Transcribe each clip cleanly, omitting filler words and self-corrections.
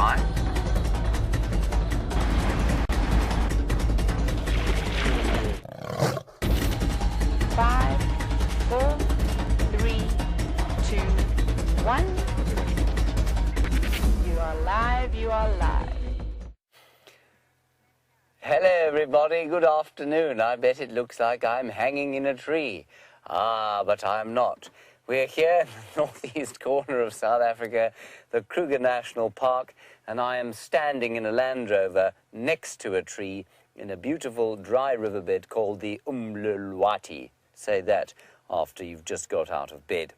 by. 5, 4, 3, 2, 1. You are live, you are live. Hello everybody, good afternoon. I bet it looks like I'm hanging in a tree. But I'm not. We're here in the northeast corner of South Africa, the Kruger National Park, and I am standing in a Land Rover next to a tree in a beautiful dry riverbed called the Umlulwati. Say that after you've just got out of bed.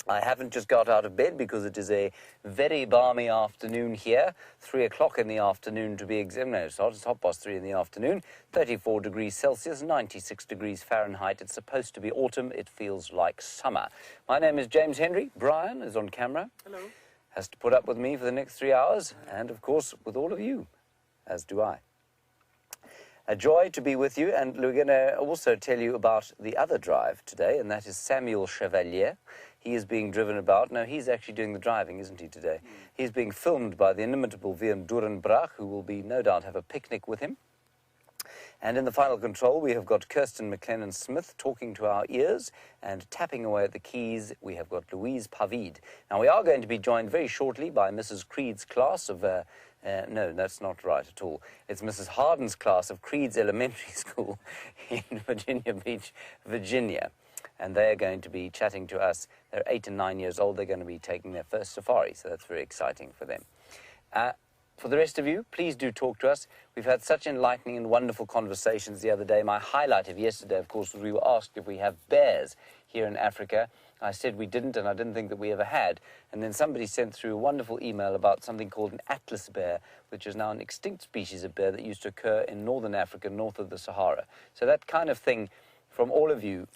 I haven't just got out of bed because it is a very balmy afternoon here, 3 o'clock in the afternoon to be exact. No, it's not, it's 3:30 in the afternoon, 34 degrees Celsius, 96 degrees Fahrenheit. It's supposed to be autumn. It feels like summer. My name is James Henry. Bryan is on camera. Hello. Has to put up with me for the next 3 hours, and of course with all of you, as do I. A joy to be with you, and we're going to also tell you about the other drive today, and that is Samuel Chevalier. He is being driven about. No, he's actually doing the driving, isn't he, today? He's being filmed by the inimitable Wium who will be, no doubt, have a picnic with him. And in the final control, we have got Kirsten McLennan-Smith talking to our ears and tapping away at the keys. We have got Louise Pavid. Now, we are going to be joined very shortly by Mrs. Creed's class of... no, that's not right at all. It's Mrs. Harden's class of Creed's Elementary School in Virginia Beach, Virginia. And they're going to be chatting to us. They're 8 and 9 years old. They're going to be taking their first safari, so that's very exciting for them. For the rest of you, please do talk to us. We've had such enlightening and wonderful conversations the other day. My highlight of yesterday, of course, was we were asked if we have bears here in Africa. I said we didn't, and I didn't think that we ever had. And then somebody sent through a wonderful email about something called an Atlas bear, which is now an extinct species of bear that used to occur in northern Africa, north of the Sahara. So that kind of thing from all of you,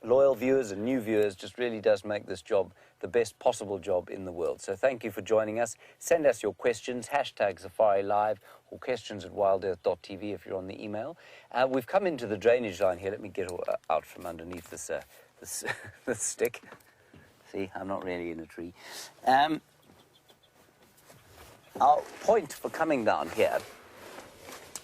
loyal viewers and new viewers, just really does make this job the best possible job in the world. So thank you for joining us. Send us your questions, hashtag SafariLIVE, or questions at WildEarth.tv if you're on the email. We've come into the drainage line here. Let me get out from underneath this, this stick. See, I'm not really in a tree. Our point for coming down here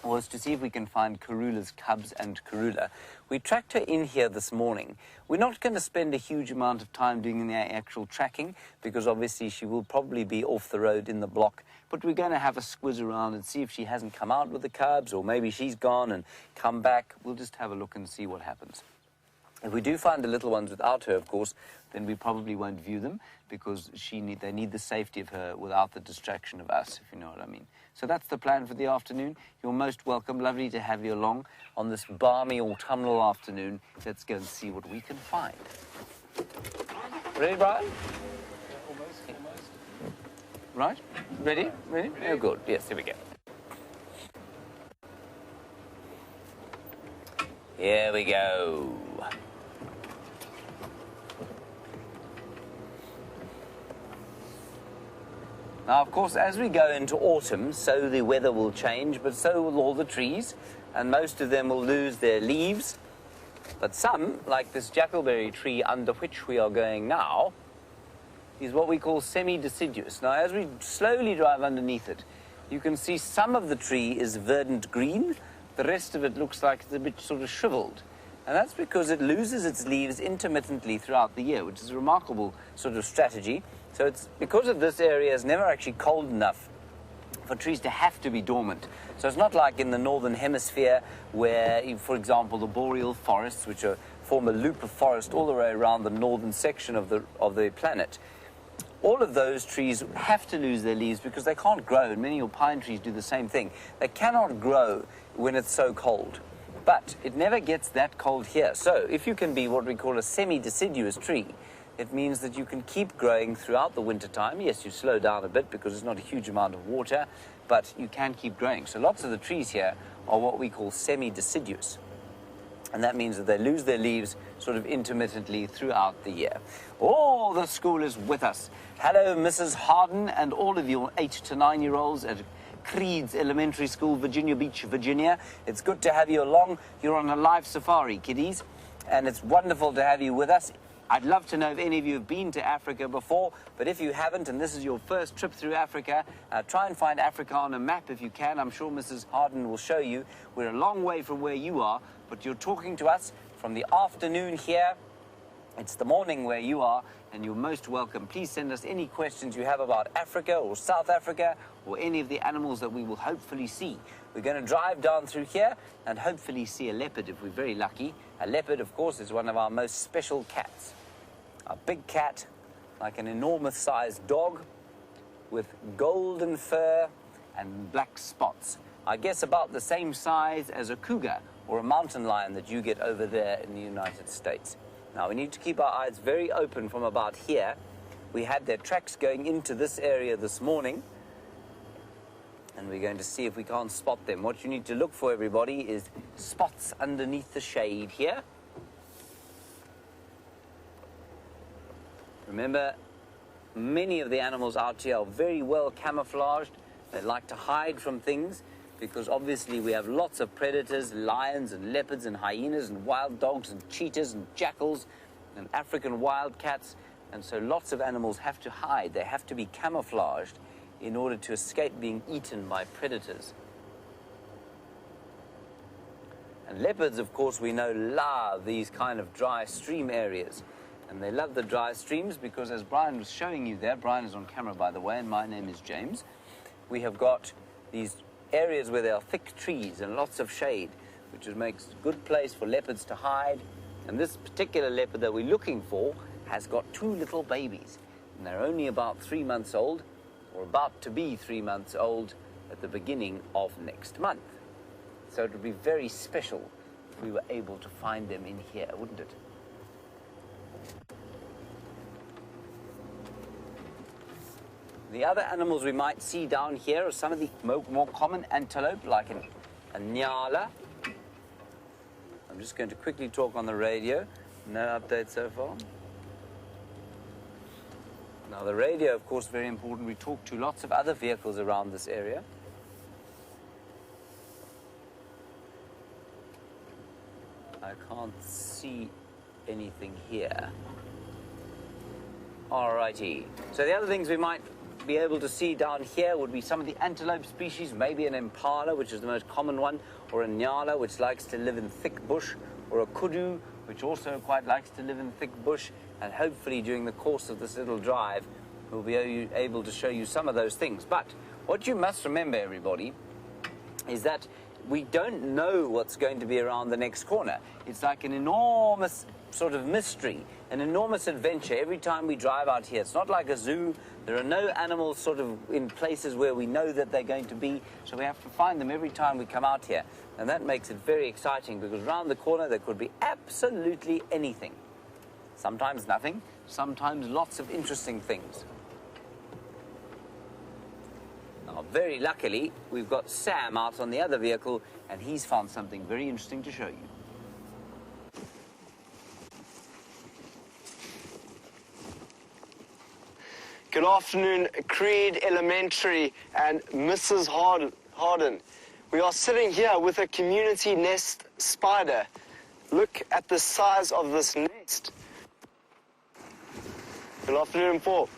was to see if we can find Karula's cubs and Karula. We tracked her in here this morning. We're not going to spend a huge amount of time doing the actual tracking because obviously she will probably be off the road in the block, but we're going to have a squiz around and see if she hasn't come out with the cubs, or maybe she's gone and come back. We'll just have a look and see what happens. If we do find the little ones without her, of course, then we probably won't view them because they need the safety of her without the distraction of us, if you know what I mean. So that's the plan for the afternoon. You're most welcome. Lovely to have you along on this balmy autumnal afternoon. Let's go and see what we can find. Ready, Bryan? Almost. Right? Ready? Ready? Oh, good. Yes, here we go. Here we go. Now, of course, as we go into autumn, so the weather will change, but so will all the trees, and most of them will lose their leaves. But some, like this jackalberry tree under which we are going now, is what we call semi-deciduous. Now, as we slowly drive underneath it, you can see some of the tree is verdant green. The rest of it looks like it's a bit sort of shriveled. And that's because it loses its leaves intermittently throughout the year, which is a remarkable sort of strategy. So it's because of this area is never actually cold enough for trees to have to be dormant. So it's not like in the northern hemisphere where, for example, the boreal forests, which form a loop of forest all the way around the northern section of the planet. All of those trees have to lose their leaves because they can't grow, and many of pine trees do the same thing. They cannot grow when it's so cold. But it never gets that cold here. So if you can be what we call a semi-deciduous tree, it means that you can keep growing throughout the winter time. Yes, you slow down a bit because there's not a huge amount of water, but you can keep growing. So lots of the trees here are what we call semi-deciduous. And that means that they lose their leaves sort of intermittently throughout the year. Oh, the school is with us. Hello, Mrs. Harden, and all of your 8 to 9-year-olds at Creed's Elementary School, Virginia Beach, Virginia. It's good to have you along. You're on a live safari, kiddies, and it's wonderful to have you with us. I'd love to know if any of you have been to Africa before, but if you haven't and this is your first trip through Africa, try and find Africa on a map if you can. I'm sure Mrs. Harden will show you. We're a long way from where you are, but you're talking to us from the afternoon here. It's the morning where you are, and you're most welcome. Please send us any questions you have about Africa or South Africa or any of the animals that we will hopefully see. We're going to drive down through here and hopefully see a leopard if we're very lucky. A leopard, of course, is one of our most special cats. A big cat, like an enormous-sized dog, with golden fur and black spots. I guess about the same size as a cougar or a mountain lion that you get over there in the United States. Now, we need to keep our eyes very open from about here. We had their tracks going into this area this morning, and we're going to see if we can't spot them. What you need to look for, everybody, is spots underneath the shade here. Remember, many of the animals out here are very well camouflaged. They like to hide from things because obviously we have lots of predators, lions and leopards and hyenas and wild dogs and cheetahs and jackals and African wildcats. And so lots of animals have to hide. They have to be camouflaged in order to escape being eaten by predators. And leopards, of course, we know love these kind of dry stream areas. And they love the dry streams because, as Bryan was showing you there, Bryan is on camera, by the way, and my name is James, we have got these areas where there are thick trees and lots of shade, which makes a good place for leopards to hide. And this particular leopard that we're looking for has got 2 little babies, and they're only about 3 months old, or about to be 3 months old at the beginning of next month. So it would be very special if we were able to find them in here, wouldn't it? The other animals we might see down here are some of the more common antelope, like a nyala. I'm just going to quickly talk on the radio. No update so far. Now, the radio, of course, very important. We talk to lots of other vehicles around this area. I can't see anything here. Alrighty. So the other things we might be able to see down here would be some of the antelope species, maybe an impala, which is the most common one, or a nyala, which likes to live in thick bush, or a kudu, which also quite likes to live in thick bush. And hopefully during the course of this little drive, we'll be able to show you some of those things. But what you must remember, everybody, is that we don't know what's going to be around the next corner. It's like an enormous sort of mystery, an enormous adventure every time we drive out here. It's not like a zoo. There are no animals sort of in places where we know that they're going to be, so we have to find them every time we come out here. And that makes it very exciting because around the corner there could be absolutely anything. Sometimes nothing, sometimes lots of interesting things. Now, very luckily, we've got Sam out on the other vehicle, and he's found something very interesting to show you. Good afternoon, Creed Elementary and Mrs. Harden. We are sitting here with a community nest spider. Look at the size of this nest. Good afternoon, Paul.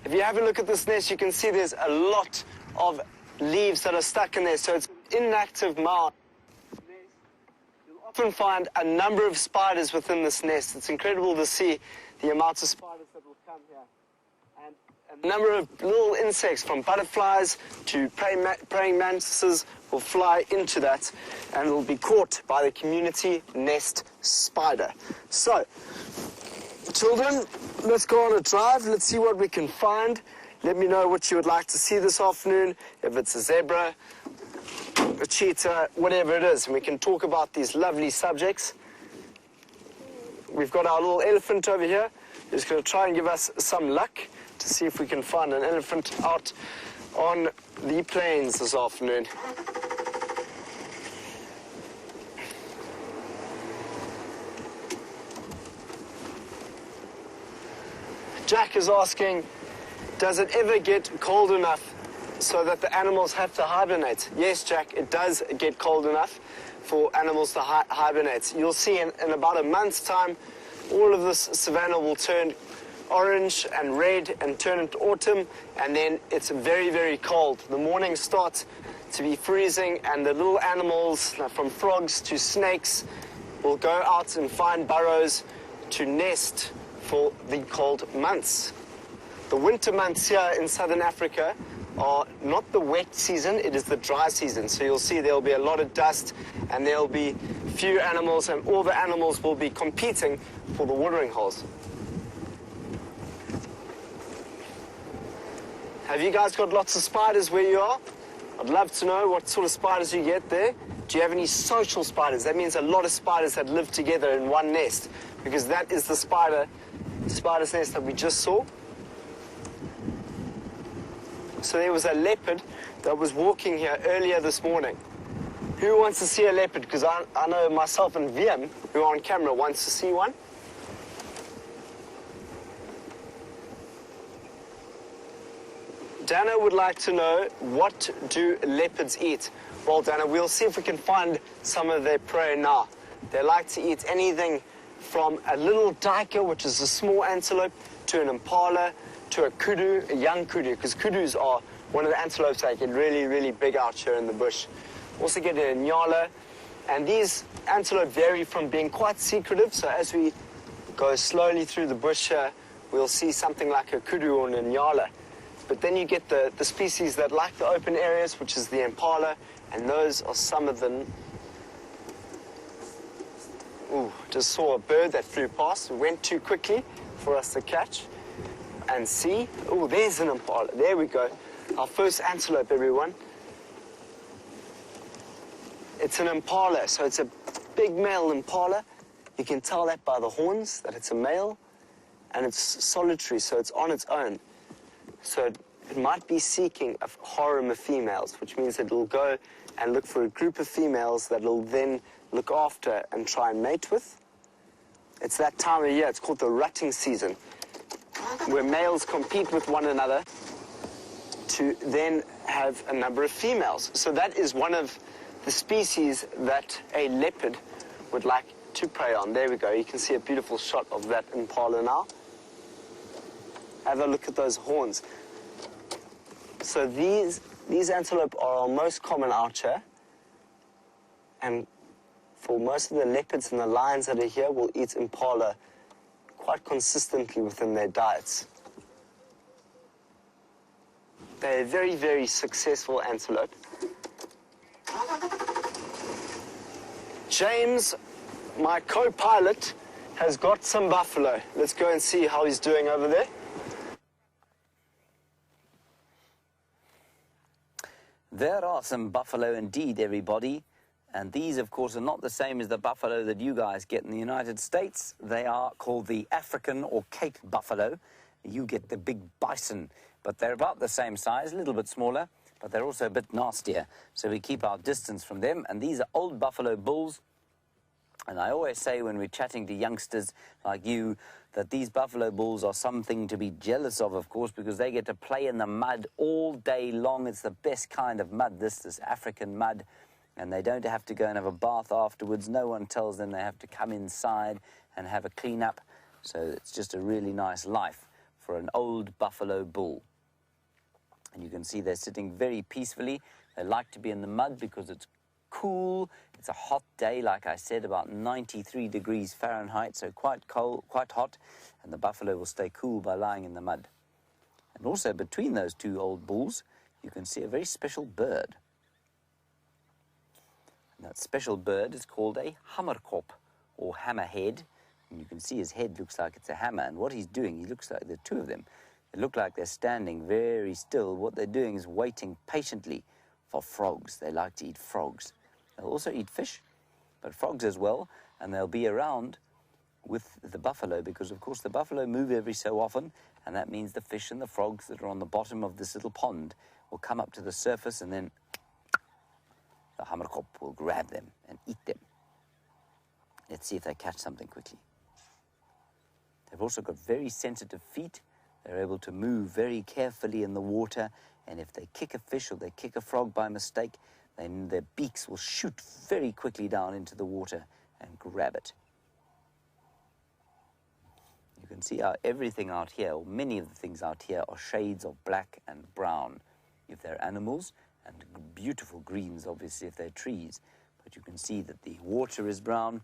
If you have a look at this nest, you can see there's a lot of leaves that are stuck in there, so it's an inactive mound. You'll often find a number of spiders within this nest. It's incredible to see the amount of spiders that will come here. And a number of little insects, from butterflies to praying mantises, will fly into that and will be caught by the community nest spider. So, children, let's go on a drive. Let's see what we can find. Let me know what you would like to see this afternoon, if it's a zebra, a cheetah, whatever it is. And we can talk about these lovely subjects. We've got our little elephant over here. He's going to try and give us some luck to see if we can find an elephant out on the plains this afternoon. Jack is asking, does it ever get cold enough so that the animals have to hibernate? Yes, Jack, it does get cold enough for animals to hibernate. You'll see in about a month's time, all of this savanna will turn orange and red and turn into autumn, and then it's very, very cold. The morning starts to be freezing, and the little animals, from frogs to snakes, will go out and find burrows to nest for the cold months. The winter months here in southern Africa are not the wet season, it is the dry season. So you'll see there'll be a lot of dust, and there'll be few animals, and all the animals will be competing for the watering holes. Have you guys got lots of spiders where you are? I'd love to know what sort of spiders you get there. Do you have any social spiders? That means a lot of spiders that live together in one nest, because that is the spider's nest that we just saw. So there was a leopard that was walking here earlier this morning. Who wants to see a leopard? Because I know myself and Wium, who are on camera, wants to see one. Dana would like to know, what do leopards eat? Well, Dana, we'll see if we can find some of their prey now. They like to eat anything from a little duiker, which is a small antelope, to an impala, to a kudu, a young kudu, because kudus are one of the antelopes that get really, really big out here in the bush. Also get a nyala, and these antelope vary from being quite secretive, so as we go slowly through the bush here, we'll see something like a kudu or an nyala. But then you get the species that like the open areas, which is the impala, and those are some of them. Ooh, just saw a bird that flew past. It went too quickly for us to catch and see. Oh, there's an impala. There we go. Our first antelope, everyone. It's an impala, so it's a big male impala. You can tell that by the horns, that it's a male, and it's solitary, so it's on its own. So it might be seeking a harem of females, which means it will go and look for a group of females that it'll then look after and try and mate with. It's that time of year, it's called the rutting season, where males compete with one another to then have a number of females. So that is one of the species that a leopard would like to prey on. There we go, you can see a beautiful shot of that impala now. Have a look at those horns. So these antelope are our most common out here, and for most of the leopards and the lions that are here will eat impala quite consistently within their diets. They're a very, very successful antelope. James, my co-pilot, has got some buffalo. Let's go and see how he's doing over there. There are some buffalo indeed, everybody. And these, of course, are not the same as the buffalo that you guys get in the United States. They are called the African or Cape buffalo. You get the big bison, but they're about the same size, a little bit smaller, but they're also a bit nastier. So we keep our distance from them. And these are old buffalo bulls. And I always say when we're chatting to youngsters like you that these buffalo bulls are something to be jealous of course, because they get to play in the mud all day long. It's the best kind of mud, this African mud. And they don't have to go and have a bath afterwards. No one tells them they have to come inside and have a clean up. So it's just a really nice life for an old buffalo bull. And you can see they're sitting very peacefully. They like to be in the mud because it's cool. It's a hot day, like I said, about 93 degrees Fahrenheit, so quite cold, quite hot, and the buffalo will stay cool by lying in the mud. And also between those two old bulls, you can see a very special bird. And that special bird is called a Hammerkop, or hammerhead. And you can see his head looks like it's a hammer, and what he's doing, he looks like, the two of them, they look like they're standing very still. What they're doing is waiting patiently for frogs. They like to eat frogs. They'll also eat fish, but frogs as well, and they'll be around with the buffalo because, of course, the buffalo move every so often, and that means the fish and the frogs that are on the bottom of this little pond will come up to the surface, and then the Hammerkop will grab them and eat them. Let's see if they catch something quickly. They've also got very sensitive feet. They're able to move very carefully in the water, and if they kick a fish or they kick a frog by mistake, then their beaks will shoot very quickly down into the water and grab it. You can see how everything out here, or many of the things out here, are shades of black and brown if they're animals, and beautiful greens, obviously, if they're trees. But you can see that the water is brown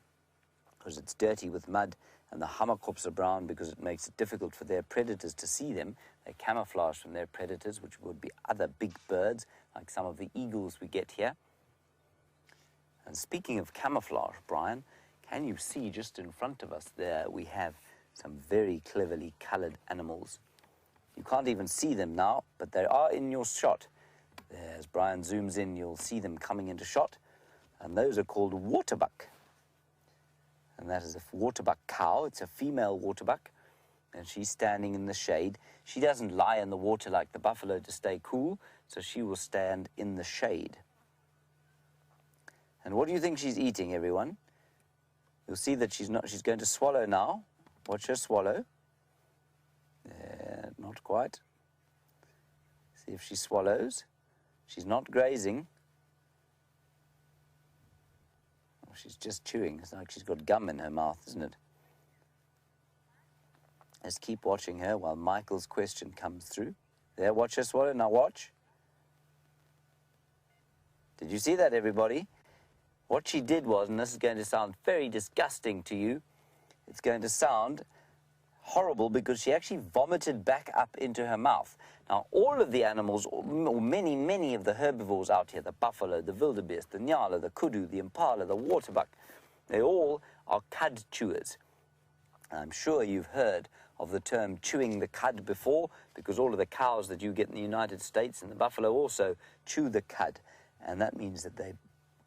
because it's dirty with mud, and the hammerkops are brown because it makes it difficult for their predators to see them. They camouflage from their predators, which would be other big birds, like some of the eagles we get here. And speaking of camouflage, Brian, can you see just in front of us there we have some very cleverly colored animals. You can't even see them now, but they are in your shot. As Brian zooms in, you'll see them coming into shot. And those are called Waterbuck. And that is a Waterbuck cow. It's a female Waterbuck. And she's standing in the shade. She doesn't lie in the water like the buffalo to stay cool, so she will stand in the shade. And what do you think she's eating, everyone? You'll see that she's going to swallow now. Watch her swallow. Not quite. See if she swallows. She's not grazing. Oh, she's just chewing. It's like she's got gum in her mouth, isn't it? Let's keep watching her while Michael's question comes through. There, watch her swallow. Now watch. Did you see that, everybody? What she did was, and this is going to sound very disgusting to you, it's going to sound horrible because she actually vomited back up into her mouth. Now, all of the animals, or many of the herbivores out here, the buffalo, the wildebeest, the nyala, the kudu, the impala, the waterbuck, they all are cud chewers. And I'm sure you've heard of the term chewing the cud before, because all of the cows that you get in the United States and the buffalo also chew the cud. And that means that they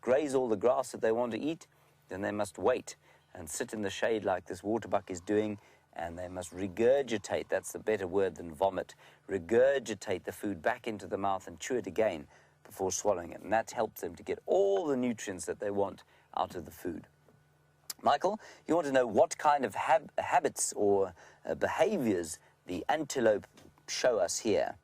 graze all the grass that they want to eat, then they must wait and sit in the shade like this waterbuck is doing, and they must regurgitate, that's the better word than vomit, regurgitate the food back into the mouth and chew it again before swallowing it. And that helps them to get all the nutrients that they want out of the food. Michael, you want to know what kind of habits or behaviors the antelope show us here.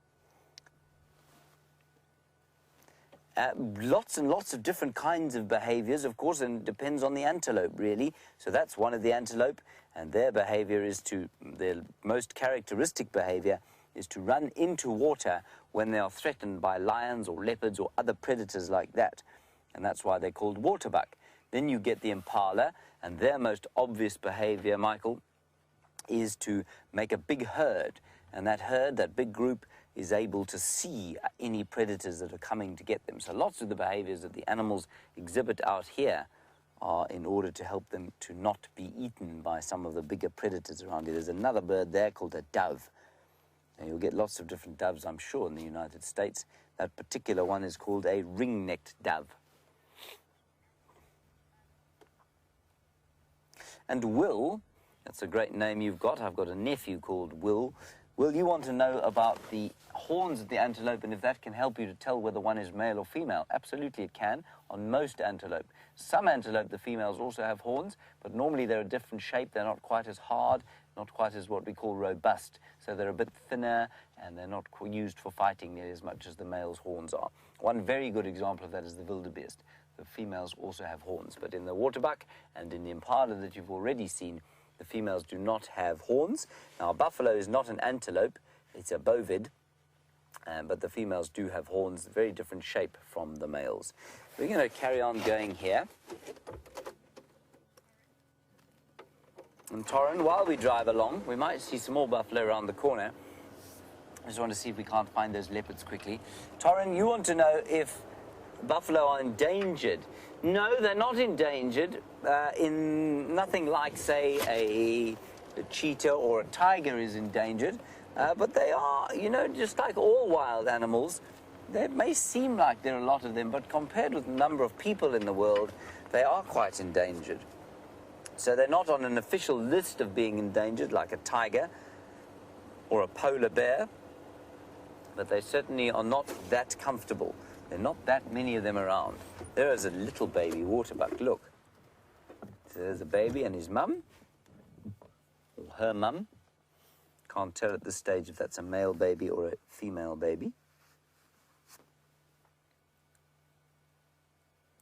Lots and lots of different kinds of behaviors, of course, and it depends on the antelope, really. So that's one of the antelope, and their behavior is their most characteristic behavior is to run into water when they are threatened by lions or leopards or other predators like that. And that's why they're called waterbuck. Then you get the impala, and their most obvious behavior, Michael, is to make a big herd. And that herd, that big group, is able to see any predators that are coming to get them. So lots of the behaviors that the animals exhibit out here are in order to help them to not be eaten by some of the bigger predators around here. There's another bird there called a dove. And you'll get lots of different doves, I'm sure, in the United States. That particular one is called a ring-necked dove. And Will, that's a great name you've got. I've got a nephew called Will. Will, you want to know about the horns of the antelope and if that can help you to tell whether one is male or female? Absolutely it can, on most antelope. Some antelope, the females also have horns, but normally they're a different shape. They're not quite as hard, not quite as what we call robust. So they're a bit thinner and they're not used for fighting nearly as much as the male's horns are. One very good example of that is the wildebeest. The females also have horns, but in the waterbuck and in the impala that you've already seen, the females do not have horns. Now, a buffalo is not an antelope, it's a bovid, but the females do have horns, very different shape from the males. We're going to carry on going here. And Torrin, while we drive along, we might see some more buffalo around the corner. I just want to see if we can't find those leopards quickly. Torrin, you want to know if buffalo are endangered. No, they're not endangered in nothing like, say, a cheetah or a tiger is endangered, but they are, you know, just like all wild animals. They may seem like there are a lot of them, but compared with the number of people in the world, they are quite endangered. So they're not on an official list of being endangered like a tiger or a polar bear, but they certainly are not that comfortable. There are not that many of them around. There is a little baby waterbuck, look. So there's a baby and his mum, or her mum. Can't tell at this stage if that's a male baby or a female baby.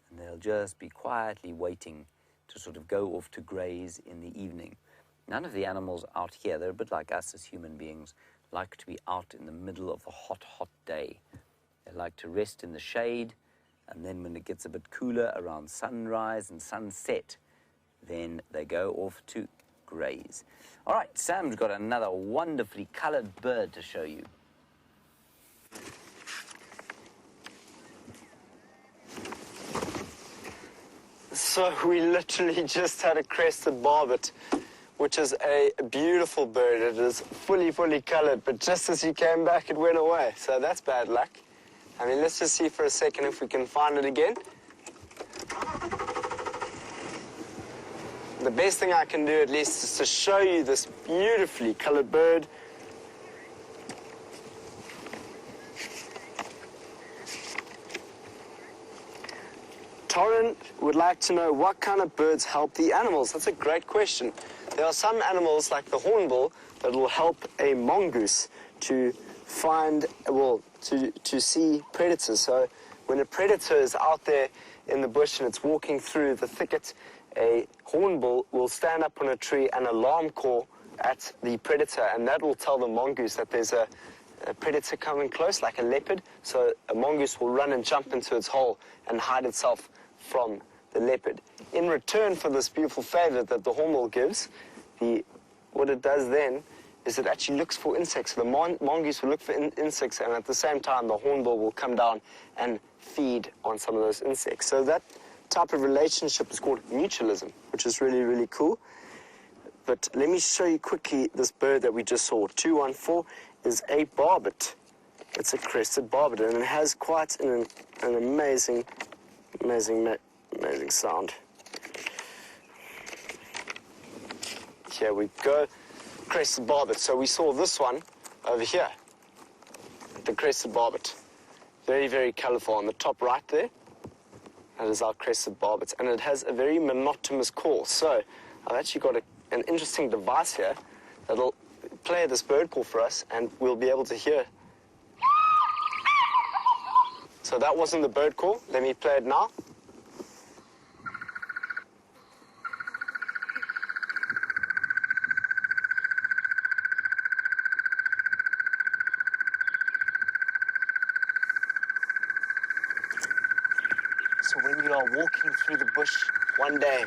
And they'll just be quietly waiting to sort of go off to graze in the evening. None of the animals out here, they're a bit like us as human beings, like to be out in the middle of a hot, hot day. They like to rest in the shade, and then when it gets a bit cooler around sunrise and sunset, then they go off to graze. All right, Sam's got another wonderfully colored bird to show you. So we literally just had a crested barbet, which is a beautiful bird. It is fully colored, but just as he came back, it went away. So that's bad luck. I mean, let's just see for a second if we can find it again. The best thing I can do, at least, is to show you this beautifully colored bird. Torrin would like to know what kind of birds help the animals. That's a great question. There are some animals, like the hornbill, that will help a mongoose to find, well, to see predators. So when a predator is out there in the bush and it's walking through the thicket, a hornbill will stand up on a tree and alarm call at the predator, and that will tell the mongoose that there's a predator coming close, like a leopard. So a mongoose will run and jump into its hole and hide itself from the leopard. In return for this beautiful favor that the hornbill gives, what it does then is it actually looks for insects. The mongoose will look for insects, and at the same time the hornbill will come down and feed on some of those insects. So that type of relationship is called mutualism, which is really cool. But let me show you quickly this bird that we just saw. 214 is a barbet. It's a crested barbet, and it has quite an amazing sound. Here we go, crested barbet. So we saw this one over here, the crested barbet. Very colorful on the top right there. That is our crested barbet, and it has a very monotonous call. So I've actually got an interesting device here that'll play this bird call for us, and we'll be able to hear. So that wasn't the bird call. Let me play it now. So when you are walking through the bush one day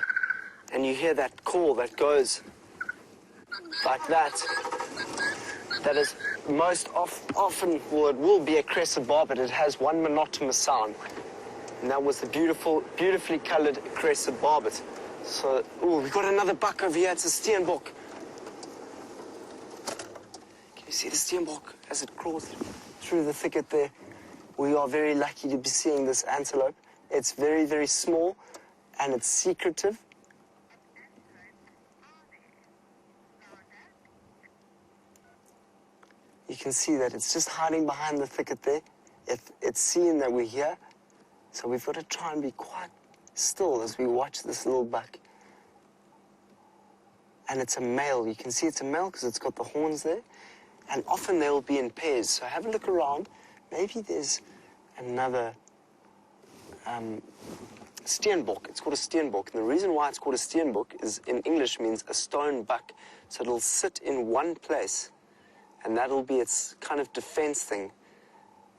and you hear that call that goes like that, that is most often, well, it will be a crested barbet. It has one monotonous sound, and that was the beautifully colored crested barbet. So, ooh, we've got another buck over here. It's a Steenbok. Can you see the Steenbok as it crawls through the thicket there? We are very lucky to be seeing this antelope. It's very small, and it's secretive. You can see that it's just hiding behind the thicket there. It's seeing that we're here, so we've got to try and be quite still as we watch this little buck. And it's a male. You can see it's a male because it's got the horns there, and often they'll be in pairs. So have a look around. Maybe there's another Steenbok. It's called a Steenbok, and the reason why it's called a Steenbok is in English means a stone buck. So it'll sit in one place, and that'll be its kind of defense thing.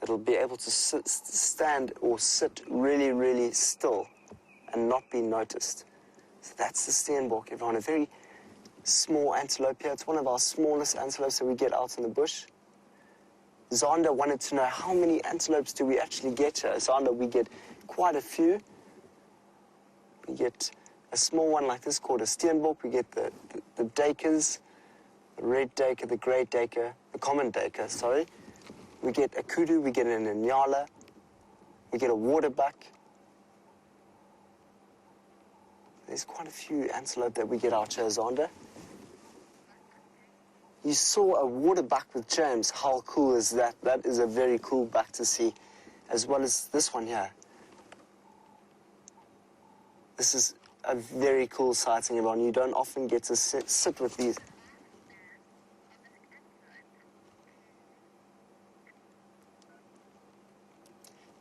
It'll be able to stand or sit really still and not be noticed. So that's the Steenbok, everyone. A very small antelope here. It's one of our smallest antelopes that we get out in the bush. Zander wanted to know how many antelopes do we actually get here. Zander, we get quite a few. We get a small one like this called a Steenbok. We get the duikers, the red duiker, the grey duiker, the common duiker, sorry. We get a kudu, we get an inyala, we get a waterbuck. There's quite a few antelope that we get out here, Zander. You saw a waterbuck with James. How cool is that? That is a very cool buck to see, as well as this one here. This is a very cool sighting, everyone. You don't often get to sit with these.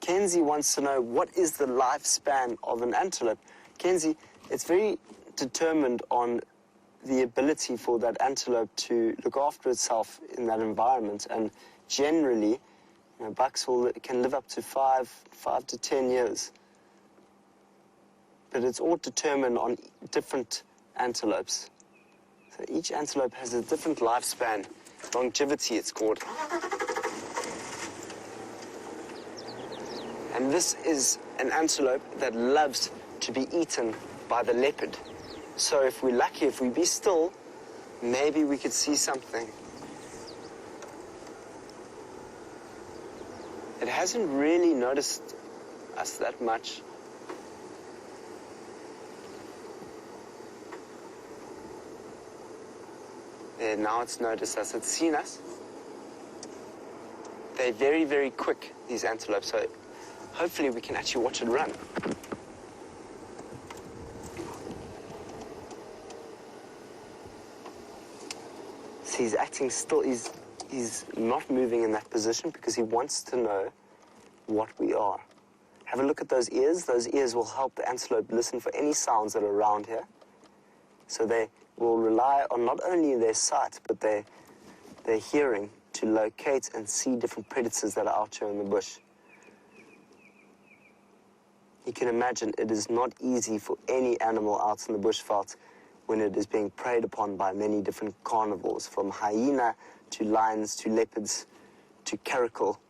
Kenzie wants to know, what is the lifespan of an antelope? Kenzie, it's very determined on the ability for that antelope to look after itself in that environment. And generally, bucks can live up to 5 to 10 years. But it's all determined on different antelopes. So each antelope has a different lifespan, longevity it's called. And this is an antelope that loves to be eaten by the leopard. So if we're lucky, if we be still, maybe we could see something. It hasn't really noticed us that much. There, now it's noticed us, it's seen us. They're very, very quick, these antelopes, so hopefully we can actually watch it run. So he's acting still, he's not moving in that position because he wants to know what we are. Have a look at those ears. Those ears will help the antelope listen for any sounds that are around here. So they will rely on not only their sight, but their hearing to locate and see different predators that are out here in the bush. You can imagine it is not easy for any animal out in the bushveld when it is being preyed upon by many different carnivores, from hyena to lions to leopards to caracal.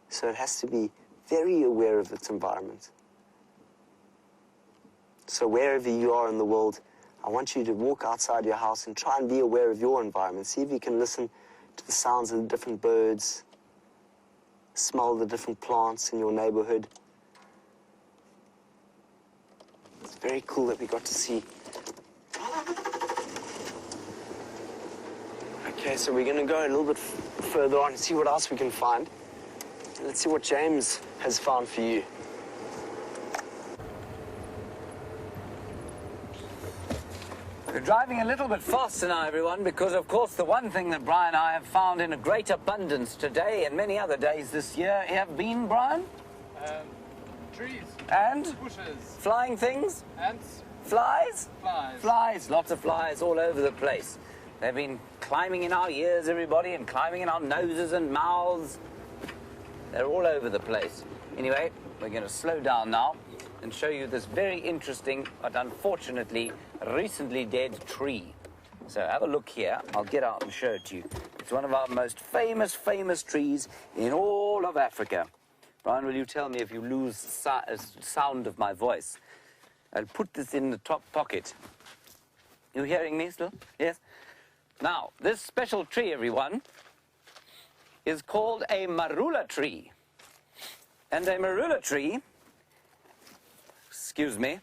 So it has to be very aware of its environment. So wherever you are in the world, I want you to walk outside your house and try and be aware of your environment. See if you can listen to the sounds of the different birds, smell the different plants in your neighborhood. It's very cool that we got to see. Okay, so we're going to go a little bit further on and see what else we can find. Let's see what James has found for you. We're driving a little bit faster now, everyone, because, of course, the one thing that Bryan and I have found in a great abundance today and many other days this year have been, Bryan? Trees. And? Bushes. Flying things? Ants. Flies? Flies. Flies. Lots of flies all over the place. They've been climbing in our ears, everybody, and climbing in our noses and mouths. They're all over the place. Anyway, we're going to slow down now and show you this very interesting, but unfortunately, recently dead tree. So have a look here. I'll get out and show it to you. It's one of our most famous trees in all of Africa. Bryan, will you tell me if you lose sound of my voice? I'll put this in the top pocket. You hearing me still? Yes? Now, this special tree, everyone, is called a marula tree. And a marula tree, excuse me,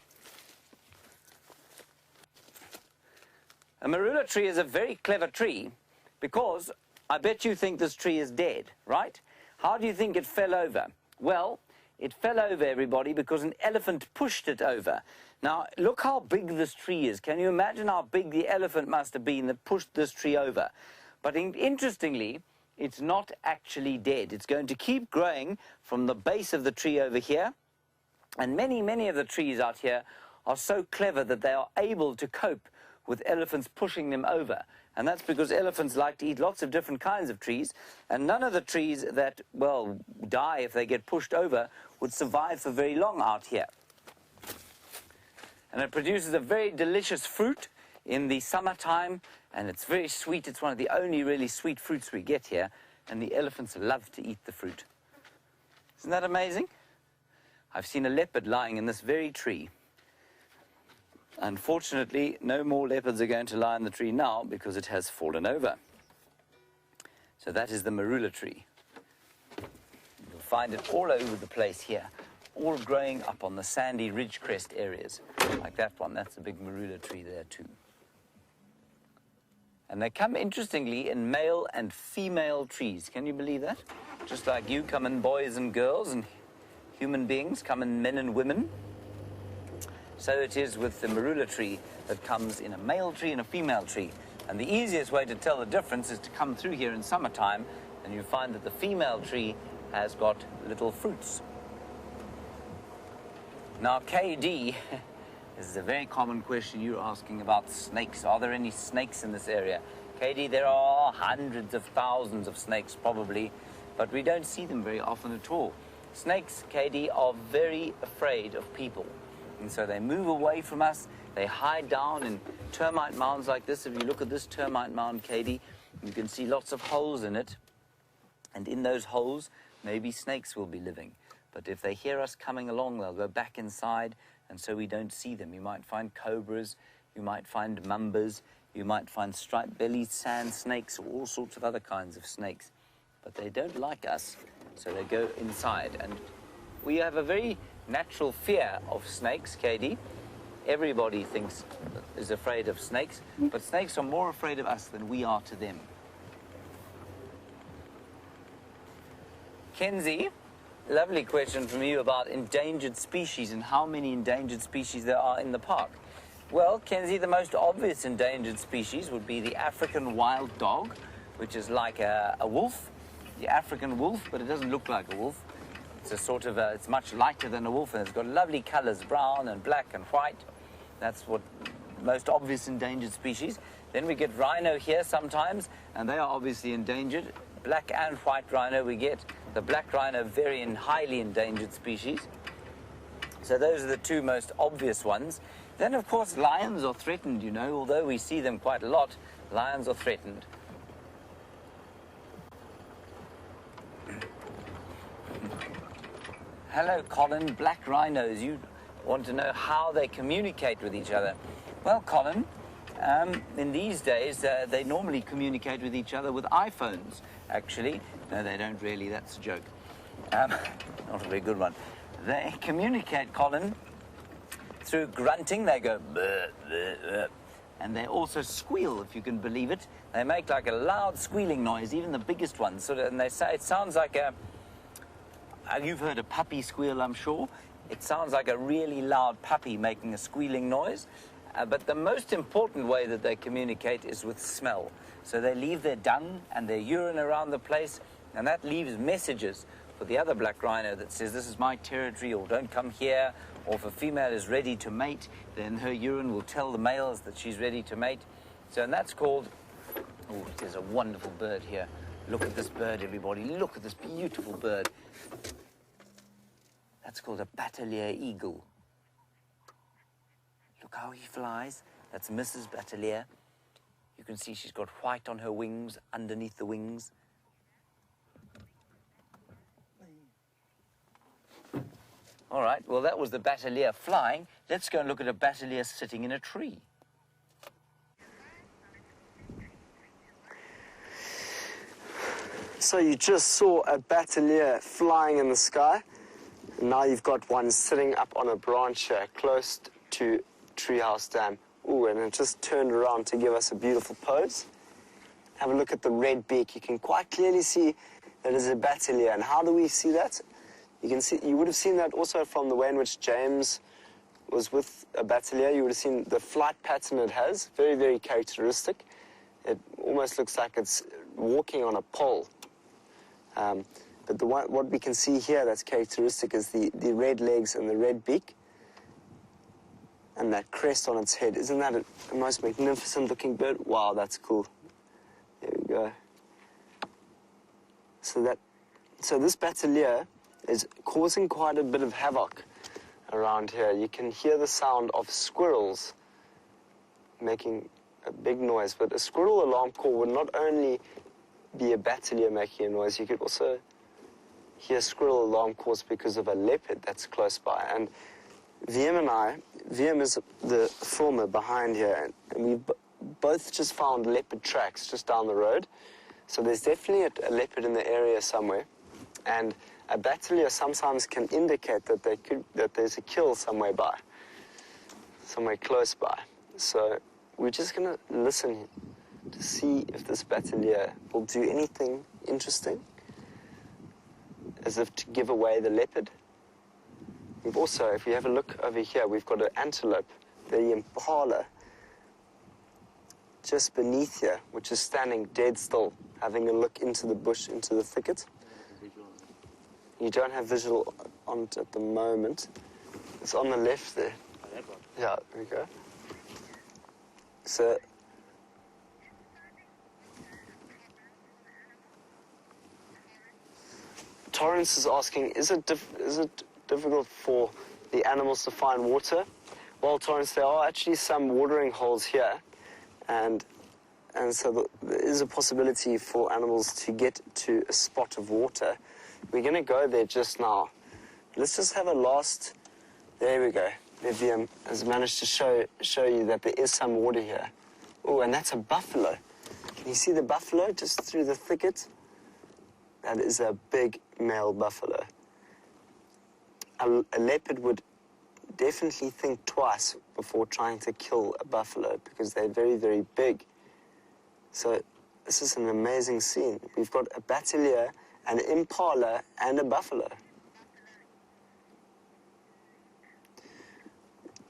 a marula tree is a very clever tree because I bet you think this tree is dead, right? How do you think it fell over? Well, it fell over, everybody, because an elephant pushed it over. Now, look how big this tree is. Can you imagine how big the elephant must have been that pushed this tree over? But interestingly, it's not actually dead. It's going to keep growing from the base of the tree over here. And many of the trees out here are so clever that they are able to cope with elephants pushing them over. And that's because elephants like to eat lots of different kinds of trees, and none of the trees that, well, die if they get pushed over would survive for very long out here. And it produces a very delicious fruit in the summertime, and it's very sweet. It's one of the only really sweet fruits we get here, and the elephants love to eat the fruit. Isn't that amazing? I've seen a leopard lying in this very tree. Unfortunately, no more leopards are going to lie in the tree now because it has fallen over. So that is the marula tree. You'll find it all over the place here, all growing up on the sandy ridge crest areas, like that one. That's a big marula tree there too. And they come, interestingly, in male and female trees. Can you believe that? Just like you come in boys and girls, and human beings come in men and women. So it is with the marula tree that comes in a male tree and a female tree. And the easiest way to tell the difference is to come through here in summertime, and you find that the female tree has got little fruits. Now, KD This is a very common question you're asking about snakes. Are there any snakes in this area? Katie, there are hundreds of thousands of snakes probably, but we don't see them very often at all. Snakes, Katie, are very afraid of people. And so they move away from us. They hide down in termite mounds like this. If you look at this termite mound, Katie, you can see lots of holes in it. And in those holes, maybe snakes will be living. But if they hear us coming along, they'll go back inside, and so we don't see them. You might find cobras, you might find mambas, you might find striped-bellied sand snakes, or all sorts of other kinds of snakes. But they don't like us, so they go inside. And we have a very natural fear of snakes, Katie. Everybody is afraid of snakes, but snakes are more afraid of us than we are to them. Kenzie, lovely question from you about endangered species and how many endangered species there are in the park. Well, Kenzie, the most obvious endangered species would be the African wild dog, which is like a wolf, the African wolf, but it doesn't look like a wolf. It's a sort of, it's much lighter than a wolf, and it's got lovely colors, brown and black and white. That's what most obvious endangered species. Then we get rhino here sometimes, and they are obviously endangered. Black and white rhino we get. The black rhino, very highly endangered species. So those are the two most obvious ones. Then, of course, lions are threatened, you know. Although we see them quite a lot, lions are threatened. Hello, Colin. Black rhinos. You want to know how they communicate with each other. Well, Colin, in these days, they normally communicate with each other with iPhones, actually. No, they don't really. That's a joke. Not a very good one. They communicate, Colin, through grunting. They go, bleh, bleh, bleh. And they also squeal, if you can believe it. They make like a loud squealing noise, even the biggest ones. Sort of, and they say it sounds like a... You've heard a puppy squeal, I'm sure. It sounds like a really loud puppy making a squealing noise. But the most important way that they communicate is with smell. So they leave their dung and their urine around the place, and that leaves messages for the other black rhino that says, this is my territory, or don't come here. Or if a female is ready to mate, then her urine will tell the males that she's ready to mate. So, and that's called... Oh, there's a wonderful bird here. Look at this bird, everybody. Look at this beautiful bird. That's called a bateleur eagle. Look how he flies. That's Mrs. Bateleur. You can see she's got white on her wings, underneath the wings. All right, well, that was the bateleur flying. Let's go and look at a bateleur sitting in a tree. So you just saw a bateleur flying in the sky. And now you've got one sitting up on a branch here, close to Treehouse Dam. Ooh, and it just turned around to give us a beautiful pose. Have a look at the red beak. You can quite clearly see that it's a bateleur. And how do we see that? You can see, you would have seen that also from the way in which James was with a bateleur. You would have seen the flight pattern it has, very, very characteristic. It almost looks like it's walking on a pole. But what we can see here that's characteristic is the red legs and the red beak. And that crest on its head. Isn't that a most magnificent looking bird? Wow, that's cool. There we go. So this bateleur is causing quite a bit of havoc around here. You can hear the sound of squirrels making a big noise, but a squirrel alarm call would not only be a bateleur making a noise, you could also hear squirrel alarm calls because of a leopard that's close by. And Wium is the filmer behind here, and we both just found leopard tracks just down the road. So there's definitely a leopard in the area somewhere. And a bateleur sometimes can indicate that there's a kill somewhere close by. So we're just going to listen to see if this bateleur will do anything interesting, as if to give away the leopard. We've also, if you have a look over here, we've got an antelope, the impala, just beneath here, which is standing dead still, having a look into the bush, into the thicket. You don't have visual on it at the moment. It's on the left there. Yeah, there we go. So, Torrance is asking, is it difficult for the animals to find water? Well, Torrance, there are actually some watering holes here, and so there is a possibility for animals to get to a spot of water. We're going to go there just now. Let's just have a last. There we go. Wium has managed to show you that there is some water here. Oh, and that's a buffalo. Can you see the buffalo just through the thicket? That is a big male buffalo. A leopard would definitely think twice before trying to kill a buffalo because they're very, very big. So this is an amazing scene. We've got a bateleur, an impala, and a buffalo.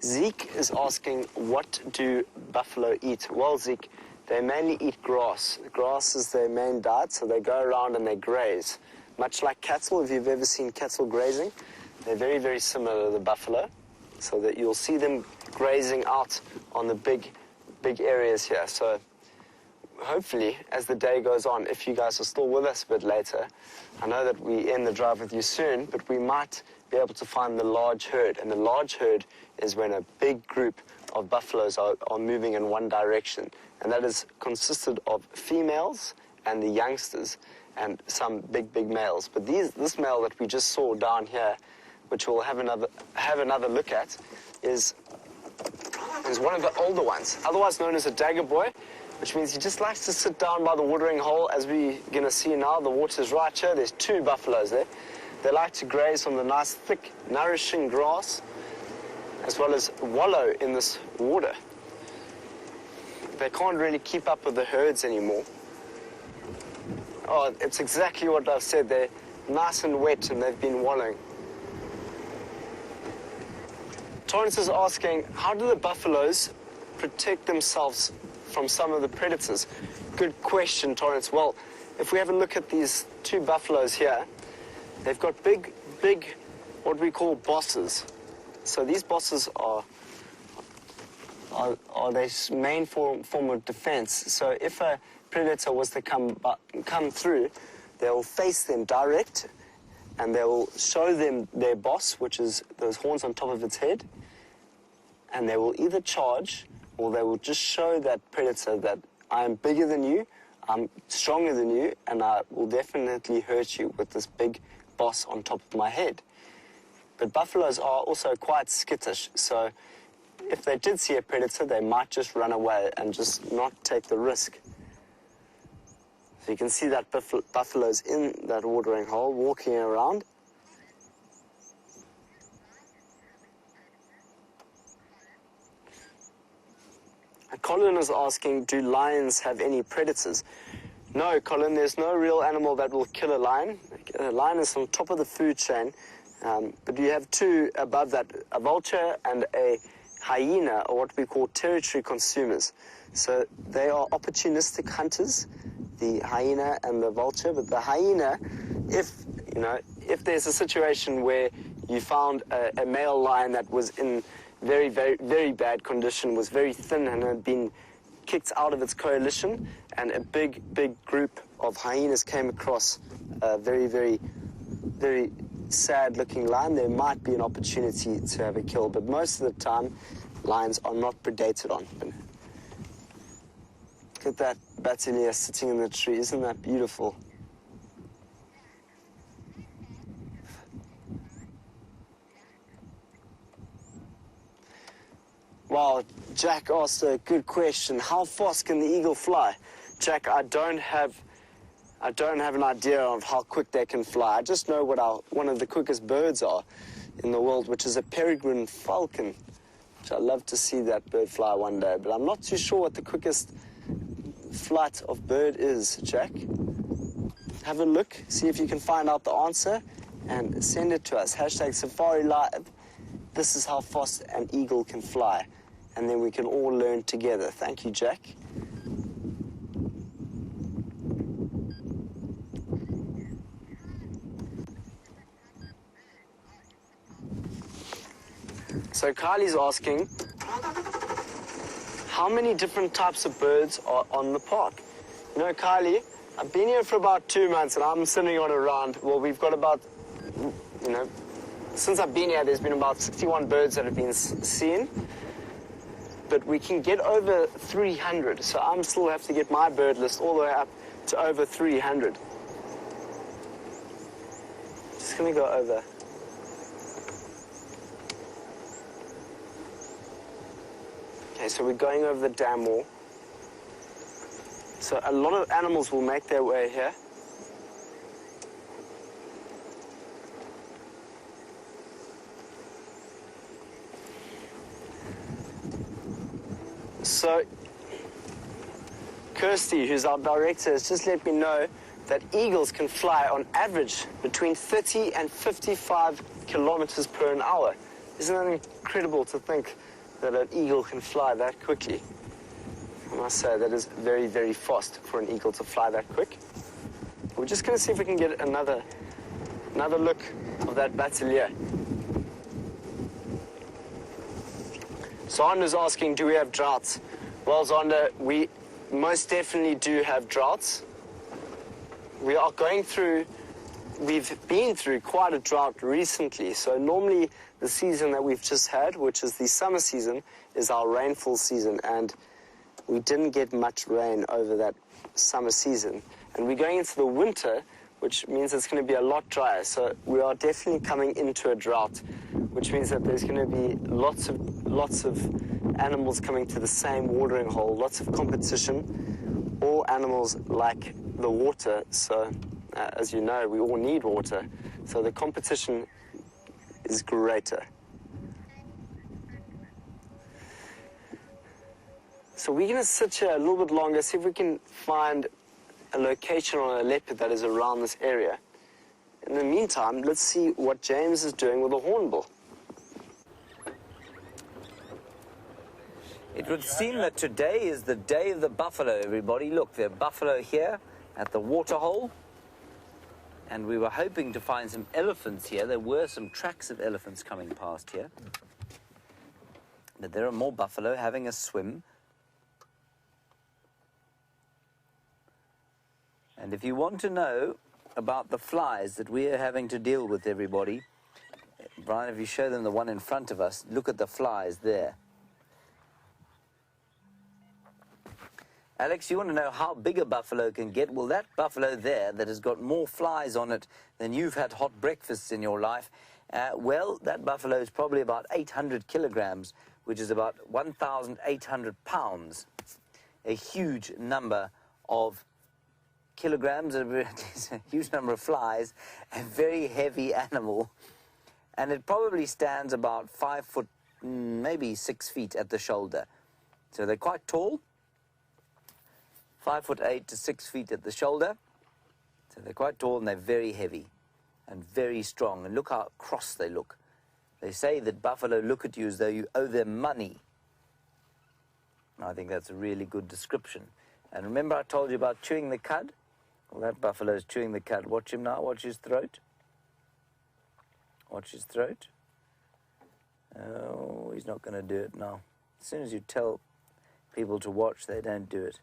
Zeke is asking, what do buffalo eat? Well, Zeke, they mainly eat grass. Grass is their main diet, so they go around and they graze. Much like cattle, if you've ever seen cattle grazing, they're very, very similar to the buffalo, so that you'll see them grazing out on the big areas here. So hopefully, as the day goes on, if you guys are still with us a bit later, I know that we end the drive with you soon, but we might be able to find the large herd. And the large herd is when a big group of buffaloes are moving in one direction. And that is consisted of females and the youngsters and some big males. But this male that we just saw down here, which we'll have another look at, is one of the older ones, otherwise known as a dagger boy, which means he just likes to sit down by the watering hole. As we're going to see now, the water's right here. There's two buffaloes there. They like to graze on the nice, thick, nourishing grass, as well as wallow in this water. They can't really keep up with the herds anymore. Oh, it's exactly what I've said. They're nice and wet, and they've been wallowing. Torrance is asking, how do the buffaloes protect themselves from some of the predators? Good question, Torrance. Well, if we have a look at these two buffaloes here, they've got big, what we call bosses. So these bosses are their main form of defense. So if a predator was to come through, they'll face them direct, and they'll show them their boss, which is those horns on top of its head, and they will either charge, or they will just show that predator that I'm bigger than you, I'm stronger than you, and I will definitely hurt you with this big boss on top of my head. But buffaloes are also quite skittish, so if they did see a predator, they might just run away and just not take the risk. So you can see that buffalo's in that watering hole, walking around. Colin is asking, do lions have any predators? No, Colin, there's no real animal that will kill a lion. A lion is on top of the food chain, but you have two above that, a vulture and a hyena, or what we call territory consumers. So they are opportunistic hunters, the hyena and the vulture. But the hyena, if there's a situation where you found a male lion that was in very, very, very bad condition, was very thin and had been kicked out of its coalition, and a big group of hyenas came across a very, very, very sad-looking lion, there might be an opportunity to have a kill. But most of the time, lions are not predated on. Look at that bateleur sitting in the tree. Isn't that beautiful? Wow, Jack asked a good question. How fast can the eagle fly? Jack, I don't have an idea of how quick they can fly. I just know what one of the quickest birds are in the world, which is a peregrine falcon. Which I'd love to see that bird fly one day, but I'm not too sure what the quickest flight of bird is, Jack. Have a look, see if you can find out the answer, and send it to us. #SafariLIVE. This is how fast an eagle can fly, and then we can all learn together. Thank you, Jack. So Kylie's asking, how many different types of birds are on the park. You know, Kylie, I've been here for about 2 months and I'm sitting on a round. Well, we've got about, you know, since I've been here, there's been about 61 birds that have been seen. But we can get over 300, so I'm still have to get my bird list all the way up to over 300. Just gonna go over. Okay, so we're going over the dam wall. So a lot of animals will make their way here. So, Kirsten, who's our director, has just let me know that eagles can fly on average between 30 and 55 kilometers per hour. Isn't that incredible to think that an eagle can fly that quickly? I must say, that is very, very fast for an eagle to fly that quick. We're just going to see if we can get another look of that bateleur. Zonda's asking, do we have droughts? Well, Zonda, we most definitely do have droughts. We are going through, we've been through quite a drought recently. So normally the season that we've just had, which is the summer season, is our rainfall season. And we didn't get much rain over that summer season. And we're going into the winter, which means it's going to be a lot drier. So we are definitely coming into a drought, which means that there's going to be lots of animals coming to the same watering hole, lots of competition. All animals like the water, so as you know, we all need water. So the competition is greater. So we're going to sit here a little bit longer, see if we can find a location on a leopard that is around this area. In the meantime, let's see what James is doing with the hornbill. It would seem that today is the day of the buffalo, everybody. Look, there are buffalo here at the waterhole. And we were hoping to find some elephants here. There were some tracks of elephants coming past here. But there are more buffalo having a swim. And if you want to know about the flies that we are having to deal with, everybody, Brian, if you show them the one in front of us, look at the flies there. Alex, you want to know how big a buffalo can get? Well, that buffalo there that has got more flies on it than you've had hot breakfasts in your life, well, that buffalo is probably about 800 kilograms, which is about 1,800 pounds. A huge number of kilograms, a huge number of flies, a very heavy animal. And it probably stands about 5 foot, maybe 6 feet at the shoulder. So they're quite tall. 5'8" to 6 feet at the shoulder. So they're quite tall and they're very heavy and very strong. And look how cross they look. They say that buffalo look at you as though you owe them money. And I think that's a really good description. And remember I told you about chewing the cud? Well, that buffalo is chewing the cud. Watch him now. Watch his throat. Watch his throat. Oh, he's not going to do it now. As soon as you tell people to watch, they don't do it.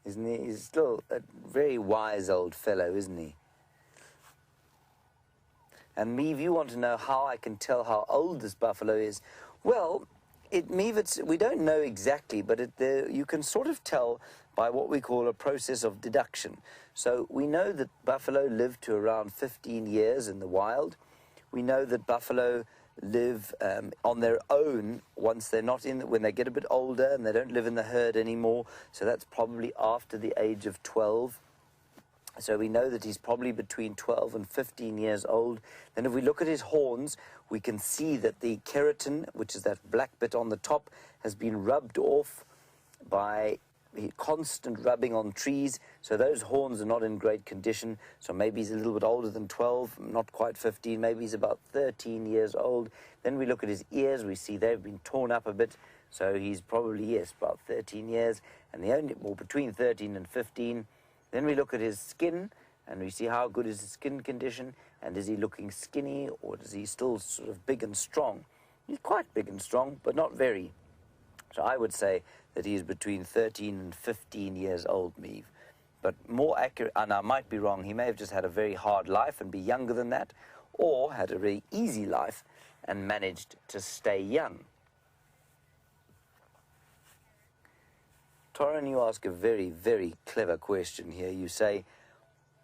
Isn't he? He's still a very wise old fellow, isn't he? And Meave, you want to know how I can tell how old this buffalo is? Well, Meave, we don't know exactly, but you can sort of tell by what we call a process of deduction. So we know that buffalo live to around 15 years in the wild. We know that buffalo live on their own once they're not when they get a bit older and they don't live in the herd anymore. So that's probably after the age of 12. So we know that he's probably between 12 and 15 years old. Then if we look at his horns, we can see that the keratin, which is that black bit on the top, has been rubbed off by constant rubbing on trees. So those horns are not in great condition. So maybe he's a little bit older than 12, not quite 15. Maybe he's about 13 years old. Then we look at his ears. We see they've been torn up a bit. So he's probably, yes, about 13 years. And between 13 and 15. Then we look at his skin, and we see how good is his skin condition, and is he looking skinny, or is he still sort of big and strong? He's quite big and strong, but not very. So I would say that he's between 13 and 15 years old, Meave. But more accurate, and I might be wrong, he may have just had a very hard life and be younger than that, or had a very easy life and managed to stay young. Torrin, you ask a very, very clever question here. You say,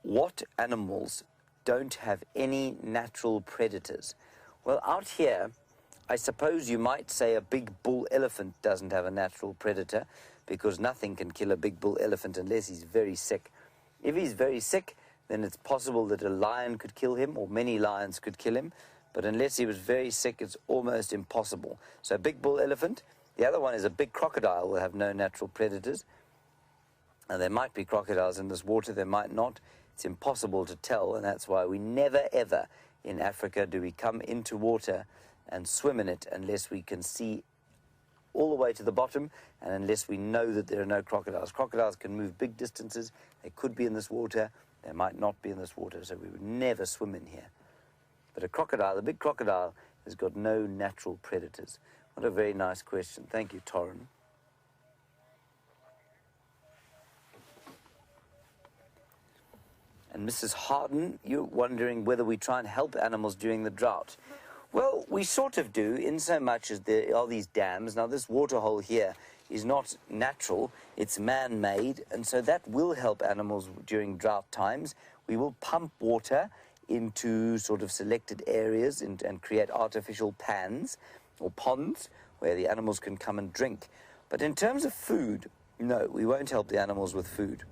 what animals don't have any natural predators? Well, out here, I suppose you might say a big bull elephant doesn't have a natural predator, because nothing can kill a big bull elephant unless he's very sick. If he's very sick, then it's possible that a lion could kill him, or many lions could kill him, but unless he was very sick, it's almost impossible. So a big bull elephant. The other one is a big crocodile will have no natural predators. And there might be crocodiles in this water, there might not. It's impossible to tell, and that's why we never, ever in Africa do we come into water and swim in it unless we can see all the way to the bottom, and unless we know that there are no crocodiles. Crocodiles can move big distances. They could be in this water. They might not be in this water, so we would never swim in here. But a crocodile, a big crocodile, has got no natural predators. What a very nice question. Thank you, Torrin. And Mrs. Harden, you're wondering whether we try and help animals during the drought. Well, we sort of do, in so much as there are these dams. Now, this waterhole here is not natural, it's man-made, and so that will help animals during drought times. We will pump water into sort of selected areas and create artificial pans or ponds where the animals can come and drink. But in terms of food, no, we won't help the animals with food.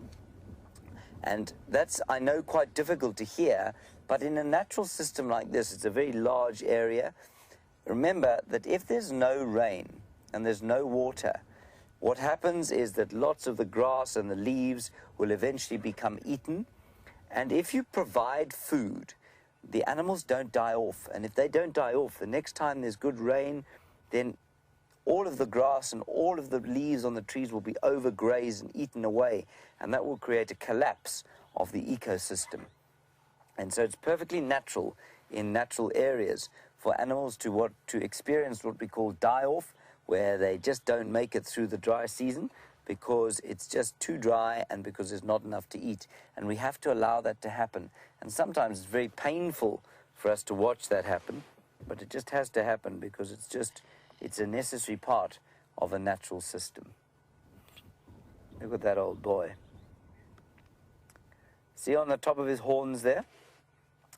And that's, I know, quite difficult to hear, but in a natural system like this, it's a very large area. Remember that if there's no rain and there's no water, what happens is that lots of the grass and the leaves will eventually become eaten. And if you provide food, the animals don't die off. And if they don't die off, the next time there's good rain, then all of the grass and all of the leaves on the trees will be overgrazed and eaten away. And that will create a collapse of the ecosystem. And so it's perfectly natural in natural areas for animals to experience what we call die-off, where they just don't make it through the dry season because it's just too dry and because there's not enough to eat. And we have to allow that to happen. And sometimes it's very painful for us to watch that happen, but it just has to happen because it's a necessary part of a natural system. Look at that old boy. See on the top of his horns there?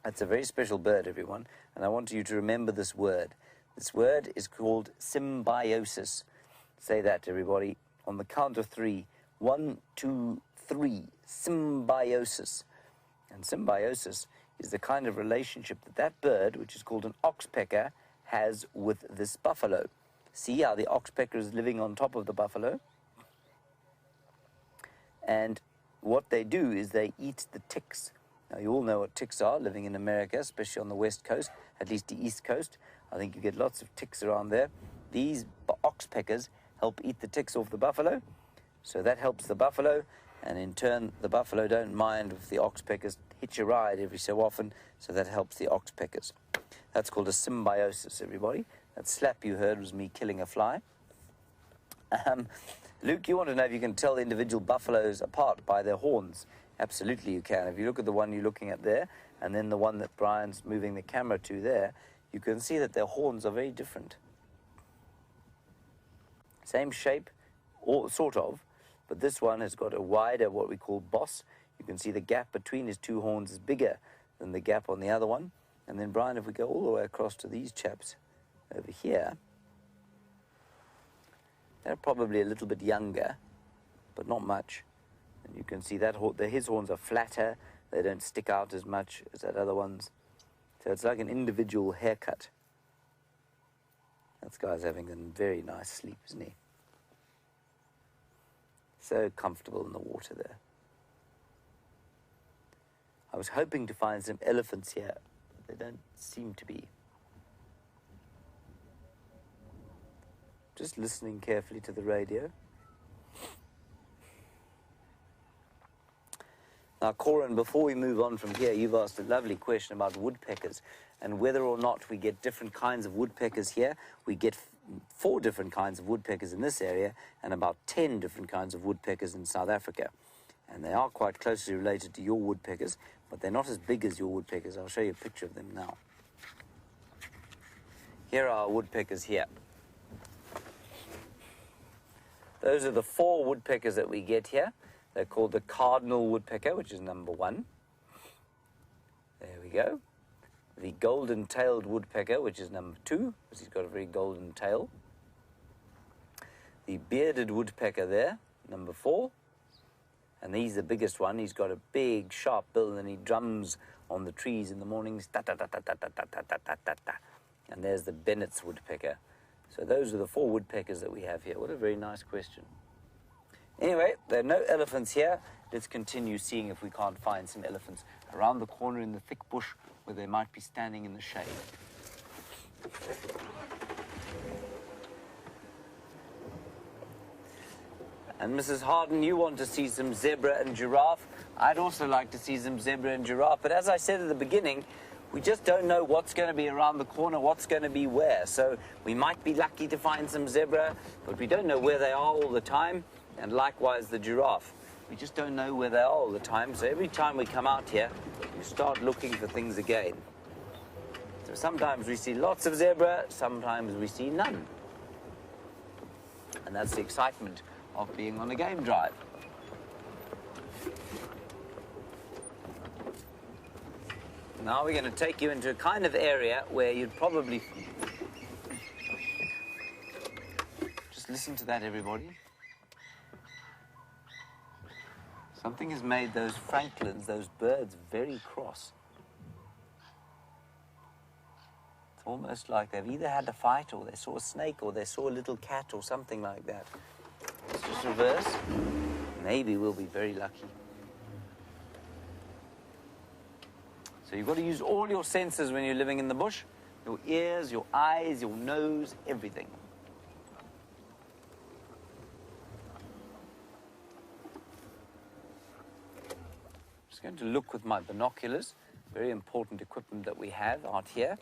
That's a very special bird, everyone, and I want you to remember this word. This word is called symbiosis. Say that, everybody, on the count of 3. 1, 2, 3. Symbiosis. And symbiosis is the kind of relationship that that bird, which is called an oxpecker, has with this buffalo. See how the oxpecker is living on top of the buffalo? And what they do is they eat the ticks. Now, you all know what ticks are, living in America, especially on the west coast, at least the east coast. I think you get lots of ticks around there. These oxpeckers help eat the ticks off the buffalo, so that helps the buffalo, and in turn, the buffalo don't mind if the oxpeckers hitch a ride every so often, so that helps the oxpeckers. That's called a symbiosis, everybody. That slap you heard was me killing a fly. Luke, you want to know if you can tell individual buffaloes apart by their horns. Absolutely you can. If you look at the one you're looking at there, and then the one that Bryan's moving the camera to there, you can see that their horns are very different. Same shape, or sort of, but this one has got a wider, what we call boss. You can see the gap between his two horns is bigger than the gap on the other one. And then, Bryan, if we go all the way across to these chaps over here, they're probably a little bit younger, but not much. And you can see that his horns are flatter. They don't stick out as much as that other one's. So it's like an individual haircut. That guy's having a very nice sleep, isn't he? So comfortable in the water there. I was hoping to find some elephants here, but they don't seem to be. Just listening carefully to the radio. Now, Corin, before we move on from here, you've asked a lovely question about woodpeckers and whether or not we get different kinds of woodpeckers here. We get 4 different kinds of woodpeckers in this area and about 10 different kinds of woodpeckers in South Africa. And they are quite closely related to your woodpeckers, but they're not as big as your woodpeckers. I'll show you a picture of them now. Here are our woodpeckers here. Those are the 4 woodpeckers that we get here. They're called the cardinal woodpecker, which is number 1. There we go. The golden-tailed woodpecker, which is number 2, because he's got a very golden tail. The bearded woodpecker there, number 4. And he's the biggest one. He's got a big, sharp bill, and he drums on the trees in the mornings. Ta-ta-ta-ta-ta-ta-ta-ta-ta-ta. And there's the Bennett's woodpecker. So those are the 4 woodpeckers that we have here. What a very nice question. Anyway, there are no elephants here. Let's continue seeing if we can't find some elephants around the corner in the thick bush where they might be standing in the shade. And Mrs. Harden, you want to see some zebra and giraffe. I'd also like to see some zebra and giraffe. But as I said at the beginning, we just don't know what's going to be around the corner, what's going to be where. So we might be lucky to find some zebra, but we don't know where they are all the time. And likewise the giraffe. We just don't know where they are all the time. So every time we come out here, we start looking for things again. So sometimes we see lots of zebra, sometimes we see none. And that's the excitement of being on a game drive. Now we're going to take you into a kind of area where you'd probably... Just listen to that, everybody. Something has made those francolins, those birds, very cross. It's almost like they've either had a fight or they saw a snake or they saw a little cat or something like that. Let's just reverse. Maybe we'll be very lucky. So you've got to use all your senses when you're living in the bush. Your ears, your eyes, your nose, everything. I'm just going to look with my binoculars. Very important equipment that we have out here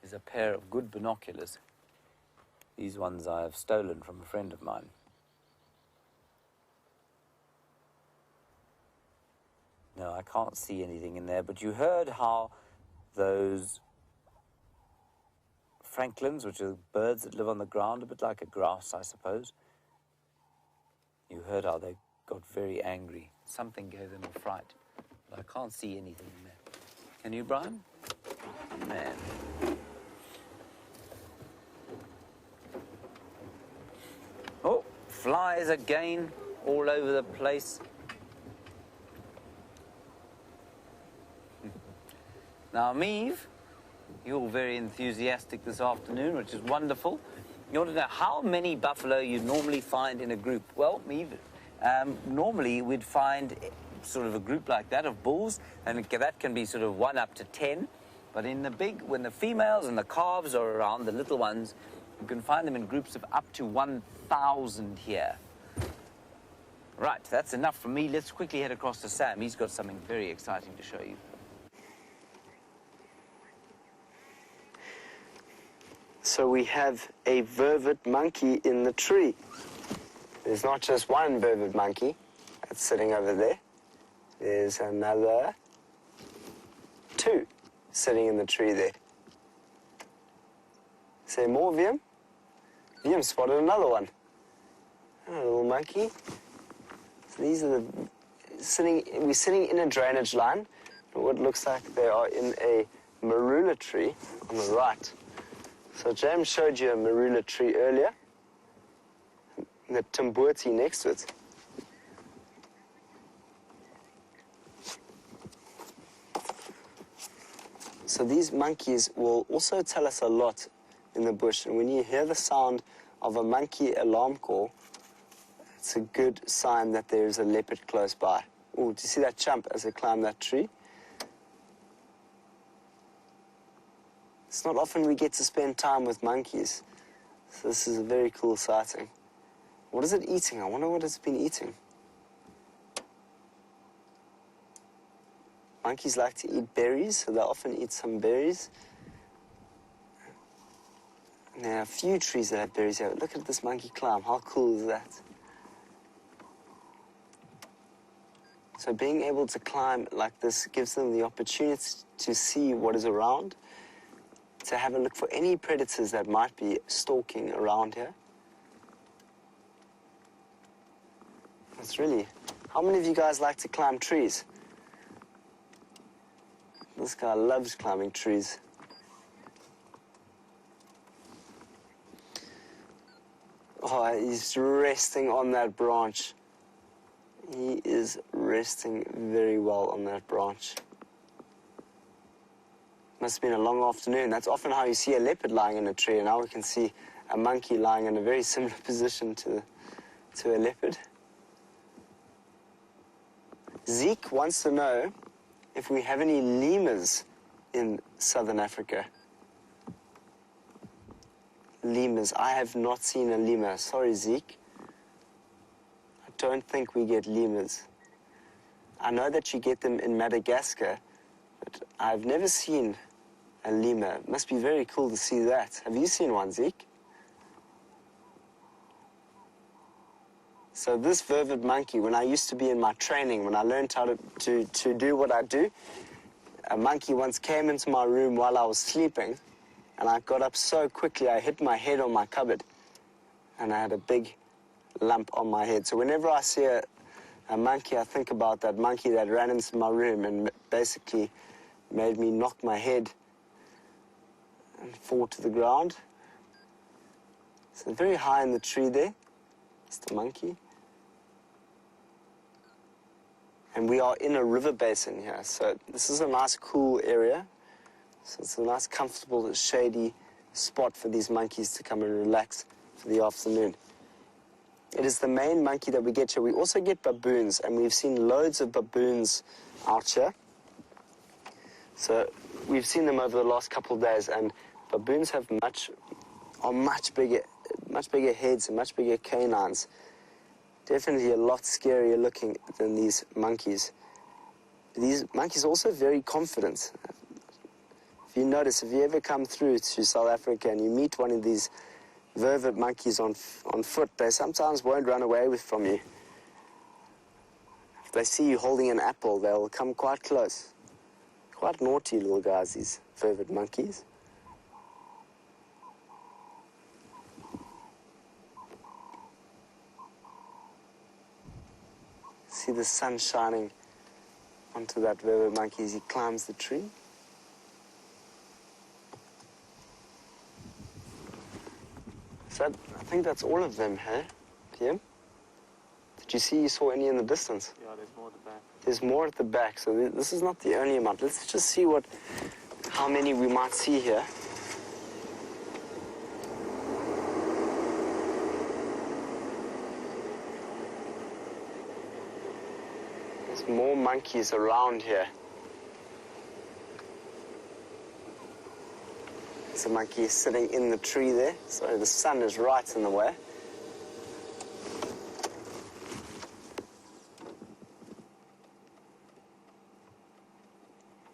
is a pair of good binoculars. These ones I have stolen from a friend of mine. No, I can't see anything in there, but you heard how those francolins, which are birds that live on the ground, a bit like a grouse, I suppose. You heard how they got very angry. Something gave them a fright, but I can't see anything in there. Can you, Bryan? Man. Oh, flies again, all over the place. Now, Meave, you're very enthusiastic this afternoon, which is wonderful. You want to know how many buffalo you normally find in a group? Well, Meave, normally we'd find sort of a group like that of bulls, and that can be sort of 1 up to 10. But in the big, when the females and the calves are around, the little ones, you can find them in groups of up to 1,000 here. Right, that's enough from me. Let's quickly head across to Sam. He's got something very exciting to show you. So we have a vervet monkey in the tree. There's not just one vervet monkey that's sitting over there. There's another 2 sitting in the tree there. Is there more, Wium? Wium spotted another one. A little monkey. So these are we're sitting in a drainage line. What looks like they are in a marula tree on the right. So James showed you a marula tree earlier, and the timbuti next to it. So these monkeys will also tell us a lot in the bush, and when you hear the sound of a monkey alarm call, it's a good sign that there is a leopard close by. Oh, do you see that jump as they climb that tree? It's not often we get to spend time with monkeys, so this is a very cool sighting. What is it eating? I wonder what it's been eating. Monkeys like to eat berries, so they often eat some berries. And there are a few trees that have berries here. Look at this monkey climb. How cool is that? So being able to climb like this gives them the opportunity to see what is around, to have a look for any predators that might be stalking around here. It's really... How many of you guys like to climb trees? This guy loves climbing trees. Oh, he's resting on that branch. He is resting very well on that branch. Must have been a long afternoon. That's often how you see a leopard lying in a tree, and now we can see a monkey lying in a very similar position to a leopard. Zeke wants to know if we have any lemurs in southern Africa. Lemurs. I have not seen a lemur. Sorry, Zeke. I don't think we get lemurs. I know that you get them in Madagascar, but I've never seen a lemur. It must be very cool to see that. Have you seen one, Zeke? So this vervet monkey, when I used to be in my training, when I learned how to do what I do, a monkey once came into my room while I was sleeping, and I got up so quickly I hit my head on my cupboard, and I had a big lump on my head. So whenever I see a monkey, I think about that monkey that ran into my room and basically made me knock my head and fall to the ground. So very high in the tree there, it's the monkey. And we are in a river basin here, so this is a nice cool area. So it's a nice, comfortable, shady spot for these monkeys to come and relax for the afternoon. It is the main monkey that we get here. We also get baboons, and we've seen loads of baboons out here. So we've seen them over the last couple of days, and baboons have much bigger heads and much bigger canines. Definitely a lot scarier looking than these monkeys. These monkeys are also very confident. If you notice, if you ever come through to South Africa and you meet one of these vervet monkeys on foot, they sometimes won't run away from you. If they see you holding an apple, they'll come quite close. Quite naughty little guys, these vervet monkeys. See the sun shining onto that vervet monkey as he climbs the tree. So I think that's all of them, hey? Wium? Did you saw any in the distance? Yeah, there's more at the back. There's more at the back, so this is not the only amount. Let's just see how many we might see here. There's more monkeys around here. There's a monkey sitting in the tree there, so the sun is right in the way.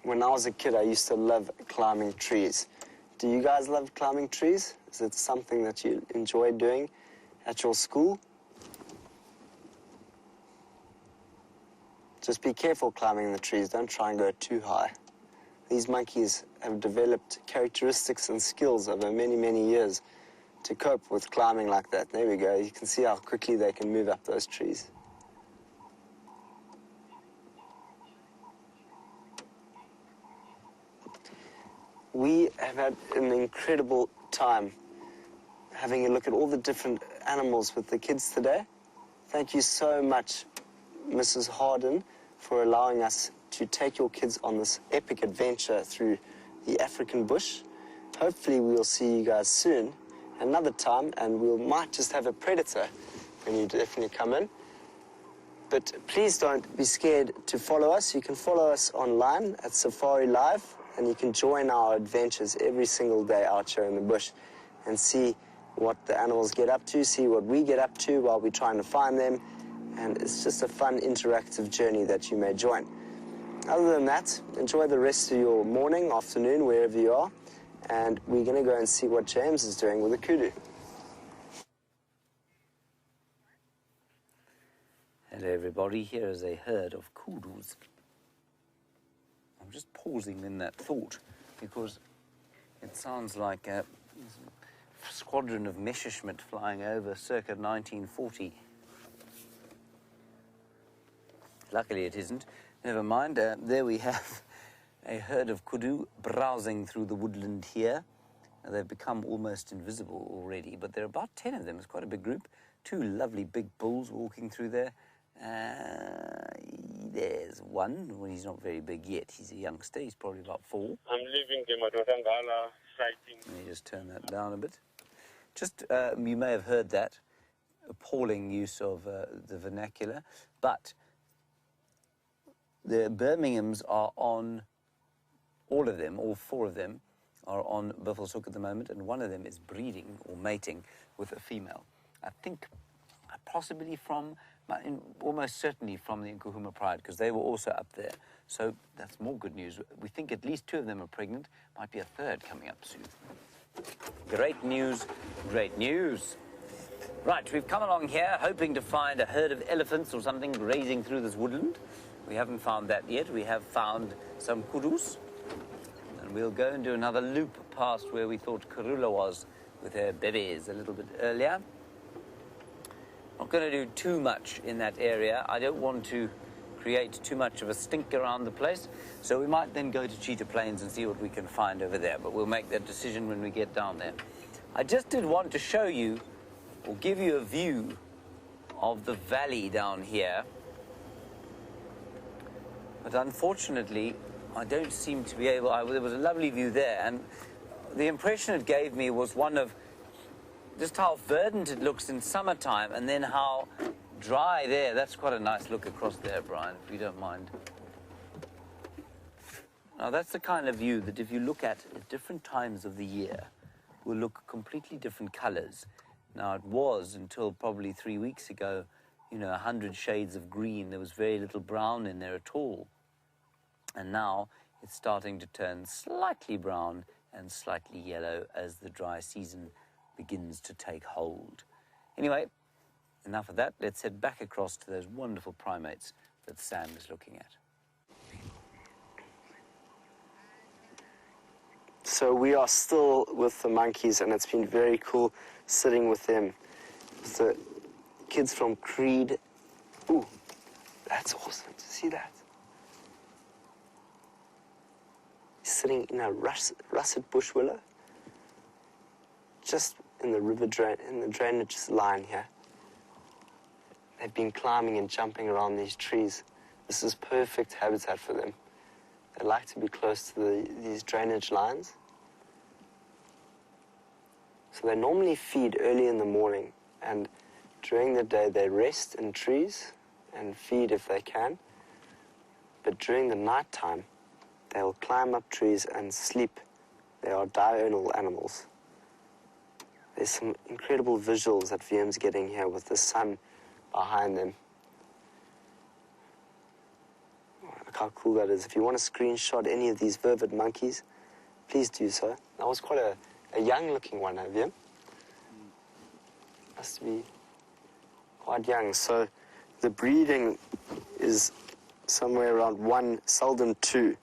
When I was a kid, I used to love climbing trees. Do you guys love climbing trees? Is it something that you enjoy doing at your school? Just be careful climbing the trees. Don't try and go too high. These monkeys have developed characteristics and skills over many, many years to cope with climbing like that. There we go. You can see how quickly they can move up those trees. We have had an incredible time having a look at all the different animals with the kids today. Thank you so much, Mrs. Harden, for allowing us to take your kids on this epic adventure through the African bush. Hopefully we'll see you guys soon, another time, and we might just have a predator when you definitely come in. But please don't be scared to follow us. You can follow us online at SafariLIVE, and you can join our adventures every single day out here in the bush and see what the animals get up to, see what we get up to while we're trying to find them. And it's just a fun, interactive journey that you may join. other than that, enjoy the rest of your morning, afternoon, wherever you are. And we're going to go and see what James is doing with the kudu. Hello everybody, here is a herd of kudus. I'm just pausing in that thought because it sounds like a squadron of Messerschmitt flying over circa 1940. Luckily it isn't. Never mind, there we have a herd of kudu browsing through the woodland here. They've become almost invisible already, but there are about 10 of them. It's quite a big group. 2 lovely big bulls walking through there. There's one. Well, he's not very big yet. He's a youngster. He's probably about 4. I'm leaving the Matotangala sighting. Let me just turn that down a bit. Just, you may have heard that appalling use of the vernacular, but the Birminghams are on, all of them, all 4 of them, are on Buffelshoek at the moment, and one of them is breeding or mating with a female. I think possibly from, almost certainly from the Nkuhuma Pride, because they were also up there. So that's more good news. We think at least 2 of them are pregnant. Might be a 3rd coming up soon. Great news, great news. Right, we've come along here hoping to find a herd of elephants or something grazing through this woodland. We haven't found that yet. We have found some kudus. And we'll go and do another loop past where we thought Karula was with her bebes a little bit earlier. Not going to do too much in that area. I don't want to create too much of a stink around the place. So we might then go to Cheetah Plains and see what we can find over there. But we'll make that decision when we get down there. I just did want to show you or give you a view of the valley down here. But unfortunately, I don't seem to be able... there was a lovely view there, and the impression it gave me was one of just how verdant it looks in summertime, and then how dry there. That's quite a nice look across there, Bryan, if you don't mind. Now, that's the kind of view that if you look at different times of the year, will look completely different colors. Now, it was, until probably 3 weeks ago, you know, 100 shades of green. There was very little brown in there at all. And now it's starting to turn slightly brown and slightly yellow as the dry season begins to take hold. Anyway, enough of that. Let's head back across to those wonderful primates that Sam is looking at. So we are still with the monkeys, and it's been very cool sitting with them. With the kids from Creed. Ooh, that's awesome to see that. Sitting in a russet bush willow, just in the river in the drainage line here. They've been climbing and jumping around these trees. This is perfect habitat for them. They like to be close to these drainage lines. So they normally feed early in the morning, and during the day they rest in trees and feed if they can. But during the night time, they'll climb up trees and sleep. They are diurnal animals. There's some incredible visuals that Wium's getting here with the sun behind them. Look how cool that is. If you want to screenshot any of these vervet monkeys, please do so. That was quite a young-looking one, huh, Wium? Must be quite young. So the breeding is somewhere around 1, seldom 2.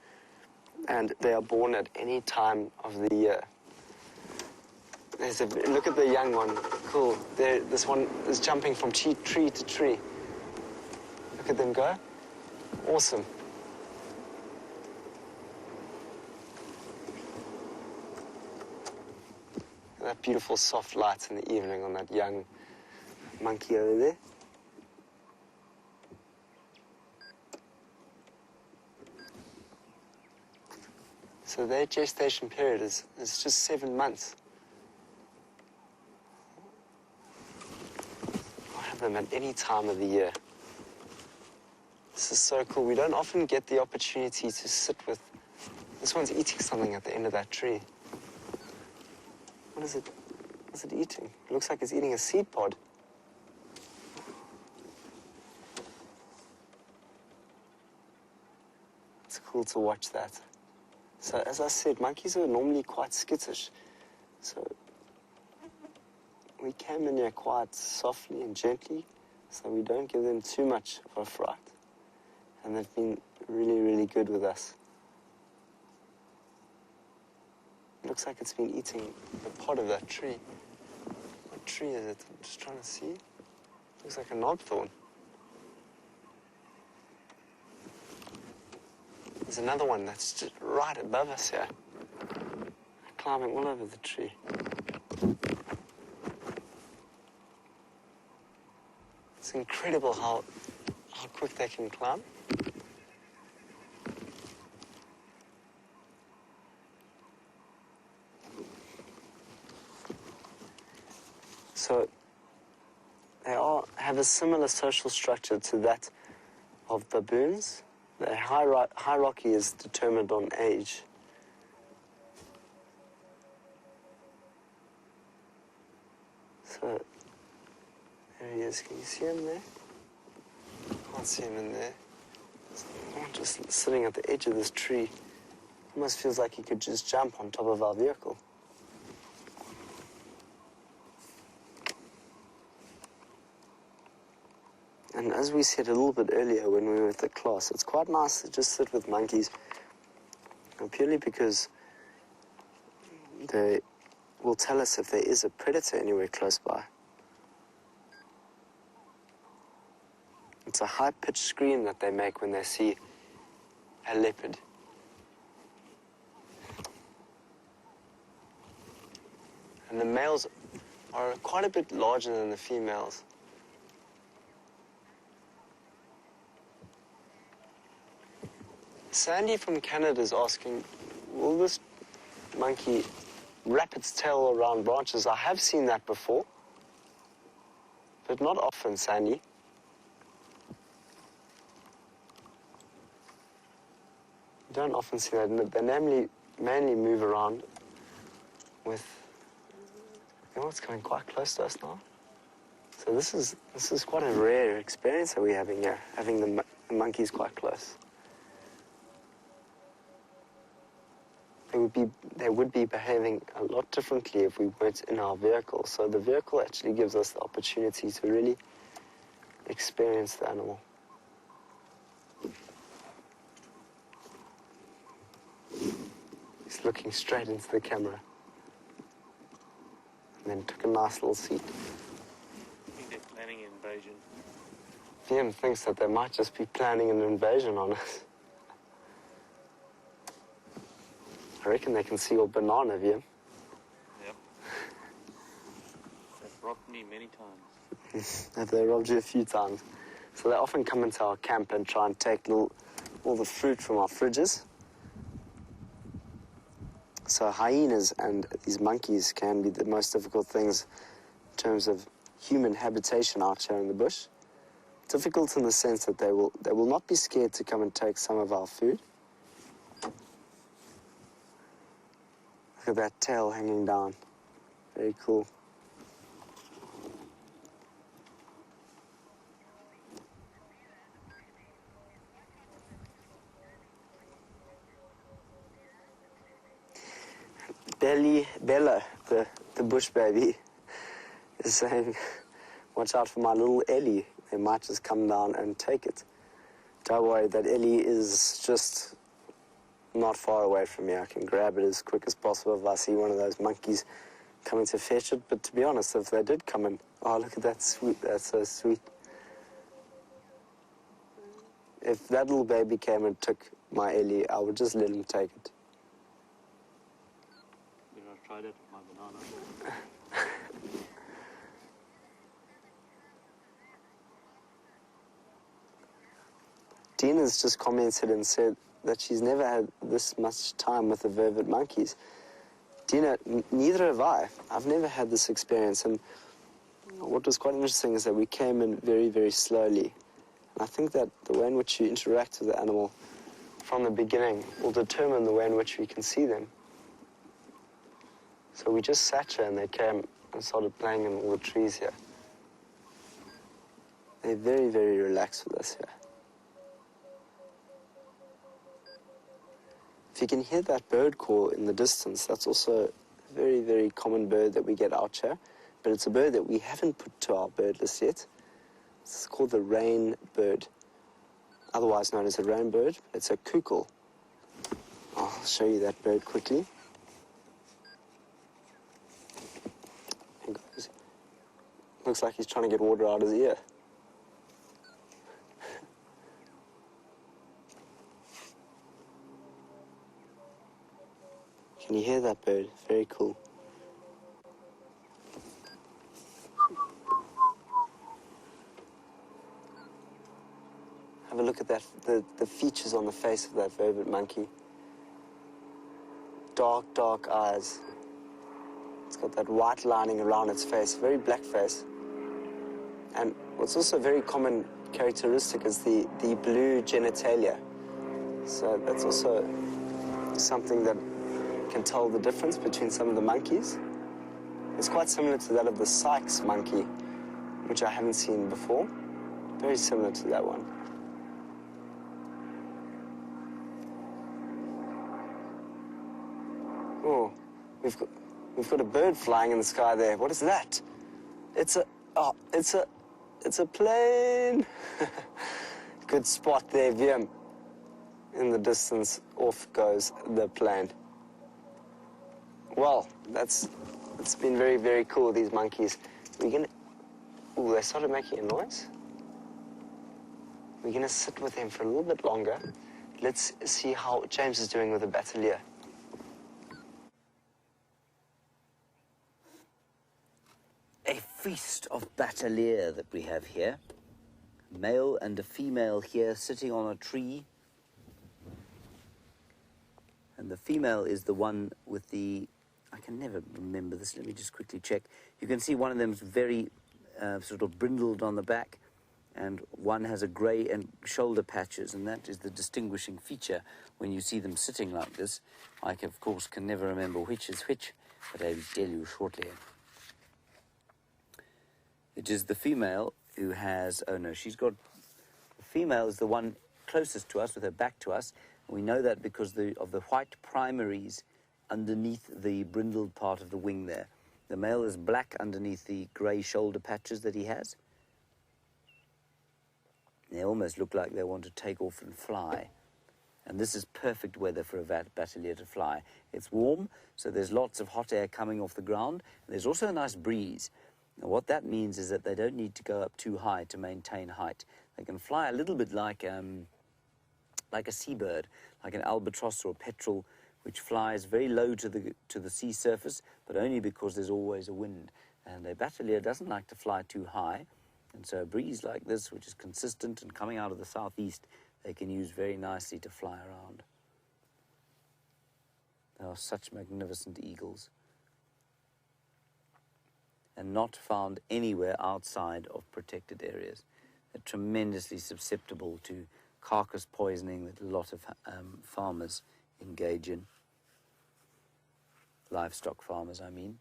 And they are born at any time of the year. Look at the young one. Cool. This one is jumping from tree to tree. Look at them go. Awesome. That beautiful soft light in the evening on that young monkey over there. So their gestation period is just 7 months. I have them at any time of the year. This is so cool. We don't often get the opportunity to sit with... This one's eating something at the end of that tree. What is it? What's it eating? It looks like it's eating a seed pod. It's cool to watch that. So as I said, monkeys are normally quite skittish. So we came in here quite softly and gently, so we don't give them too much of a fright. And they've been really, really good with us. It looks like it's been eating the pod of that tree. What tree is it? I'm just trying to see. Looks like a knobthorn. There's another one that's just right above us here, climbing all over the tree. It's incredible how quick they can climb. So they have a similar social structure to that of baboons. The hierarchy is determined on age. So there he is. Can you see him there? Can't see him in there. Just sitting at the edge of this tree. Almost feels like he could just jump on top of our vehicle. And as we said a little bit earlier when we were at the class, it's quite nice to just sit with monkeys, purely because they will tell us if there is a predator anywhere close by. It's a high-pitched scream that they make when they see a leopard. And the males are quite a bit larger than the females. Sandy from Canada is asking, will this monkey wrap its tail around branches? I have seen that before, but not often, Sandy. You don't often see that. They mainly move around with... You know, it's coming quite close to us now. So this is quite a rare experience that we're having here, having the monkeys quite close. They would be behaving a lot differently if we weren't in our vehicle. So the vehicle actually gives us the opportunity to really experience the animal. He's looking straight into the camera. And then took a nice little seat. I think they're planning an invasion. Wium thinks that they might just be planning an invasion on us. I reckon they can see your banana, Wium. Yep. They've robbed me many times. Have they robbed you a few times? So they often come into our camp and try and take all the fruit from our fridges. So hyenas and these monkeys can be the most difficult things in terms of human habitation out here in the bush. Difficult in the sense that they will not be scared to come and take some of our food. Look at that tail hanging down. Very cool. Bella, the bush baby, is saying, watch out for my little Ellie. They might just come down and take it. Don't worry, that Ellie is just not far away from me. I can grab it as quick as possible if I see one of those monkeys coming to fetch it. But to be honest, if they did come in, oh, look at that sweet, that's so sweet. If that little baby came and took my Ellie, I would just let him take it. Did I try that with my banana? Dina's just commented and said that she's never had this much time with the vervet monkeys. Dina, neither have I. I've never had this experience, and what was quite interesting is that we came in very, very slowly. And I think that the way in which you interact with the animal from the beginning will determine the way in which we can see them. So we just sat here and they came and started playing in all the trees here. They're very, very relaxed with us here. If you can hear that bird call in the distance, that's also a very, very common bird that we get out here. But it's a bird that we haven't put to our bird list yet. It's called the rain bird, otherwise known as a rain bird. It's a kukel. I'll show you that bird quickly. Looks like he's trying to get water out of his ear. Can you hear that bird? Very cool. Have a look at that, the features on the face of that vervet monkey. Dark, dark eyes. It's got that white lining around its face, very black face. And what's also a very common characteristic is the blue genitalia. So that's also something that can tell the difference between some of the monkeys. It's quite similar to that of the Sykes monkey, which I haven't seen before. Very similar to that one. Oh, we've got a bird flying in the sky there. What is that? It's a plane. Good spot there, Wium. In the distance, off goes the plane. Well, it's been very, very cool, these monkeys. We're gonna... Ooh, they started making a noise. We're gonna sit with them for a little bit longer. Let's see how James is doing with the bateleur. A feast of bateleur that we have here. A male and a female here sitting on a tree. And the female is the one with the... I can never remember this. Let me just quickly check. You can see one of them's very sort of brindled on the back, and one has a grey and shoulder patches, and that is the distinguishing feature when you see them sitting like this. I, of course, can never remember which is which, but I will tell you shortly. It is the female who has... Oh, no, she's got... The female is the one closest to us, with her back to us. We know that because of the white primaries underneath the brindled part of the wing there. The male is black underneath the grey shoulder patches that he has. They almost look like they want to take off and fly. And this is perfect weather for a bateleur to fly. It's warm, so there's lots of hot air coming off the ground. There's also a nice breeze. Now, what that means is that they don't need to go up too high to maintain height. They can fly a little bit like a seabird, like an albatross or a petrel, which flies very low to the sea surface, but only because there's always a wind. And a bateleur doesn't like to fly too high, and so a breeze like this, which is consistent and coming out of the southeast, they can use very nicely to fly around. They are such magnificent eagles, and not found anywhere outside of protected areas. They're tremendously susceptible to carcass poisoning that a lot of farmers engage in. Livestock farmers, I mean.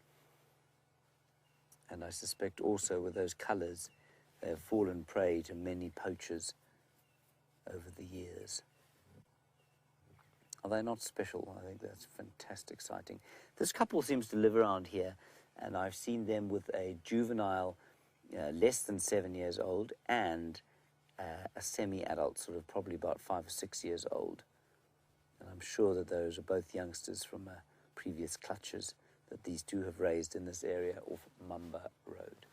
And I suspect also with those colours, they have fallen prey to many poachers over the years. Are they not special? I think that's a fantastic sighting. This couple seems to live around here, and I've seen them with a juvenile less than 7 years old and a semi-adult, sort of probably about 5 or 6 years old. And I'm sure that those are both youngsters from previous clutches that these two have raised in this area off Mumba Road.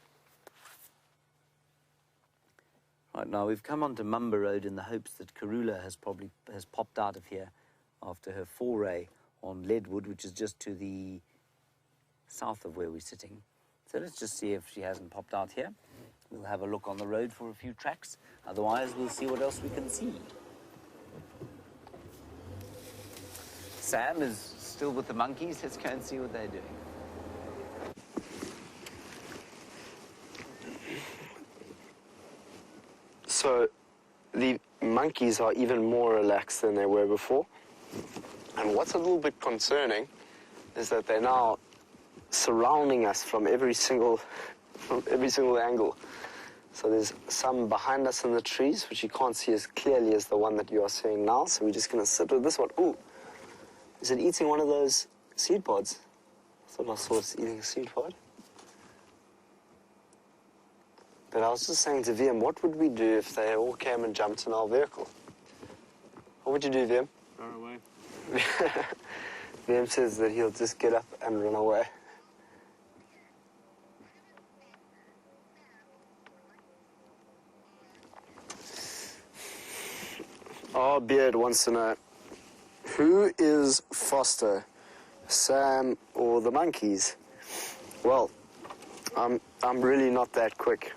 Right, now we've come onto Mumba Road in the hopes that Karula has popped out of here after her foray on Leadwood, which is just to the south of where we're sitting. So let's just see if she hasn't popped out here. We'll have a look on the road for a few tracks. Otherwise, we'll see what else we can see. Sam is still with the monkeys. Let's go and see what they're doing. So the monkeys are even more relaxed than they were before. And what's a little bit concerning is that they're now surrounding us from every single angle. So there's some behind us in the trees, which you can't see as clearly as the one that you are seeing now. So we're just going to sit with this one. Ooh, Is it eating one of those seed pods? I thought I saw it eating a seed pod. But I was just saying to Wium, what would we do if they all came and jumped in our vehicle? What would you do, Wium? Run away. Wium says that he'll just get up and run away. Our beard wants to know, who is faster, Sam or the monkeys? Well, I'm really not that quick.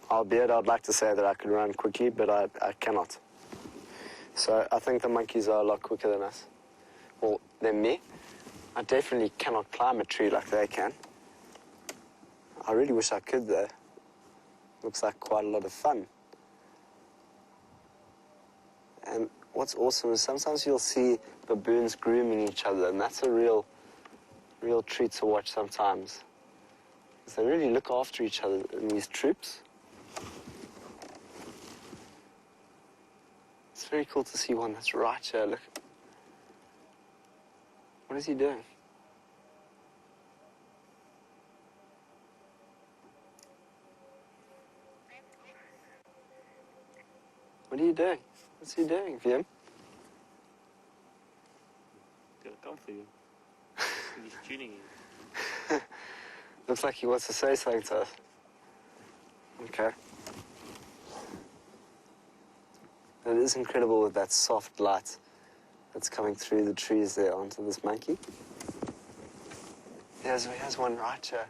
Our beard, I'd like to say that I could run quickly, but I cannot. So I think the monkeys are a lot quicker than us. Well, than me. I definitely cannot climb a tree like they can. I really wish I could, though. Looks like quite a lot of fun. And what's awesome is sometimes you'll see baboons grooming each other, and that's a real treat to watch sometimes. Because they really look after each other in these troops. It's very cool to see one that's right here. Look. What is he doing? What are you doing? What's he doing, Wium? Gonna come for you. He's tuning you. Looks like he wants to say something to us. Okay. It is incredible with that soft light that's coming through the trees there onto this monkey. Here's one right here.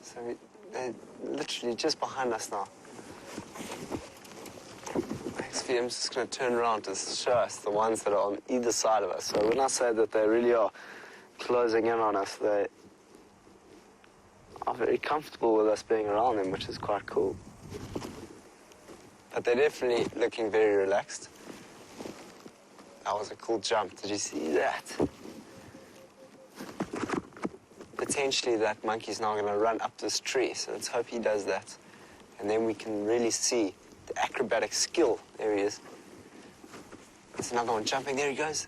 So they're literally just behind us now. I'm just going to turn around to show us the ones that are on either side of us. So when I say that they really are closing in on us, they are very comfortable with us being around them, which is quite cool. But they're definitely looking very relaxed. That was a cool jump. Did you see that? Potentially that monkey's now going to run up this tree, so let's hope he does that. And then we can really see the acrobatic skill. There he is. There's another one jumping. There he goes.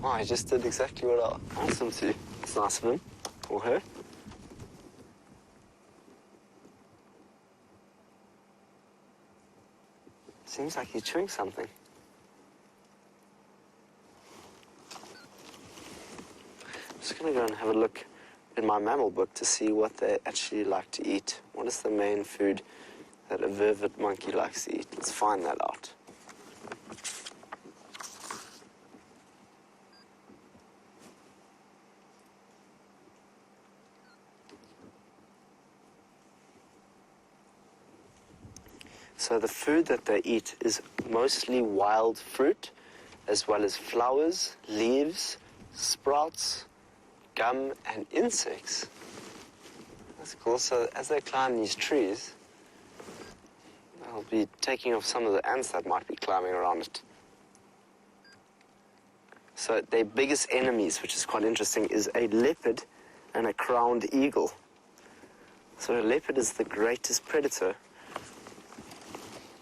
Oh, he just did exactly what I asked him to. It's nice of him. Or her. Seems like he's chewing something. I'm just going to go and have a look in my mammal book to see what they actually like to eat. What is the main food that a vervet monkey likes to eat? Let's find that out. So the food that they eat is mostly wild fruit, as well as flowers, leaves, sprouts, gum, and insects. That's cool. So as they climb these trees, they'll be taking off some of the ants that might be climbing around it. So their biggest enemies, which is quite interesting, is a leopard and a crowned eagle. So a leopard is the greatest predator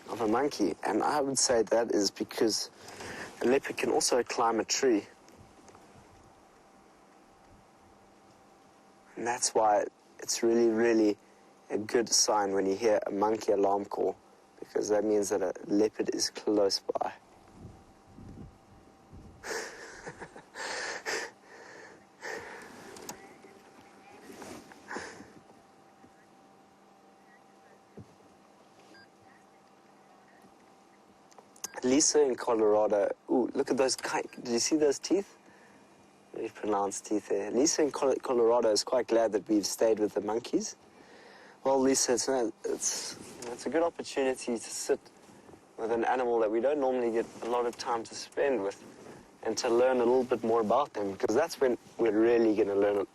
of a monkey, and I would say that is because a leopard can also climb a tree. And that's why it's really, really a good sign when you hear a monkey alarm call, because that means that a leopard is close by. Lisa in Colorado, ooh, look at those, did you see those teeth? Very pronounced teeth there. Lisa in Colorado is quite glad that we've stayed with the monkeys. Well, Lisa, it's a good opportunity to sit with an animal that we don't normally get a lot of time to spend with, and to learn a little bit more about them, because that's when we're really going to learn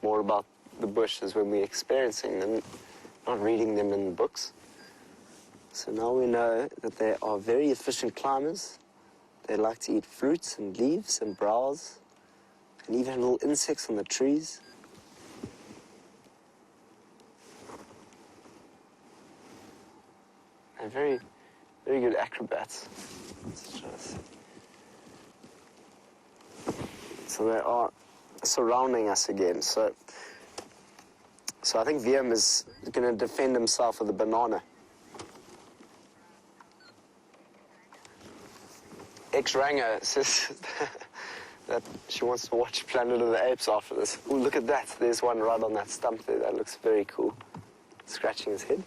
more about the bush, is when we're experiencing them, not reading them in the books. So now we know that they are very efficient climbers. They like to eat fruits and leaves and browse, and even little insects on the trees. They're very, very good acrobats. Let's try to see. So they are surrounding us again. So I think Wium is going to defend himself with a banana. Ex-Ranger says that she wants to watch Planet of the Apes after this. Oh, look at that. There's one right on that stump there. That looks very cool. Scratching his head.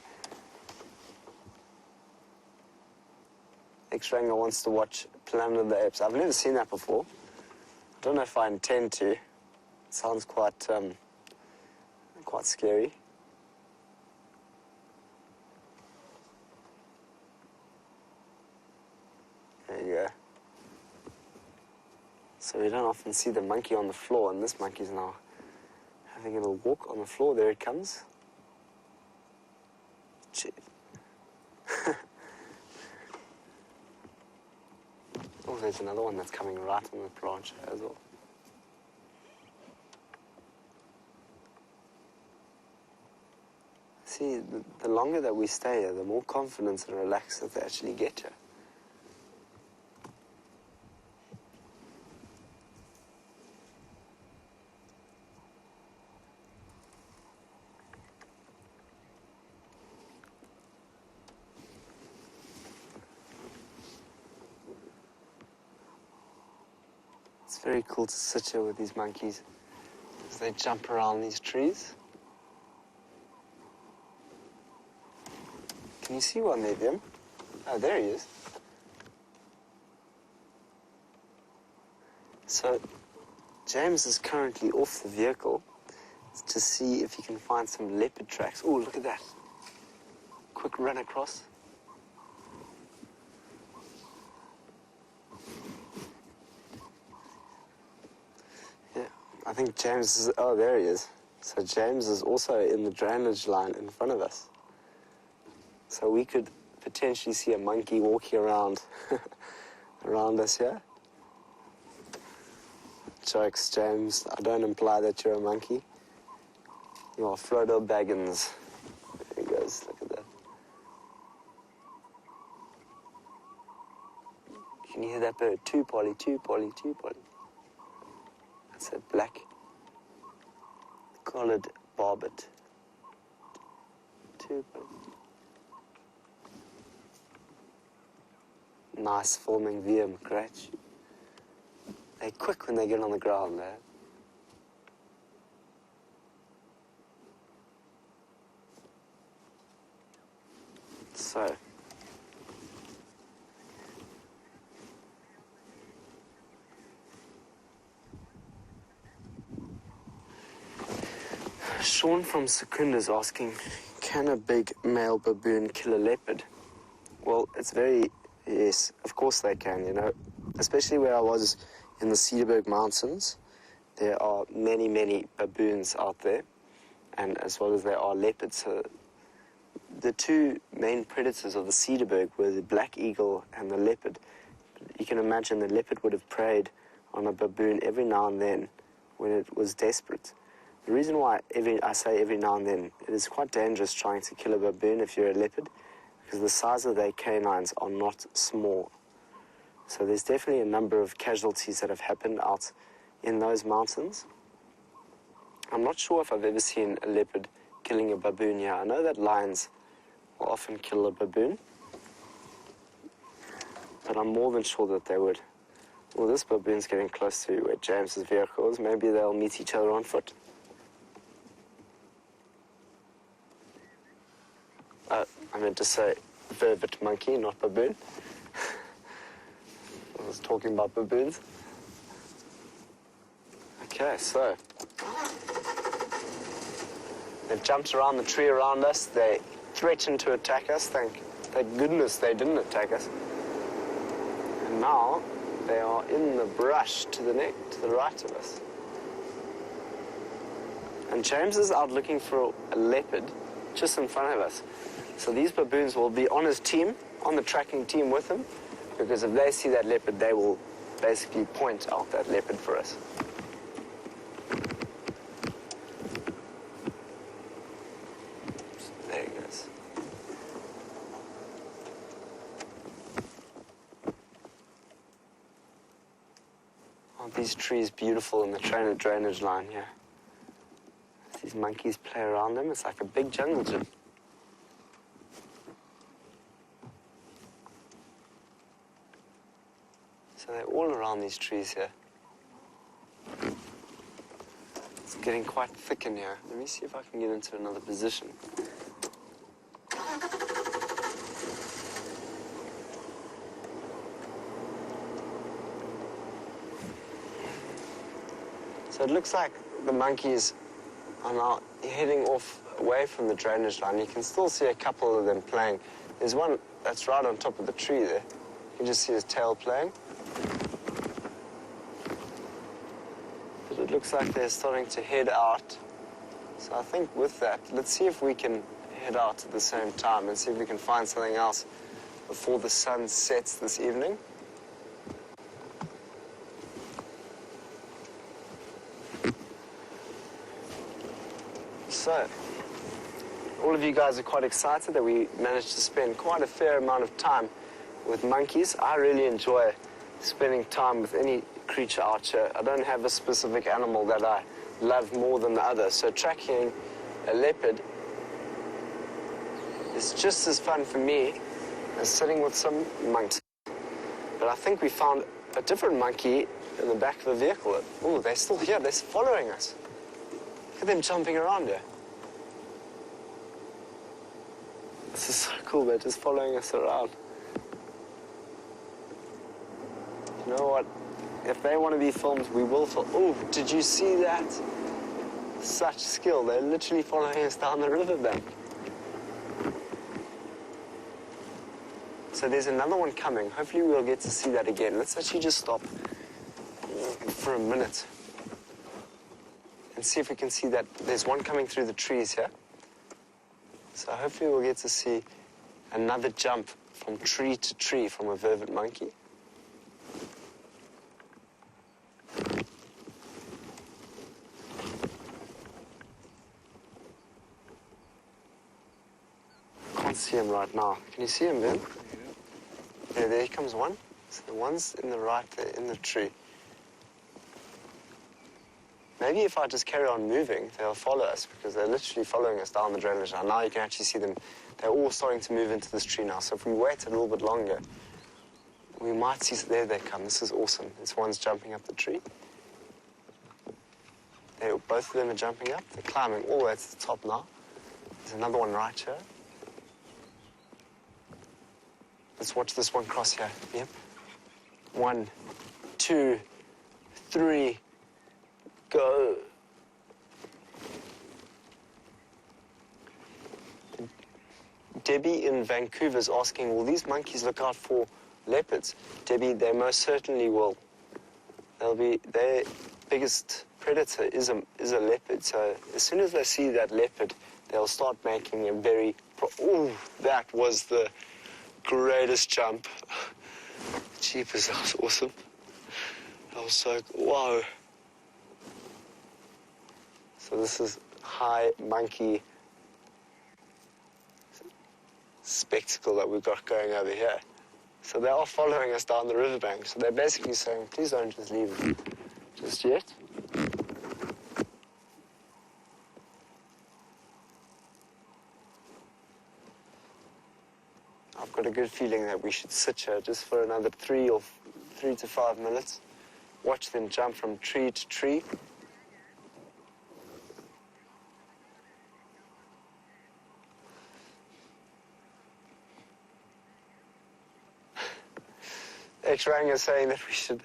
Ex-Ranger wants to watch Planet of the Apes. I've never seen that before. I don't know if I intend to. It sounds quite scary. There you go. So we don't often see the monkey on the floor, and this monkey's now having a little walk on the floor. There it comes. Shit. Oh, there's another one that's coming right on the branch as well. See, the longer that we stay here, the more confidence and relaxed that they actually get here. It's very cool to sit here with these monkeys as they jump around these trees. Can you see one there, Wium? Oh, there he is. So, James is currently off the vehicle to see if he can find some leopard tracks. Oh, look at that. Quick run across. I think James is, oh, there he is. So James is also in the drainage line in front of us. So we could potentially see a monkey walking around, around us here. Jokes, James. I don't imply that you're a monkey. You are Frodo Baggins. There he goes, look at that. Can you hear that bird? Two Polly, two Polly, two Polly. That's a black collared barbet. Two Polly. Nice forming Wium, great. They're quick when they get on the ground there. So. Sean from Secunda is asking, can a big male baboon kill a leopard? Well, it's very, yes, of course they can, you know. Especially where I was in the Cederberg Mountains, there are many, many baboons out there, and as well as there are leopards. So the two main predators of the Cederberg were the black eagle and the leopard. You can imagine the leopard would have preyed on a baboon every now and then when it was desperate. The reason why I say every now and then, it is quite dangerous trying to kill a baboon if you're a leopard, because the size of their canines are not small. So there's definitely a number of casualties that have happened out in those mountains. I'm not sure if I've ever seen a leopard killing a baboon here. I know that lions will often kill a baboon, but I'm more than sure that they would. Well, this baboon's getting close to where James's vehicle is. Maybe they'll meet each other on foot. I meant to say vervet monkey, not baboon. I was talking about baboons. Okay, so they've jumped around the tree around us. They threatened to attack us. Thank goodness they didn't attack us. And now they are in the brush to the right of us. And James is out looking for a leopard just in front of us. So these baboons will be on his team, on the tracking team with him, because if they see that leopard, they will basically point out that leopard for us. So there he goes. Oh, Aren't these trees beautiful in the drainage line here? As these monkeys play around them, it's like a big jungle gym. So they're all around these trees here. It's getting quite thick in here. Let me see if I can get into another position. So it looks like the monkeys are now heading off away from the drainage line. You can still see a couple of them playing. There's one that's right on top of the tree there. You can just see his tail playing. But it looks like they're starting to head out. So I think with that, let's see if we can head out at the same time and see if we can find something else before the sun sets this evening. So, all of you guys are quite excited that we managed to spend quite a fair amount of time with monkeys. I really enjoy spending time with any creature out here. I don't have a specific animal that I love more than the other. So tracking a leopard is just as fun for me as sitting with some monkeys. But I think we found a different monkey in the back of the vehicle. Oh, they're still here. They're following us. Look at them jumping around here. This is so cool. They're just following us around. You know what? If they want to be filmed, we will film. Oh, did you see that? Such skill. They're literally following us down the riverbank. So there's another one coming. Hopefully we'll get to see that again. Let's actually just stop for a minute and see if we can see that. There's one coming through the trees here. So hopefully we'll get to see another jump from tree to tree from a vervet monkey. Can't see him right now. Can you see him, Ben? Yeah, there comes one. So the one's in the right there, in the tree. Maybe if I just carry on moving, they'll follow us because they're literally following us down the drainage line. Now you can actually see them. They're all starting to move into this tree now. So if we wait a little bit longer, we might see, there they come. This is awesome. This one's jumping up the tree. Both of them are jumping up. They're climbing all the way to the top now. There's another one right here. Let's watch this one cross here. Yep. 1, 2, 3, go. Debbie in Vancouver is asking, will these monkeys look out for leopards? Debbie, they most certainly will. Their biggest predator is a leopard. So as soon as they see that leopard, they'll start making a very... Ooh, that was the greatest jump. Jeepers, that was awesome. That was so... Whoa. So this is high monkey spectacle that we've got going over here. So they are following us down the riverbank. So they're basically saying, please don't just leave just yet. I've got a good feeling that we should sit here just for another 3 to 5 minutes. Watch them jump from tree to tree. X-Rang is saying that we should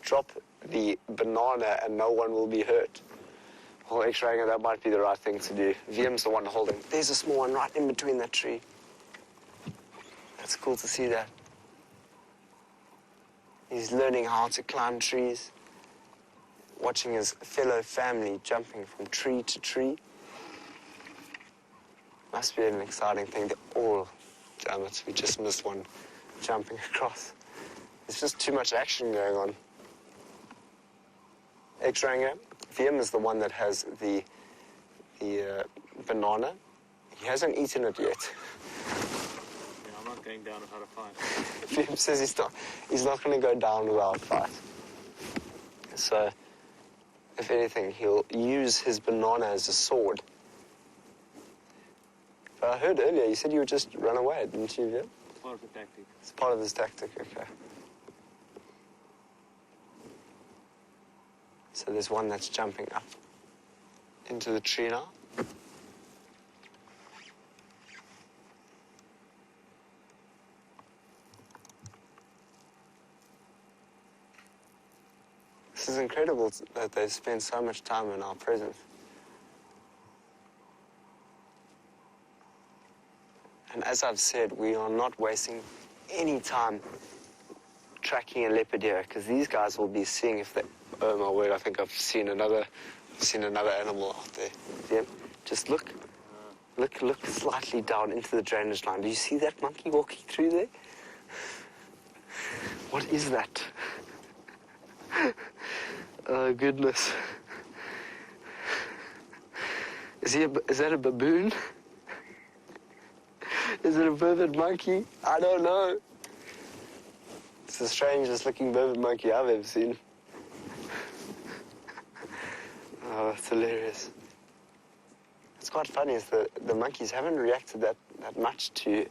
drop the banana and no one will be hurt. Well, X-Rang, that might be the right thing to do. Wium's the one holding. There's a small one right in between that tree. It's cool to see that. He's learning how to climb trees, watching his fellow family jumping from tree to tree. Must be an exciting thing. Damn it, we just missed one jumping across. There's just too much action going on. X-Ranger, Wium is the one that has the banana. He hasn't eaten it yet. Going down without a fight. Wium says he's not going to go down without a fight. So, if anything, he'll use his banana as a sword. But I heard earlier, you said you would just run away, didn't you, Wium? It's part of the tactic. It's part of his tactic, okay. So there's one that's jumping up into the tree now. This is incredible that they've spent so much time in our presence. And as I've said, we are not wasting any time tracking a leopard here, because these guys will be seeing if they... Oh my word, I think I've seen another animal out there. Yeah, just look slightly down into the drainage line. Do you see that monkey walking through there? What is that? Oh goodness. Is that a baboon? Is it a vervet monkey? I don't know. It's the strangest looking vervet monkey I've ever seen. Oh, that's hilarious. It's quite funny is the monkeys haven't reacted that much to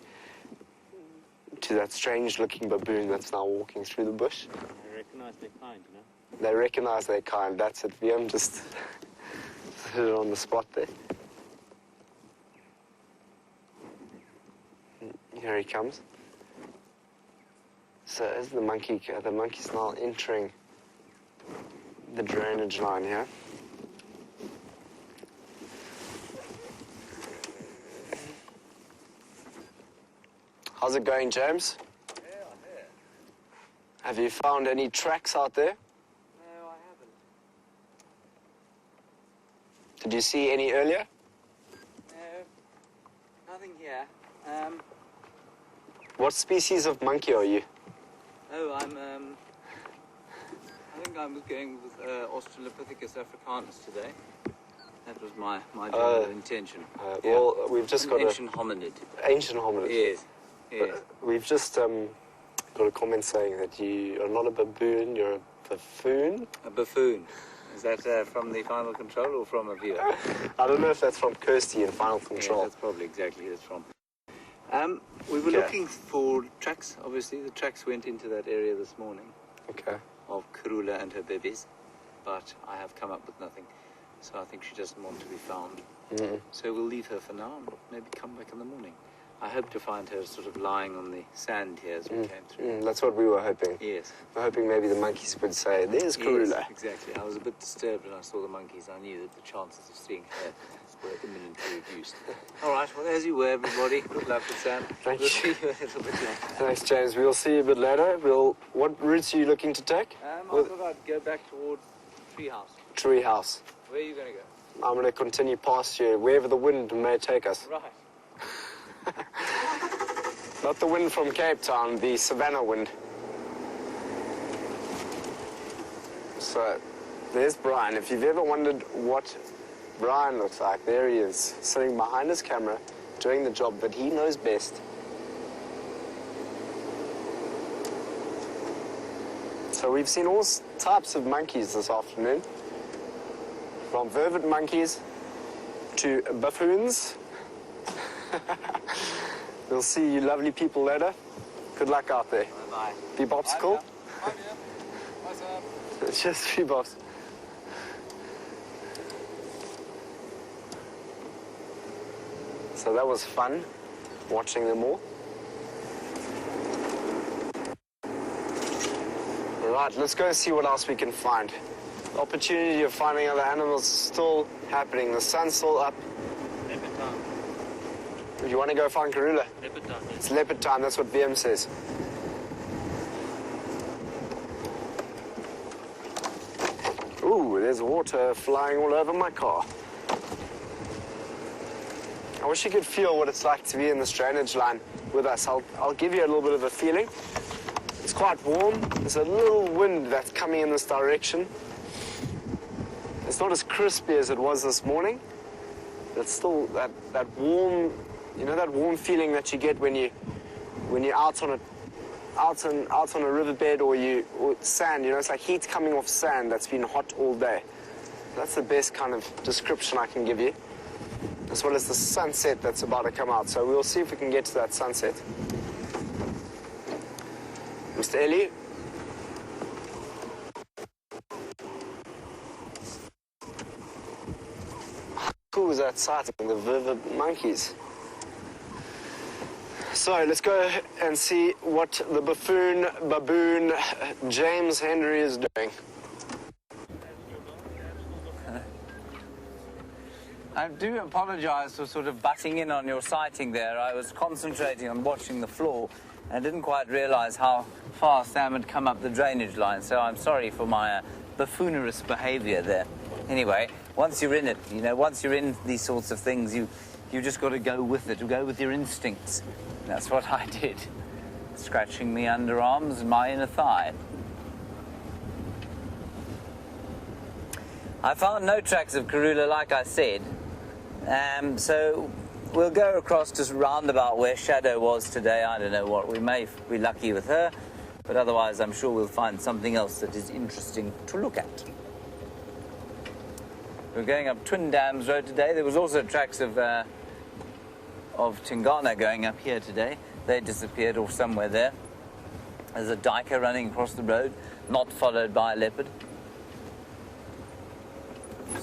that strange looking baboon that's now walking through the bush. They recognize their kind, you know? They recognize their kind. That's it. Wium just hit it on the spot there. Here he comes. So as the monkey's now entering the drainage line here. How's it going, James? Yeah, I'm here. Have you found any tracks out there? No, I haven't. Did you see any earlier? No, nothing here. What species of monkey are you? Oh, I think I was going with Australopithecus africanus today. That was my general intention. Well, we've just got ancient hominid. Ancient hominid. Yes. Yes. We've just got a comment saying that you are not a baboon, you're a buffoon. A buffoon. Is that from the Final Control or from a viewer? I don't know if that's from Kirsten in Final Control. Yeah, that's probably exactly who it's from. We were looking for tracks. Obviously, the tracks went into that area this morning. Okay. Of Karula and her babies, but I have come up with nothing. So I think she doesn't want to be found. Mm-hmm. So we'll leave her for now and maybe come back in the morning. I hope to find her sort of lying on the sand here as we came through. That's what we were hoping. Yes. We're hoping maybe the monkeys would say, there's Karula. Yes, exactly. I was a bit disturbed when I saw the monkeys. I knew that the chances of seeing her were imminently reduced. All right, well, as you were, everybody. Good luck with Sam. Thank We'll you. see you a little bit later. Thanks, James. We'll see you a bit later. What routes are you looking to take? I thought I'd go back towards Treehouse. Treehouse. Where are you going to go? I'm going to continue past you, wherever the wind may take us. Right. Not the wind from Cape Town, the Savannah wind. So, there's Bryan. If you've ever wondered what Bryan looks like, there he is, sitting behind his camera, doing the job that he knows best. So we've seen all types of monkeys this afternoon. From vervet monkeys to buffoons. We'll see you lovely people later. Good luck out there. Bye-bye. Be bopsicle. Bye, dear. Bye, Sam. It's just 3 bops. So that was fun, watching them all. All right, let's go see what else we can find. The opportunity of finding other animals is still happening. The sun's still up. Leopard time. You want to go find Karula? Leopard time, yes. It's leopard time, that's what Wium says. Ooh, there's water flying all over my car. I wish you could feel what it's like to be in this drainage line with us. I'll give you a little bit of a feeling. It's quite warm. There's a little wind that's coming in this direction. It's not as crispy as it was this morning. It's still that warm, you know, that warm feeling that you get when you're out on out on a riverbed or sand, it's like heat coming off sand that's been hot all day. That's the best kind of description I can give you, as well as the sunset that's about to come out. So we'll see if we can get to that sunset. Mr. Ellie? How cool was that sighting, the Vervet monkeys? So let's go and see what the baboon James Henry is doing. I do apologize for sort of butting in on your sighting there. I was concentrating on watching the floor and didn't quite realize how far Sam had come up the drainage line, so I'm sorry for my buffoonerous behavior there. Anyway, once you're in it, once you're in these sorts of things, you just got to go with it, go with your instincts. That's what I did, scratching my underarms and my inner thigh. I found no tracks of Karula, like I said, so we'll go across just roundabout where Shadow was today. I don't know what, we may be lucky with her, but otherwise I'm sure we'll find something else that is interesting to look at. We're going up Twin Dams Road today. There was also tracks of Tingana going up here today. They disappeared off somewhere there. There's a diker running across the road, not followed by a leopard.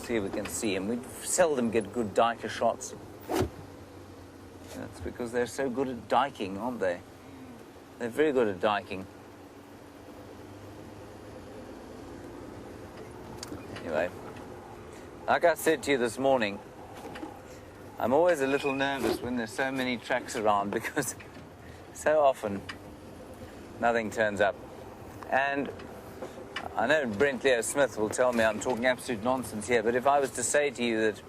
See if we can see him. We seldom get good diker shots. That's because they're so good at diking, aren't they? They're very good at diking. Anyway, like I said to you this morning, I'm always a little nervous when there's so many tracks around because so often nothing turns up. And I know Brent Leo Smith will tell me I'm talking absolute nonsense here, but if I was to say to you that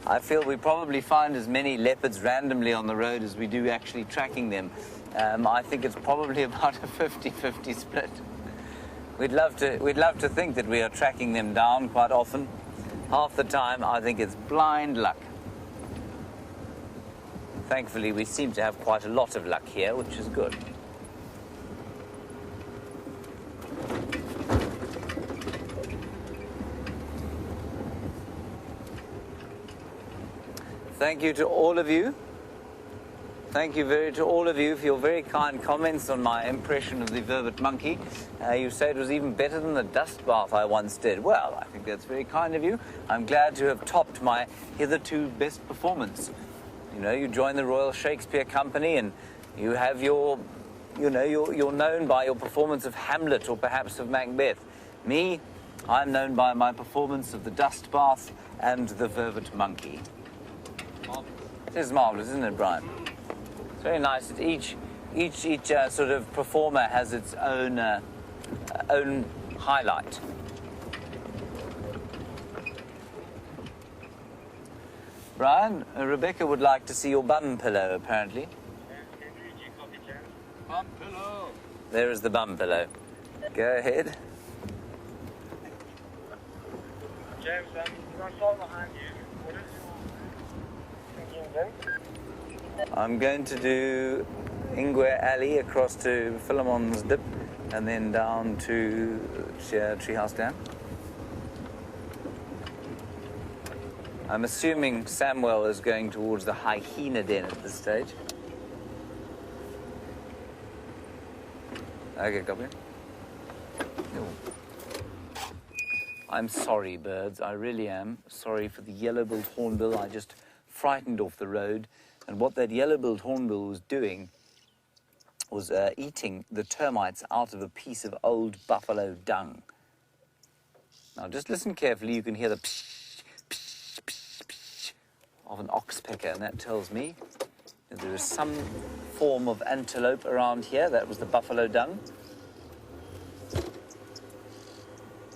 I feel we probably find as many leopards randomly on the road as we do actually tracking them, I think it's probably about a 50-50 split. We'd love to think that we are tracking them down quite often. Half the time, I think it's blind luck. Thankfully, we seem to have quite a lot of luck here, which is good. Thank you to all of you. Thank you to all of you for your very kind comments on my impression of the Vervet monkey. You said it was even better than the dust bath I once did. Well, I think that's very kind of you. I'm glad to have topped my hitherto best performance. You join the Royal Shakespeare Company and you have you're known by your performance of Hamlet or perhaps of Macbeth. Me, I'm known by my performance of the dust bath and the Vervet monkey. It is marvelous, isn't it, Bryan? It's very nice that each sort of performer has its own highlight. Bryan, Rebecca would like to see your bum pillow, apparently. Bum pillow. There is the bum pillow. Go ahead. James, I'm not behind you. What is your thinking then? I'm going to do Ingwe Alley across to Philemon's Dip and then down to Treehouse Dam. I'm assuming Samuel is going towards the hyena den at this stage. Okay, copy. I'm sorry, birds. I really am sorry for the yellow-billed hornbill. I just frightened off the road. And what that yellow-billed hornbill was doing was eating the termites out of a piece of old buffalo dung. Now, just listen carefully. You can hear the psh, psh, psh, psh of an oxpecker, and that tells me that there is some form of antelope around here. That was the buffalo dung.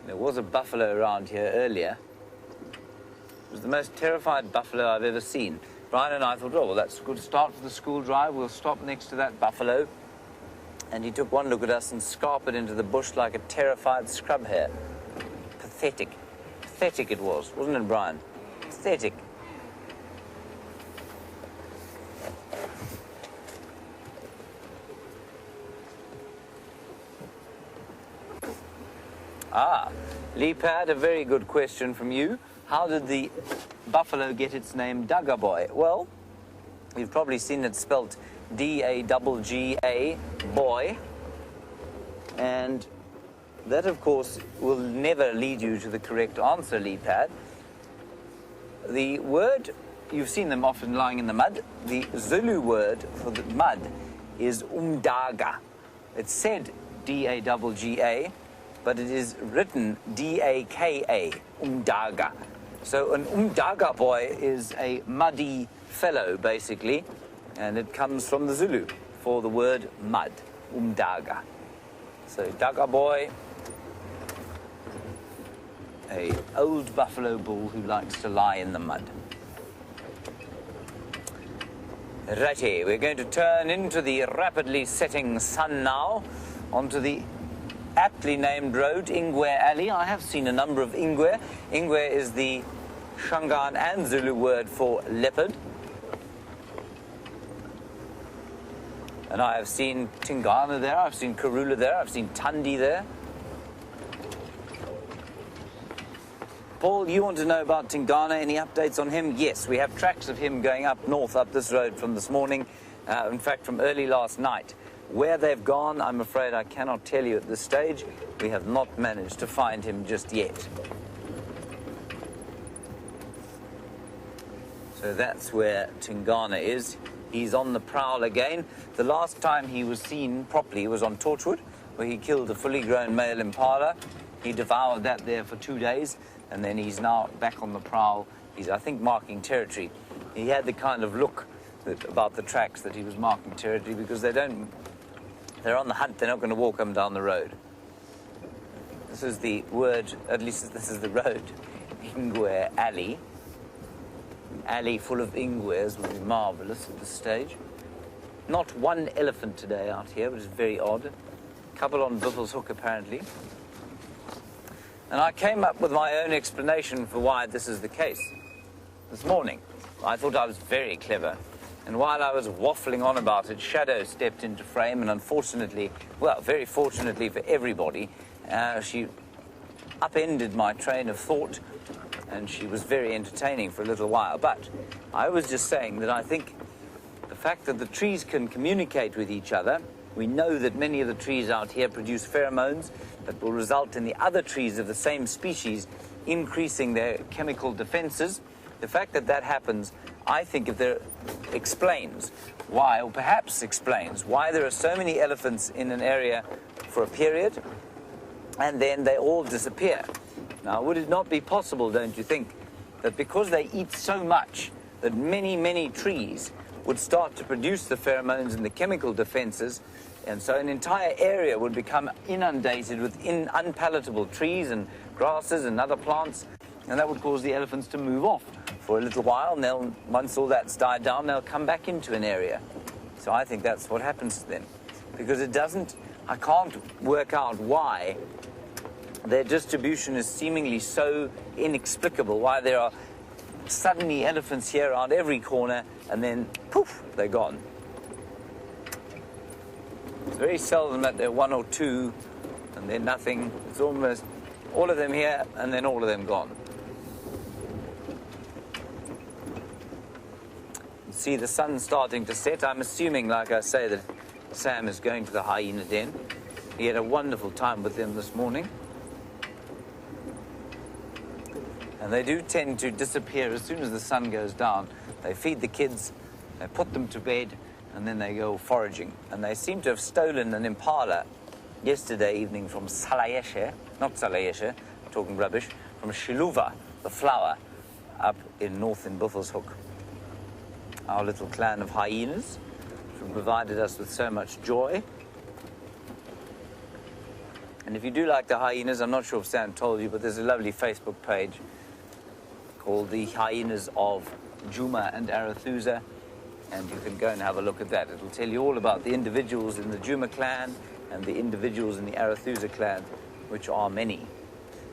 There was a buffalo around here earlier. It was the most terrified buffalo I've ever seen. Bryan and I thought, oh, well, that's a good start for the school drive. We'll stop next to that buffalo. And he took one look at us and scarpered into the bush like a terrified scrub hare. Pathetic. Pathetic it was, wasn't it, Bryan? Pathetic. Leopard, a very good question from you. How did the buffalo get its name Daggaboy? Well, you've probably seen it spelt D-A-G-G-A, boy. And that, of course, will never lead you to the correct answer, Leopard. The word, you've seen them often lying in the mud. The Zulu word for the mud is umdaga. It's said D-A-G-G-A, but it is written D-A-K-A, umdaga. So an umdaga boy is a muddy fellow, basically, and it comes from the Zulu for the word mud, umdaga. So daga boy, a old buffalo bull who likes to lie in the mud. Righty, we're going to turn into the rapidly setting sun now, onto the aptly named road, Ingwe Alley. I have seen a number of Ingwe. Ingwe is the Shangaan and Zulu word for leopard. And I have seen Tingana there, I've seen Karula there, I've seen Tundi there. Paul, you want to know about Tingana? Any updates on him? Yes, we have tracks of him going up north, up this road from this morning. In fact, from early last night. Where they've gone, I'm afraid I cannot tell you at this stage. We have not managed to find him just yet. So that's where Tingana is. He's on the prowl again. The last time he was seen properly was on Torchwood, where he killed a fully grown male impala. He devoured that there for 2 days, and then he's now back on the prowl. He's, I think, marking territory. He had the kind of look about the tracks that he was marking territory, because they're on the hunt, they're not going to walk them down the road. This is the word, at least this is the road, Ingwe Alley. An alley full of Ingwes would be marvellous at this stage. Not one elephant today out here, which is very odd. A couple on Buffels Hook, apparently. And I came up with my own explanation for why this is the case this morning. I thought I was very clever. And while I was waffling on about it, Shadow stepped into frame, and unfortunately, well, very fortunately for everybody, she upended my train of thought, and she was very entertaining for a little while. But I was just saying that I think the fact that the trees can communicate with each other, we know that many of the trees out here produce pheromones that will result in the other trees of the same species increasing their chemical defenses. The fact that that happens, I think, if there explains why, or perhaps explains why there are so many elephants in an area for a period, and then they all disappear. Now, would it not be possible, don't you think, that because they eat so much, that many, many trees would start to produce the pheromones and the chemical defenses, and so an entire area would become inundated with unpalatable trees and grasses and other plants, and that would cause the elephants to move off for a little while, and they'll, once all that's died down, they'll come back into an area. So I think that's what happens to them. Because it doesn't, I can't work out why their distribution is seemingly so inexplicable, why there are suddenly elephants here around every corner, and then, poof, they're gone. It's very seldom that there are one or two, and then nothing. It's almost all of them here, and then all of them gone. See the sun starting to set. I'm assuming, like I say, that Sam is going to the hyena den. He had a wonderful time with them this morning. And they do tend to disappear as soon as the sun goes down. They feed the kids, they put them to bed, and then they go foraging. And they seem to have stolen an impala yesterday evening from Salayeshe, not Salayeshe, talking rubbish, from Shiluva, the flower, up in north in Buffels Hook. Our little clan of hyenas, who provided us with so much joy. And if you do like the hyenas, I'm not sure if Sam told you, but there's a lovely Facebook page called the Hyenas of Juma and Arathusa, and you can go and have a look at that. It'll tell you all about the individuals in the Juma clan and the individuals in the Arathusa clan, which are many.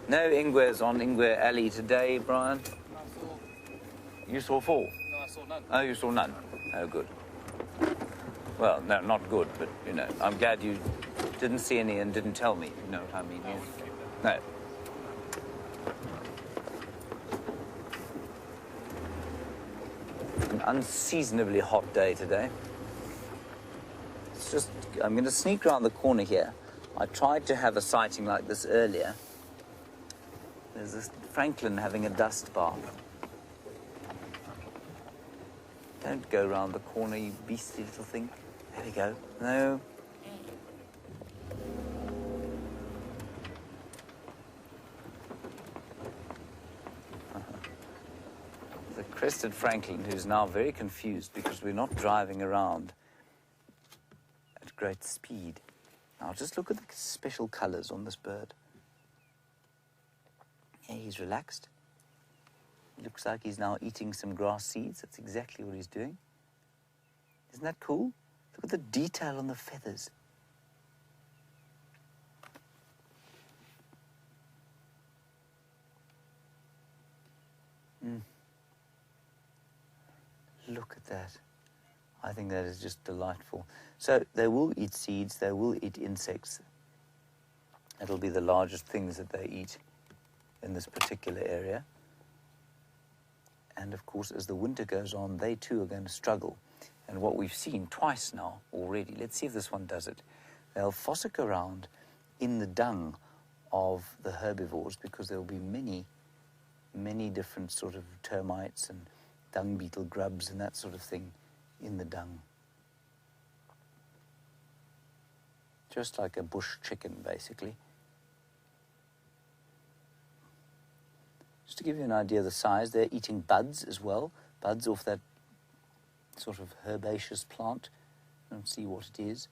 No Ingwes on Ingwe Alley today, Bryan? No, I saw... You saw 4? No, I saw none. Oh, you saw none? Oh, good. Well, no, not good, but, you know, I'm glad you didn't see any and didn't tell me, you know what I mean? No, I Yeah. wouldn't keep them. No. An unseasonably hot day today. It's just, I'm going to sneak around the corner here. I tried to have a sighting like this earlier. There's this francolin having a dust bath. Don't go round the corner, you beastly little thing. There we go. No. The crested francolin, who's now very confused because we're not driving around at great speed. Now just look at the special colours on this bird. Yeah, he's relaxed. Looks like he's now eating some grass seeds. That's exactly what he's doing. Isn't that cool? Look at the detail on the feathers. Look at that. I think that is just delightful. So they will eat seeds, they will eat insects. It'll be the largest things that they eat in this particular area. And of course, as the winter goes on, they too are going to struggle. And what we've seen twice now already, let's see if this one does it. They'll fossick around in the dung of the herbivores because there will be many different sort of termites and dung beetle grubs and that sort of thing in the dung. Just like a bush chicken, basically. Just to give you an idea of the size, they're eating buds as well. Buds off that sort of herbaceous plant. And see what it is.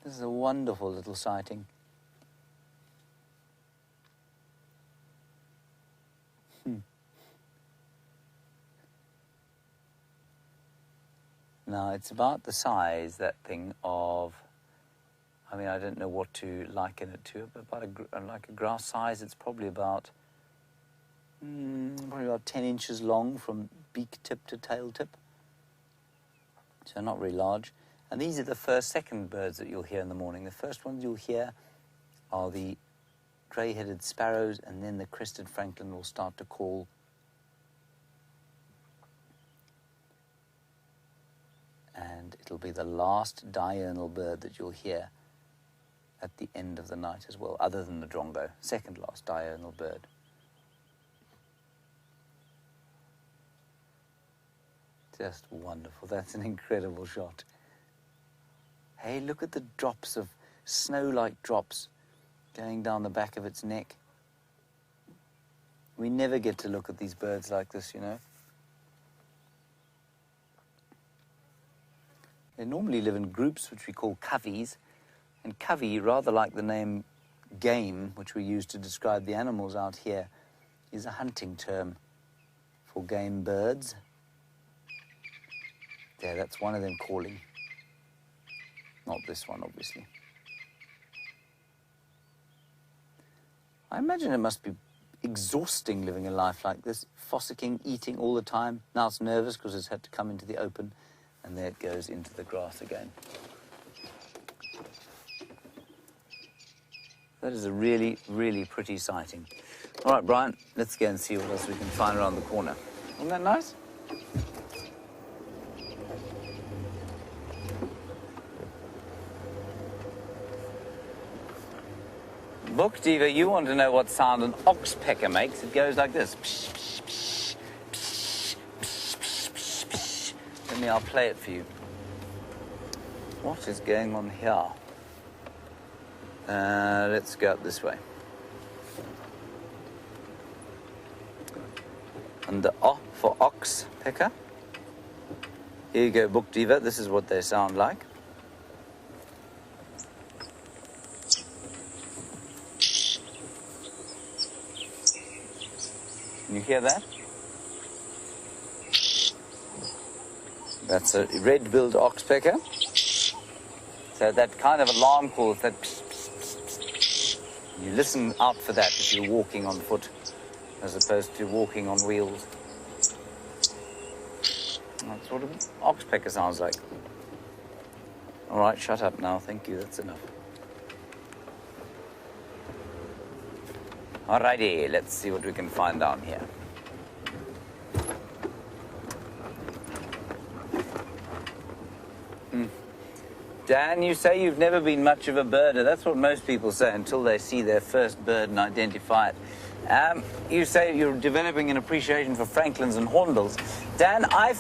This is a wonderful little sighting. Now, it's about the size, that thing, of, I mean, I don't know what to liken it to, but about like a grass size. It's probably about 10 inches long from beak tip to tail tip. So not very large. And these are the second birds that you'll hear in the morning. The first ones you'll hear are the grey-headed sparrows, and then the crested francolin will start to call. And it'll be the last diurnal bird that you'll hear at the end of the night as well, other than the drongo, second last diurnal bird. Just wonderful. That's an incredible shot. Hey, look at the drops of snow-like drops going down the back of its neck. We never get to look at these birds like this, you know. They normally live in groups, which we call coveys. And covey, rather like the name game, which we use to describe the animals out here, is a hunting term for game birds. There, that's one of them calling. Not this one, obviously. I imagine it must be exhausting living a life like this, fossicking, eating all the time. Now it's nervous because it's had to come into the open. And there it goes into the grass again. That is a really, really pretty sighting. All right, Brian, let's go and see what else we can find around the corner. Isn't that nice? Book Diva, you want to know what sound an oxpecker makes? It goes like this. Psh, psh, psh, psh, psh, psh, psh, psh. Let me, I'll play it for you. What is going on here? Let's go up this way. And the O for oxpecker. Here you go, Book Diva. This is what they sound like. Can you hear that? That's a red-billed oxpecker. So that kind of alarm call, that pss, pss, pss, pss. You listen out for that if you're walking on foot, as opposed to walking on wheels. That's what an oxpecker sounds like. All right, shut up now. Thank you. That's enough. Alrighty, let's see what we can find down here. Dan, you say you've never been much of a birder. That's what most people say until they see their first bird and identify it. You say you're developing an appreciation for francolins and hornbills. Dan, I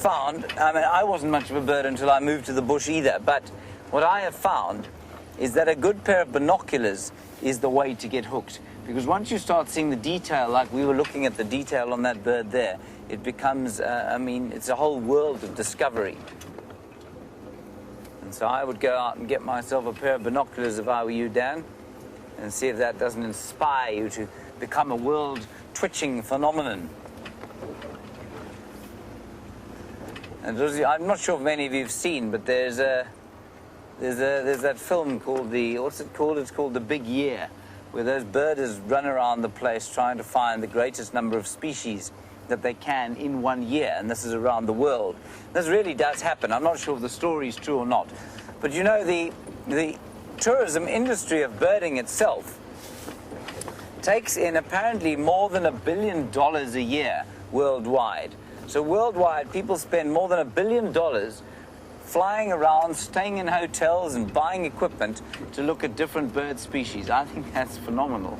wasn't much of a birder until I moved to the bush either, but what I have found is that a good pair of binoculars is the way to get hooked. Because once you start seeing the detail, like we were looking at the detail on that bird there, it becomes, it's a whole world of discovery. And so I would go out and get myself a pair of binoculars if I were you, Dan, and see if that doesn't inspire you to become a world twitching phenomenon. And I'm not sure if many of you have seen, but there's that film called what's it called? It's called The Big Year, where those birders run around the place trying to find the greatest number of species that they can in 1 year, and this is around the world. This really does happen. I'm not sure if the story is true or not, but you know, the tourism industry of birding itself takes in apparently more than $1 billion a year worldwide. So worldwide, people spend more than $1 billion flying around, staying in hotels and buying equipment to look at different bird species. I think that's phenomenal.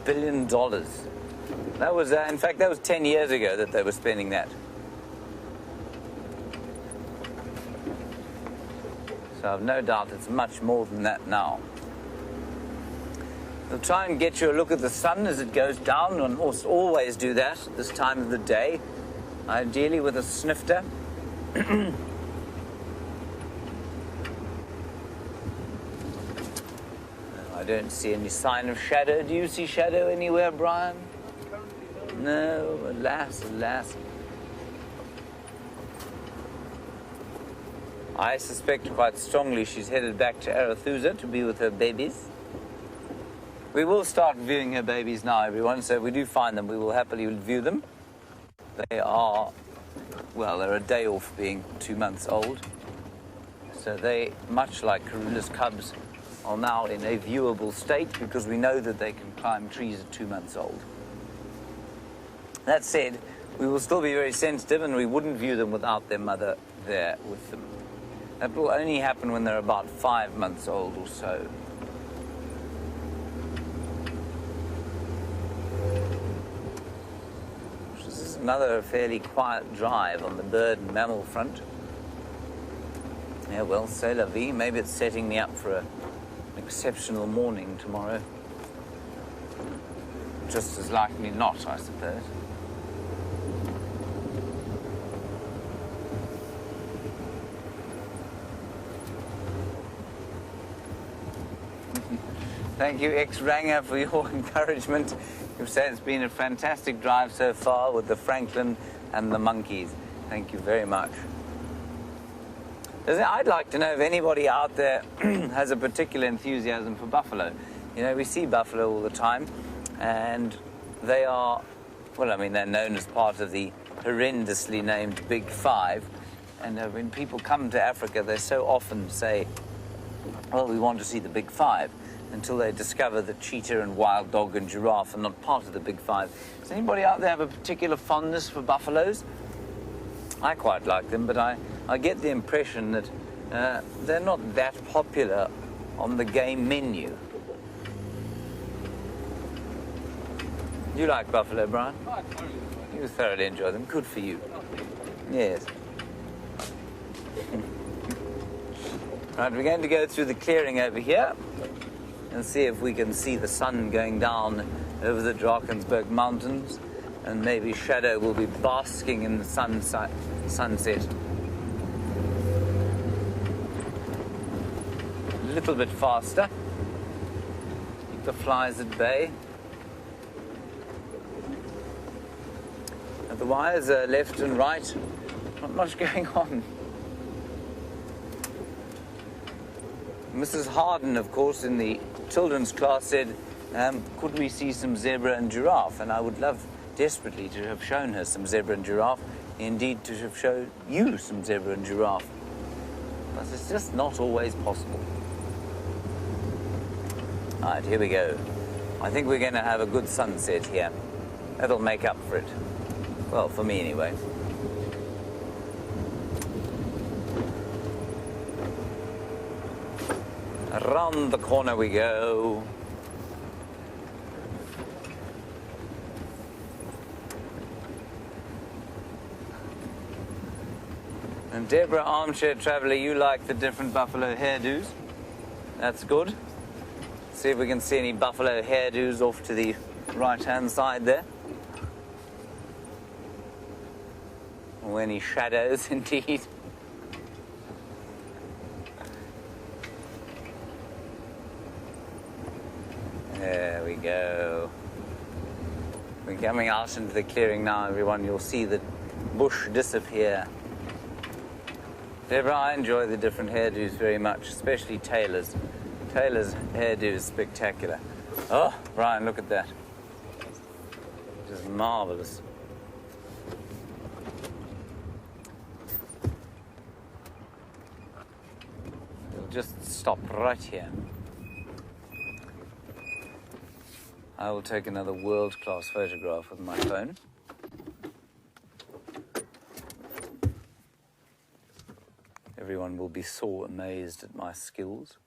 $1 billion. That was, in fact, that was 10 years ago that they were spending that. So I've no doubt it's much more than that now. We'll try and get you a look at the sun as it goes down, and always do that at this time of the day, ideally with a snifter. I don't see any sign of shadow. Do you see shadow anywhere, Bryan? No, alas, alas. I suspect quite strongly she's headed back to Arethusa to be with her babies. We will start viewing her babies now, everyone, so if we do find them, we will happily view them. They are, well, they're a day off being 2 months old. So they, much like Karula's cubs, are now in a viewable state because we know that they can climb trees at 2 months old. That said, we will still be very sensitive and we wouldn't view them without their mother there with them. That will only happen when they're about 5 months old or so. This is another fairly quiet drive on the bird and mammal front. Yeah, well, c'est la vie. Maybe it's setting me up for an exceptional morning tomorrow. Just as likely not, I suppose. Thank you, X-Ranger, for your encouragement. You've said it's been a fantastic drive so far with the francolin and the monkeys. Thank you very much. I'd like to know if anybody out there has a particular enthusiasm for buffalo. You know, we see buffalo all the time, and they are, well, I mean, they're known as part of the horrendously named Big Five. And when people come to Africa, they so often say, well, we want to see the Big Five, until they discover that cheetah and wild dog and giraffe are not part of the Big Five. Does anybody out there have a particular fondness for buffaloes? I quite like them, but I get the impression that they're not that popular on the game menu. You like buffalo, Bryan? Oh, I thoroughly enjoy it. You thoroughly enjoy them. Good for you. Yes. Right, we're going to go through the clearing over here and see if we can see the sun going down over the Drakensberg Mountains, and maybe Shadow will be basking in the sunset. A little bit faster. Keep the flies at bay. And the wires are left and right. Not much going on. Mrs. Harden, of course, in the children's class said, could we see some zebra and giraffe? And I would love desperately to have shown her some zebra and giraffe, indeed to have shown you some zebra and giraffe. But it's just not always possible. All right, here we go. I think we're going to have a good sunset here. That'll make up for it. Well, for me anyway. Around the corner we go. And Deborah, armchair traveller, you like the different buffalo hairdos? That's good. See if we can see any buffalo hairdos off to the right-hand side there. Or any shadows, indeed. There we go. We're coming out into the clearing now, everyone. You'll see the bush disappear. Deborah, I enjoy the different hairdos very much, especially Taylor's. Taylor's hairdo is spectacular. Oh, Bryan, look at that. Just marvelous. We'll just stop right here. I will take another world-class photograph with my phone. Everyone will be so amazed at my skills.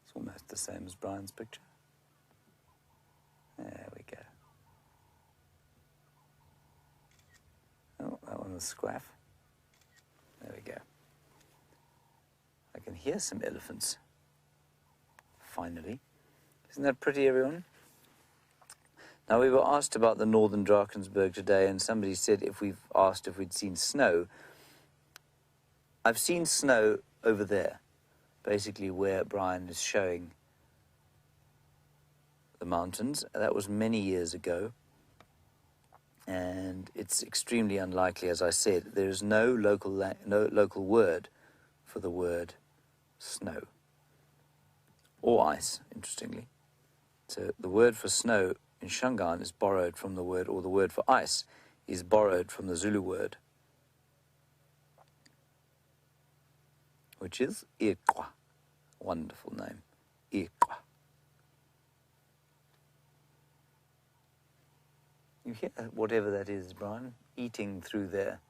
It's almost the same as Bryan's picture. There we go. Oh, that one was squaff. There we go. I can hear some elephants. Finally. Isn't that pretty, everyone? Now, we were asked about the northern Drakensberg today, and somebody said if we've asked if we'd seen snow. I've seen snow over there, basically where Bryan is showing the mountains. That was many years ago, and it's extremely unlikely, as I said. There is no local word for the word snow or ice, interestingly. So the word for snow in Shangaan is borrowed from the word, or the word for ice is borrowed from the Zulu word, which is Iqwa. Wonderful name, Iqwa. You hear whatever that is, Bryan, eating through there.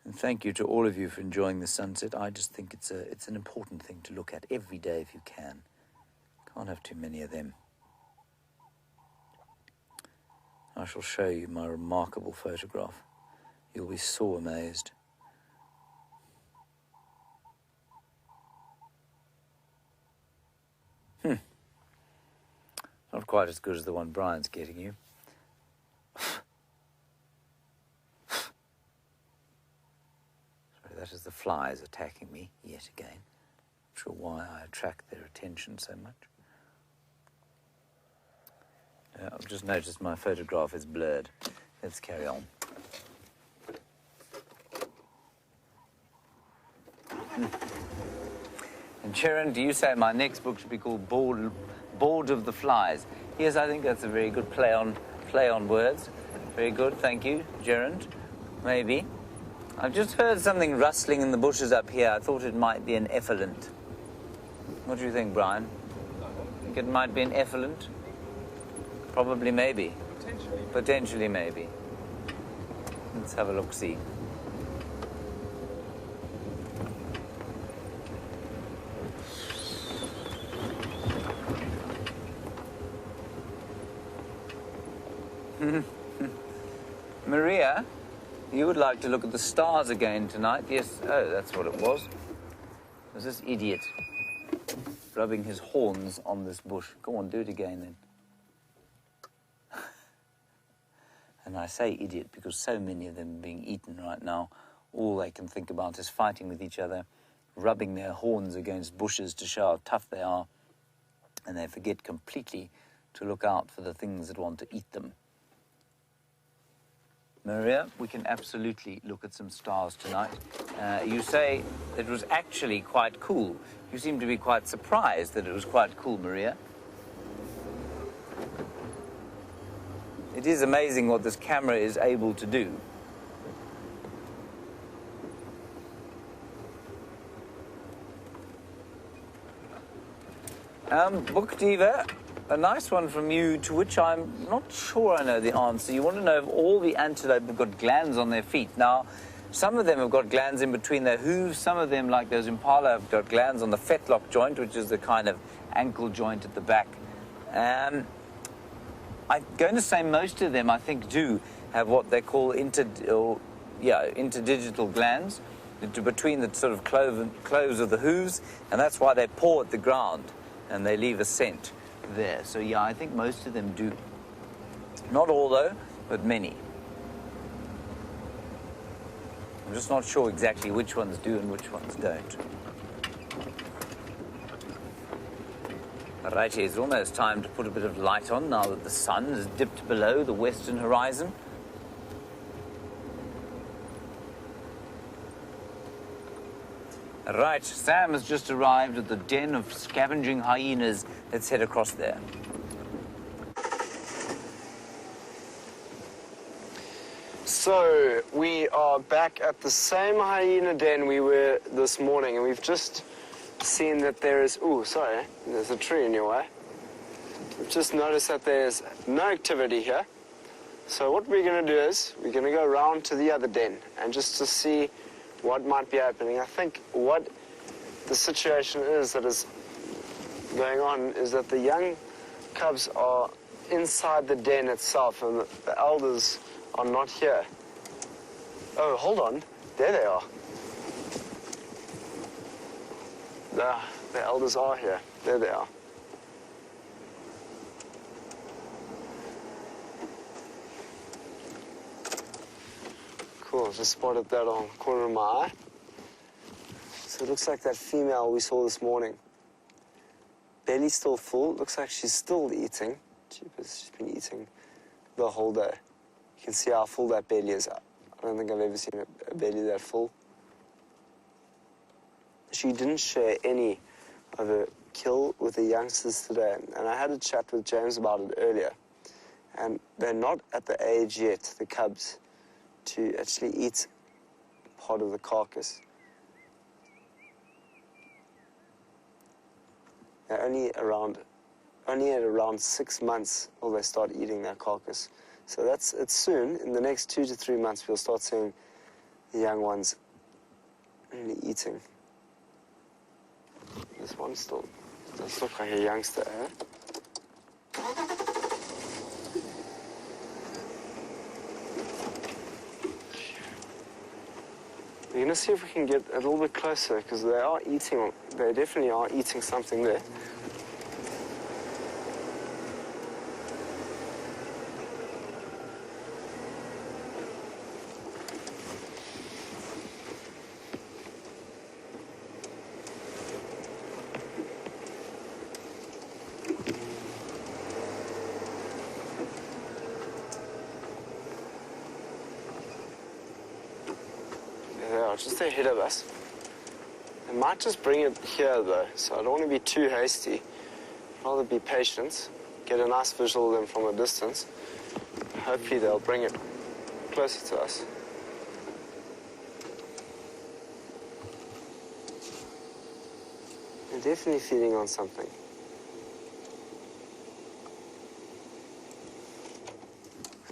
And thank you to all of you for enjoying the sunset. I just think it's an important thing to look at every day if you can. Can't have too many of them. I shall show you my remarkable photograph. You'll be so amazed. Not quite as good as the one Bryan's getting you. Sorry, that is the flies attacking me yet again. Not sure why I attract their attention so much. I've just noticed my photograph is blurred. Let's carry on. And Sharon, do you say my next book should be called Bored of the Flies? Yes, I think that's a very good play on words. Very good, thank you, Gerard. Maybe. I've just heard something rustling in the bushes up here. I thought it might be an effluent. What do you think, Bryan? Think it might be an effluent? Probably, maybe. Potentially, maybe. Let's have a look-see. Maria, you would like to look at the stars again tonight? Yes. Oh, that's what it was. Was this idiot rubbing his horns on this bush? Go on, do it again then. And I say idiot because so many of them are being eaten right now. All they can think about is fighting with each other, rubbing their horns against bushes to show how tough they are, and they forget completely to look out for the things that want to eat them. Maria, we can absolutely look at some stars tonight. You say it was actually quite cool. You seem to be quite surprised that it was quite cool, Maria. It is amazing what this camera is able to do. Book Diva, a nice one from you, to which I'm not sure I know the answer. You want to know if all the antelope have got glands on their feet. Now, some of them have got glands in between their hooves. Some of them, like those impala, have got glands on the fetlock joint, which is the kind of ankle joint at the back. I'm going to say most of them, I think, do have what they call interdigital glands between the sort of cloves of the hooves, and that's why they paw at the ground and they leave a scent there. So yeah, I think most of them do. Not all though, but many. I'm just not sure exactly which ones do and which ones don't. Alright, it's almost time to put a bit of light on now that the sun has dipped below the western horizon. Right, Sam has just arrived at the den of scavenging hyenas. Let's head across there. So, we are back at the same hyena den we were this morning, and we've just seen that there is... Ooh, sorry, there's a tree in your way. We've just noticed that there's no activity here. So what we're going to do is, we're going to go around to the other den, and just to see what might be happening. I think what the situation is that is going on is that the young cubs are inside the den itself and the elders are not here. Oh, hold on. There they are. The elders are here. There they are. Cool, just spotted that on the corner of my eye. So it looks like that female we saw this morning. Belly's still full. Looks like she's still eating. She's been eating the whole day. You can see how full that belly is. I don't think I've ever seen a belly that full. She didn't share any of her kill with the youngsters today. And I had a chat with James about it earlier. And they're not at the age yet, the cubs, to actually eat part of the carcass. They're only at around 6 months will they start eating their carcass. So it's soon. In the next 2 to 3 months, we'll start seeing the young ones really eating. This one still does look like a youngster, eh? We're going to see if we can get a little bit closer, because they definitely are eating something there. Just ahead of us. I might just bring it here though, so I don't want to be too hasty. I'd rather be patient, get a nice visual of them from a distance. Hopefully they'll bring it closer to us. They're definitely feeding on something.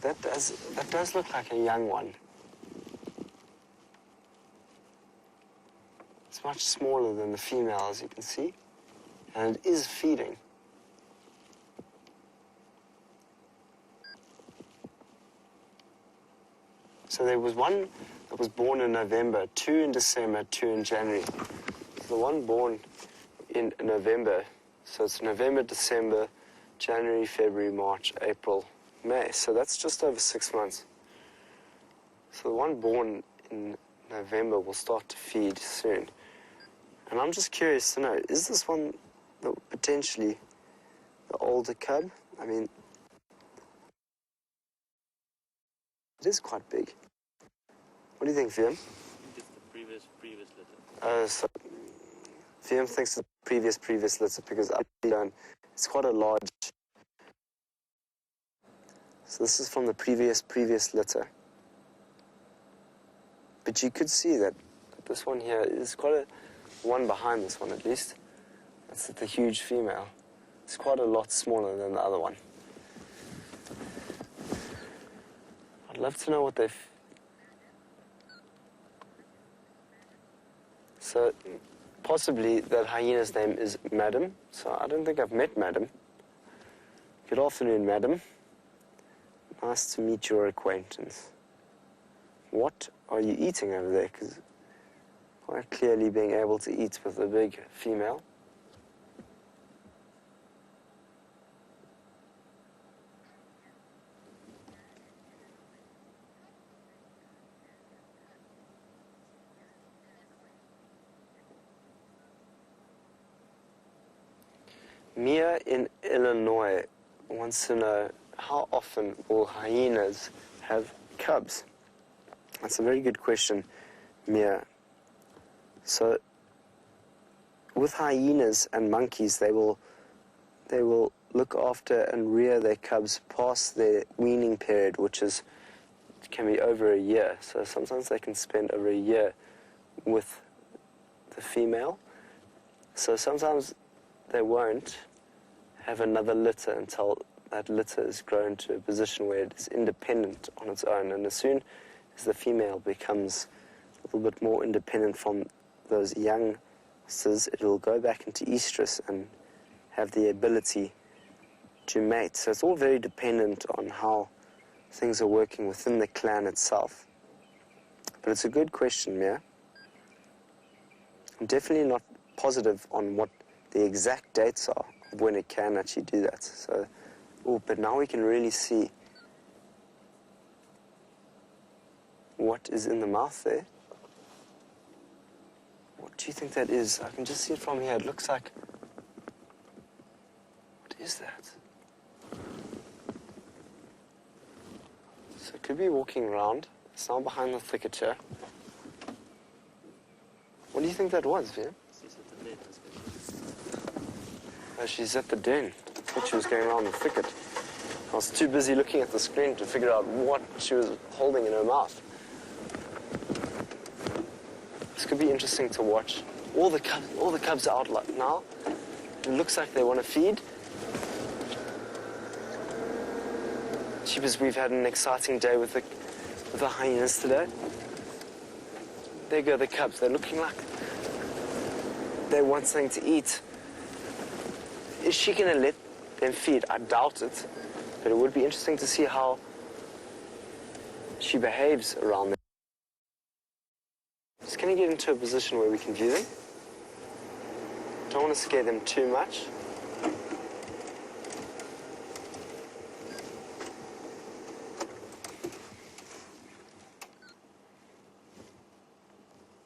That does look like a young one. It's much smaller than the female, as you can see, and it is feeding. So there was one that was born in November, 2 in December, 2 in January. So the one born in November, so it's November, December, January, February, March, April, May. So that's just over 6 months. So the one born in November will start to feed soon. And I'm just curious to know, is this one potentially the older cub? I mean, it is quite big. What do you think, Wium? It's the previous litter. So Wium thinks the previous litter, because I don't. It's quite a large. So this is from the previous litter. But you could see that this one here is quite a one behind this one, at least. That's the huge female. It's quite a lot smaller than the other one. I'd love to know what they've... So, possibly that hyena's name is Madam. So I don't think I've met Madam. Good afternoon, Madam. Nice to meet your acquaintance. What are you eating over there? Because quite clearly being able to eat with a big female. Mia in Illinois wants to know, how often will hyenas have cubs? That's a very good question, Mia. So, with hyenas and monkeys, they will look after and rear their cubs past their weaning period, which can be over a year. So sometimes they can spend over a year with the female. So sometimes they won't have another litter until that litter is grown to a position where it is independent on its own. And as soon as the female becomes a little bit more independent from those youngsters, it will go back into estrus and have the ability to mate. So it's all very dependent on how things are working within the clan itself. But it's a good question, Mia. I'm definitely not positive on what the exact dates are of when it can actually do that. So, but now we can really see what is in the mouth there. What do you think that is? I can just see it from here. It looks like... What is that? So it could be walking around. It's now behind the thicket here. What do you think that was, Vian? Oh, she's at the den. I thought she was going around the thicket. I was too busy looking at the screen to figure out what she was holding in her mouth. This could be interesting to watch. All the cubs are out now. It looks like they want to feed. Jeepers, we've had an exciting day with the hyenas today. There go the cubs. They're looking like they want something to eat. Is she going to let them feed? I doubt it. But it would be interesting to see how she behaves around them. Just going to get into a position where we can view them. Don't want to scare them too much.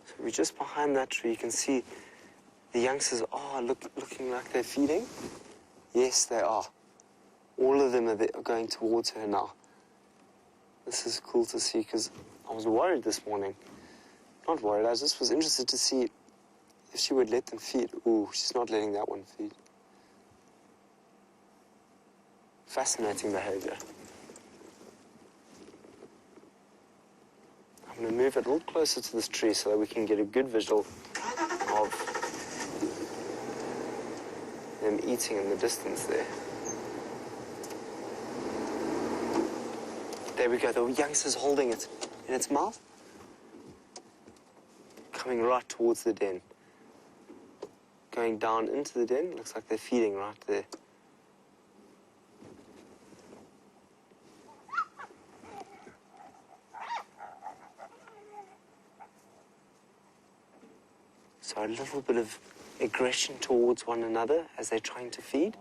So we're just behind that tree. You can see the youngsters are looking like they're feeding. Yes, they are. All of them are going towards her now. This is cool to see because I was worried this morning. Not worried, I just was interested to see if she would let them feed. Ooh, she's not letting that one feed. Fascinating behavior. I'm going to move it a little closer to this tree so that we can get a good visual of them eating in the distance there. There we go, the youngster's holding it in its mouth. Coming right towards the den. Going down into the den, looks like they're feeding right there. So a little bit of aggression towards one another as they're trying to feed.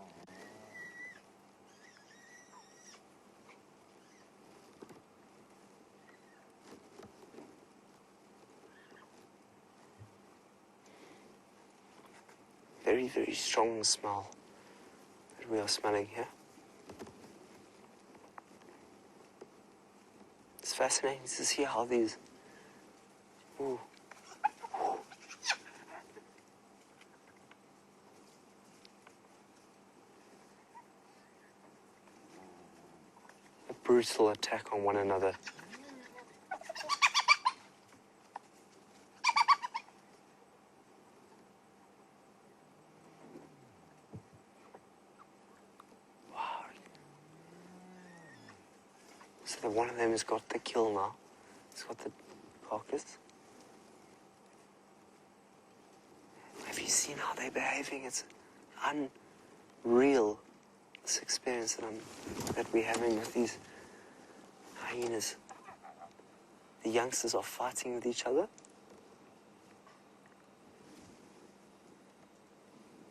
Very, very strong smell that we are smelling here. It's fascinating to see how these... Ooh. A brutal attack on one another. So that one of them has got the kill now. It's got the carcass. Have you seen how they're behaving? It's unreal, this experience that we're having with these hyenas. The youngsters are fighting with each other.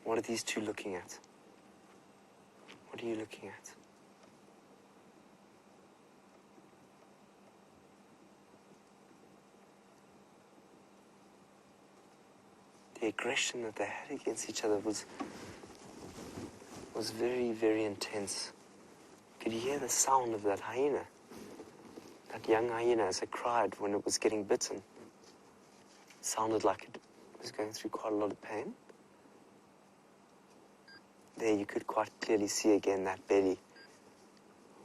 What are these two looking at? What are you looking at? The aggression that they had against each other was very, very intense. Could you hear the sound of that hyena? That young hyena as it cried when it was getting bitten. It sounded like it was going through quite a lot of pain. There you could quite clearly see again that belly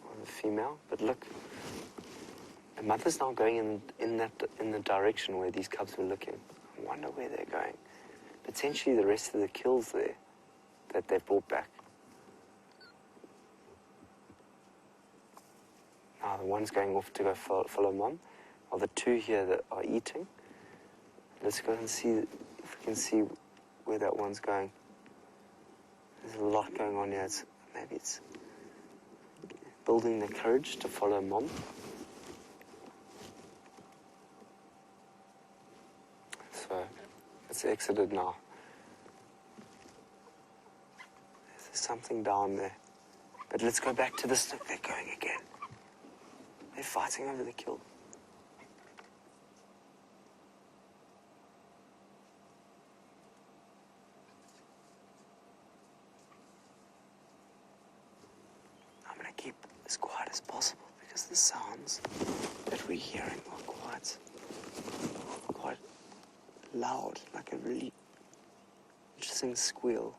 of the female. But look, the mother's now going in the direction where these cubs were looking. I wonder where they're going. Potentially the rest of the kills there that they've brought back. Now the one's going off to go follow mom. While the two here that are eating. Let's go and see if we can see where that one's going. There's a lot going on here. Maybe it's building the courage to follow mom. So it's exited now. There's something down there. But let's go back to this. Look, they're going again. They're fighting over the kill. I'm going to keep as quiet as possible because the sounds that we're hearing are quite loud, like a really interesting squeal.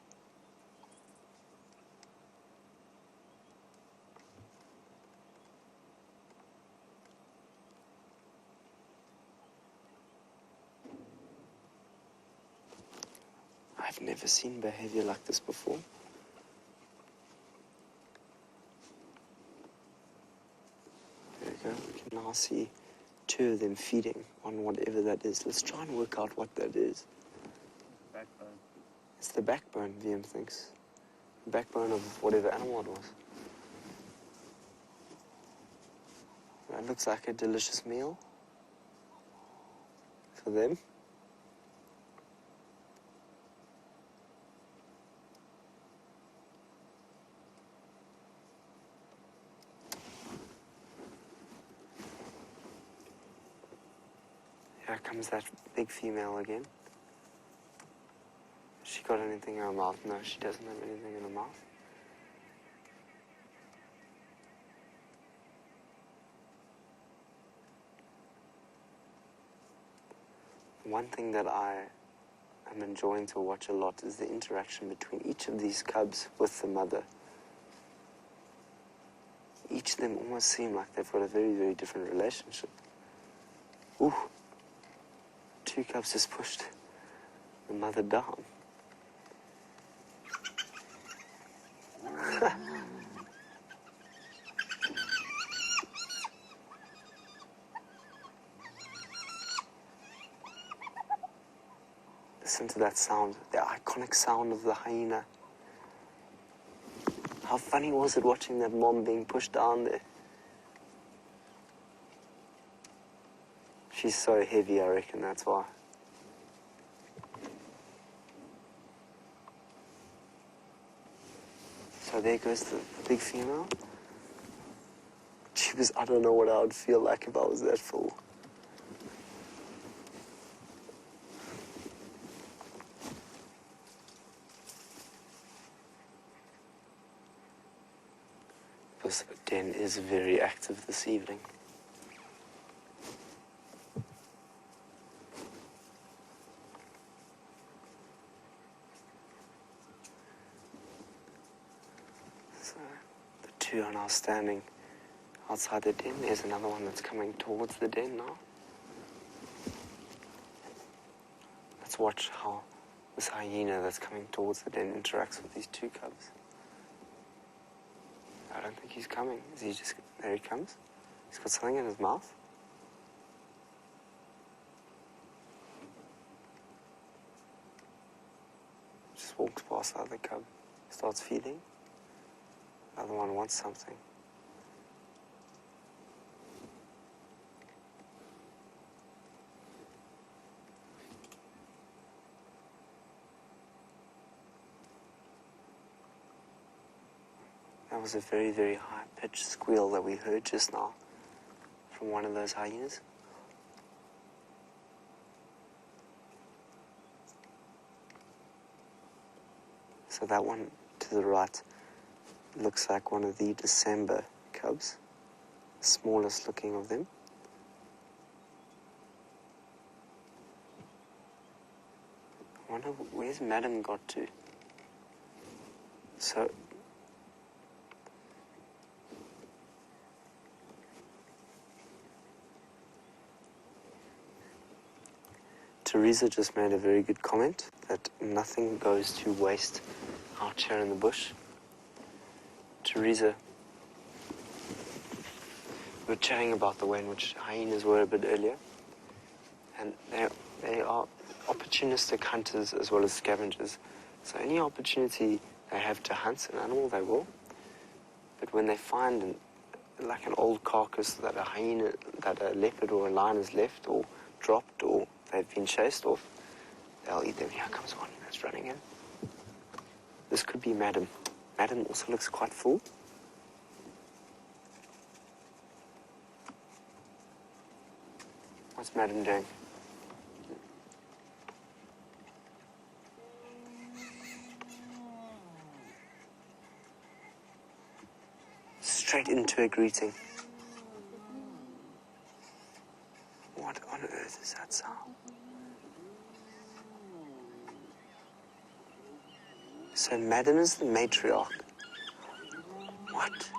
I've never seen behavior like this before. There we go. We can now see two of them feeding on whatever that is. Let's try and work out what that is. Backbone. It's the backbone, Wium thinks. The backbone of whatever animal it was. That looks like a delicious meal for them. Here comes that big female again. Has she got anything in her mouth? No, she doesn't have anything in her mouth. One thing that I am enjoying to watch a lot is the interaction between each of these cubs with the mother. Each of them almost seem like they've got a very, very different relationship. Ooh. Two cubs just pushed the mother down. Listen to that sound, the iconic sound of the hyena. How funny was it watching that mom being pushed down there? She's so heavy, I reckon, that's why. So there goes the big female. She was, I don't know what I would feel like if I was that full. This den is very active this evening. Two are now standing outside the den. There's another one that's coming towards the den now. Let's watch how this hyena that's coming towards the den interacts with these two cubs. I don't think he's coming. Is he just... There he comes. He's got something in his mouth. Just walks past the other cub, starts feeding. The other one wants something. That was a very, very high-pitched squeal that we heard just now from one of those hyenas. So that one to the right looks like one of the December cubs, the smallest looking of them. I wonder where's Madam got to? So Teresa just made a very good comment that nothing goes to waste out here in the bush. Teresa, we were chatting about the way in which hyenas were a bit earlier, and they are opportunistic hunters as well as scavengers. So any opportunity they have to hunt an animal, they will. But when they find like an old carcass that a hyena, that a leopard or a lion has left or dropped or they've been chased off, they'll eat them. Here comes one that's running in. This could be Madam. Madam also looks quite full. What's Madam doing? Straight into a greeting. What on earth is that sound? So Madam is the matriarch. What?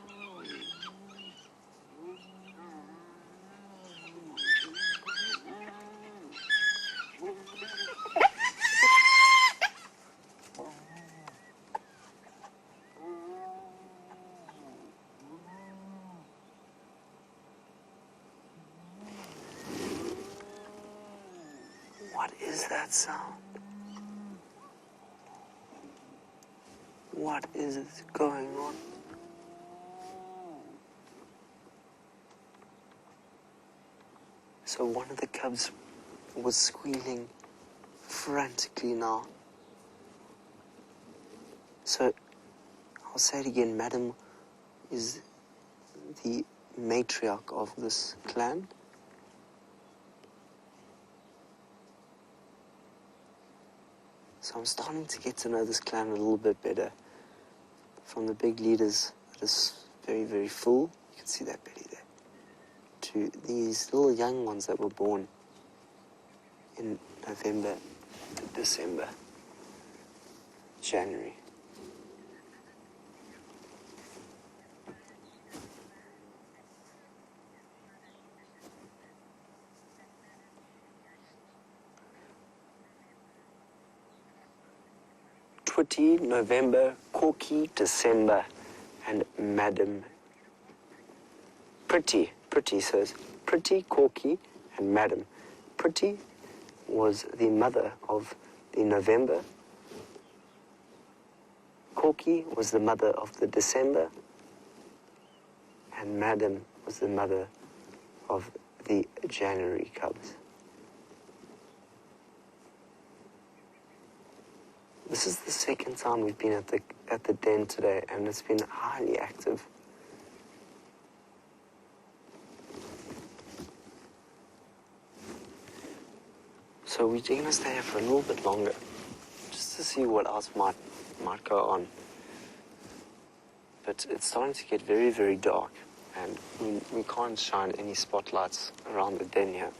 What is that sound? What is going on? So one of the cubs was squealing frantically now. So I'll say it again, Madam is the matriarch of this clan. So I'm starting to get to know this clan a little bit better. From the big leaders that is very, very full, you can see that belly there, to these little young ones that were born in November, December, January. Twitty, November, Corky, December, and Madam. Pretty says, Pretty, Corky, and Madam. Pretty was the mother of the November. Corky was the mother of the December. And Madam was the mother of the January cubs. This is the second time we've been at the den today, and it's been highly active. So we're going to stay here for a little bit longer, just to see what else might go on. But it's starting to get very, very dark, and we can't shine any spotlights around the den here.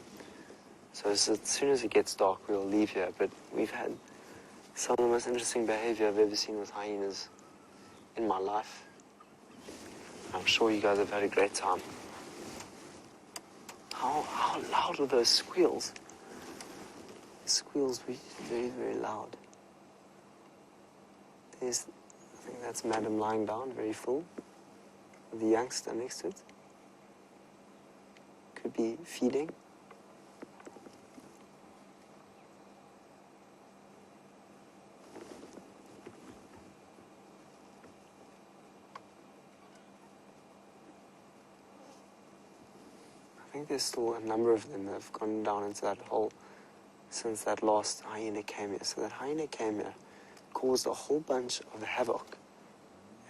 So as soon as it gets dark, we'll leave here. But we've had some of the most interesting behavior I've ever seen with hyenas in my life. I'm sure you guys have had a great time. How loud are those squeals? The squeals were very, very loud. I think that's Madam lying down, very full, with the youngster next to it. could be feeding. I think there's still a number of them that have gone down into that hole since that last hyena came here. So that hyena came here, caused a whole bunch of havoc,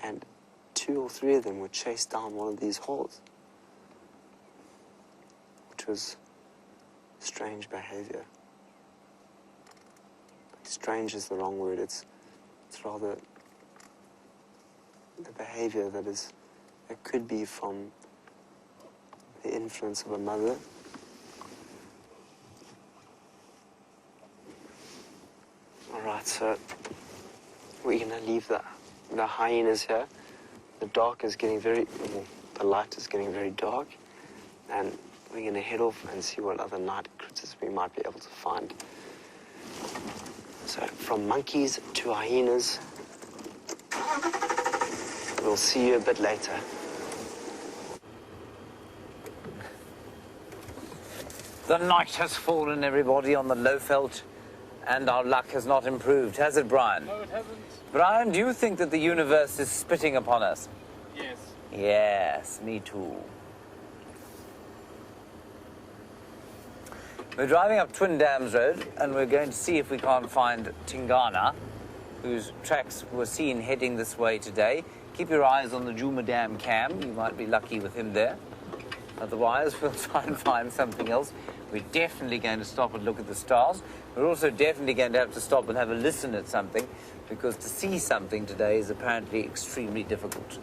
and 2 or 3 of them were chased down one of these holes, which was strange behavior. Strange is the wrong word. It's rather the behavior that could be from the influence of a mother. Alright, so we're going to leave the hyenas here. The dark is getting the light is getting very dark, and we're going to head off and see what other night critters we might be able to find. So from monkeys to hyenas, we'll see you a bit later. The night has fallen, everybody, on the Lowveld, and our luck has not improved, has it, Bryan? No, it hasn't. Bryan, do you think that the universe is spitting upon us? Yes. Yes, me too. We're driving up Twin Dams Road, and we're going to see if we can't find Tingana, whose tracks were seen heading this way today. Keep your eyes on the Juma Dam cam. You might be lucky with him there. Otherwise, we'll try and find something else. We're definitely going to stop and look at the stars. We're also definitely going to have to stop and have a listen at something, because to see something today is apparently extremely difficult.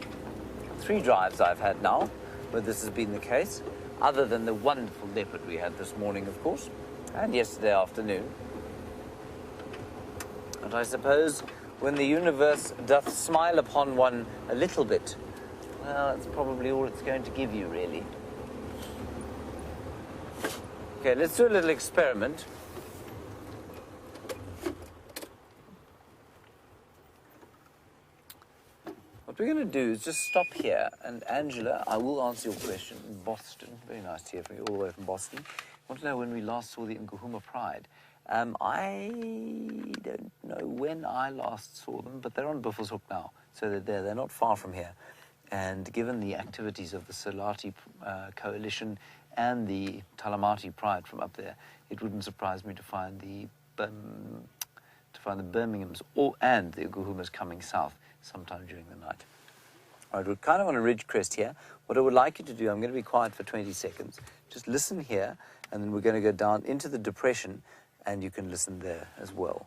3 drives I've had now where this has been the case, other than the wonderful leopard we had this morning, of course, and yesterday afternoon. And I suppose when the universe doth smile upon one a little bit, well, that's probably all it's going to give you, really. Okay, let's do a little experiment. What we're going to do is just stop here, and Angela, I will answer your question in Boston. Very nice to hear from you, all the way from Boston. I want to know when we last saw the Nkuhuma Pride. I don't know when I last saw them, but they're on Buffelshoek now, so they're there. They're not far from here. And given the activities of the Solati Coalition and the Talamati Pride from up there, it wouldn't surprise me to find the Birminghams and the Nkuhumas coming south sometime during the night. All right, we're kind of on a ridge crest here. What I would like you to do, I'm going to be quiet for 20 seconds. Just listen here, and then we're going to go down into the depression, and you can listen there as well.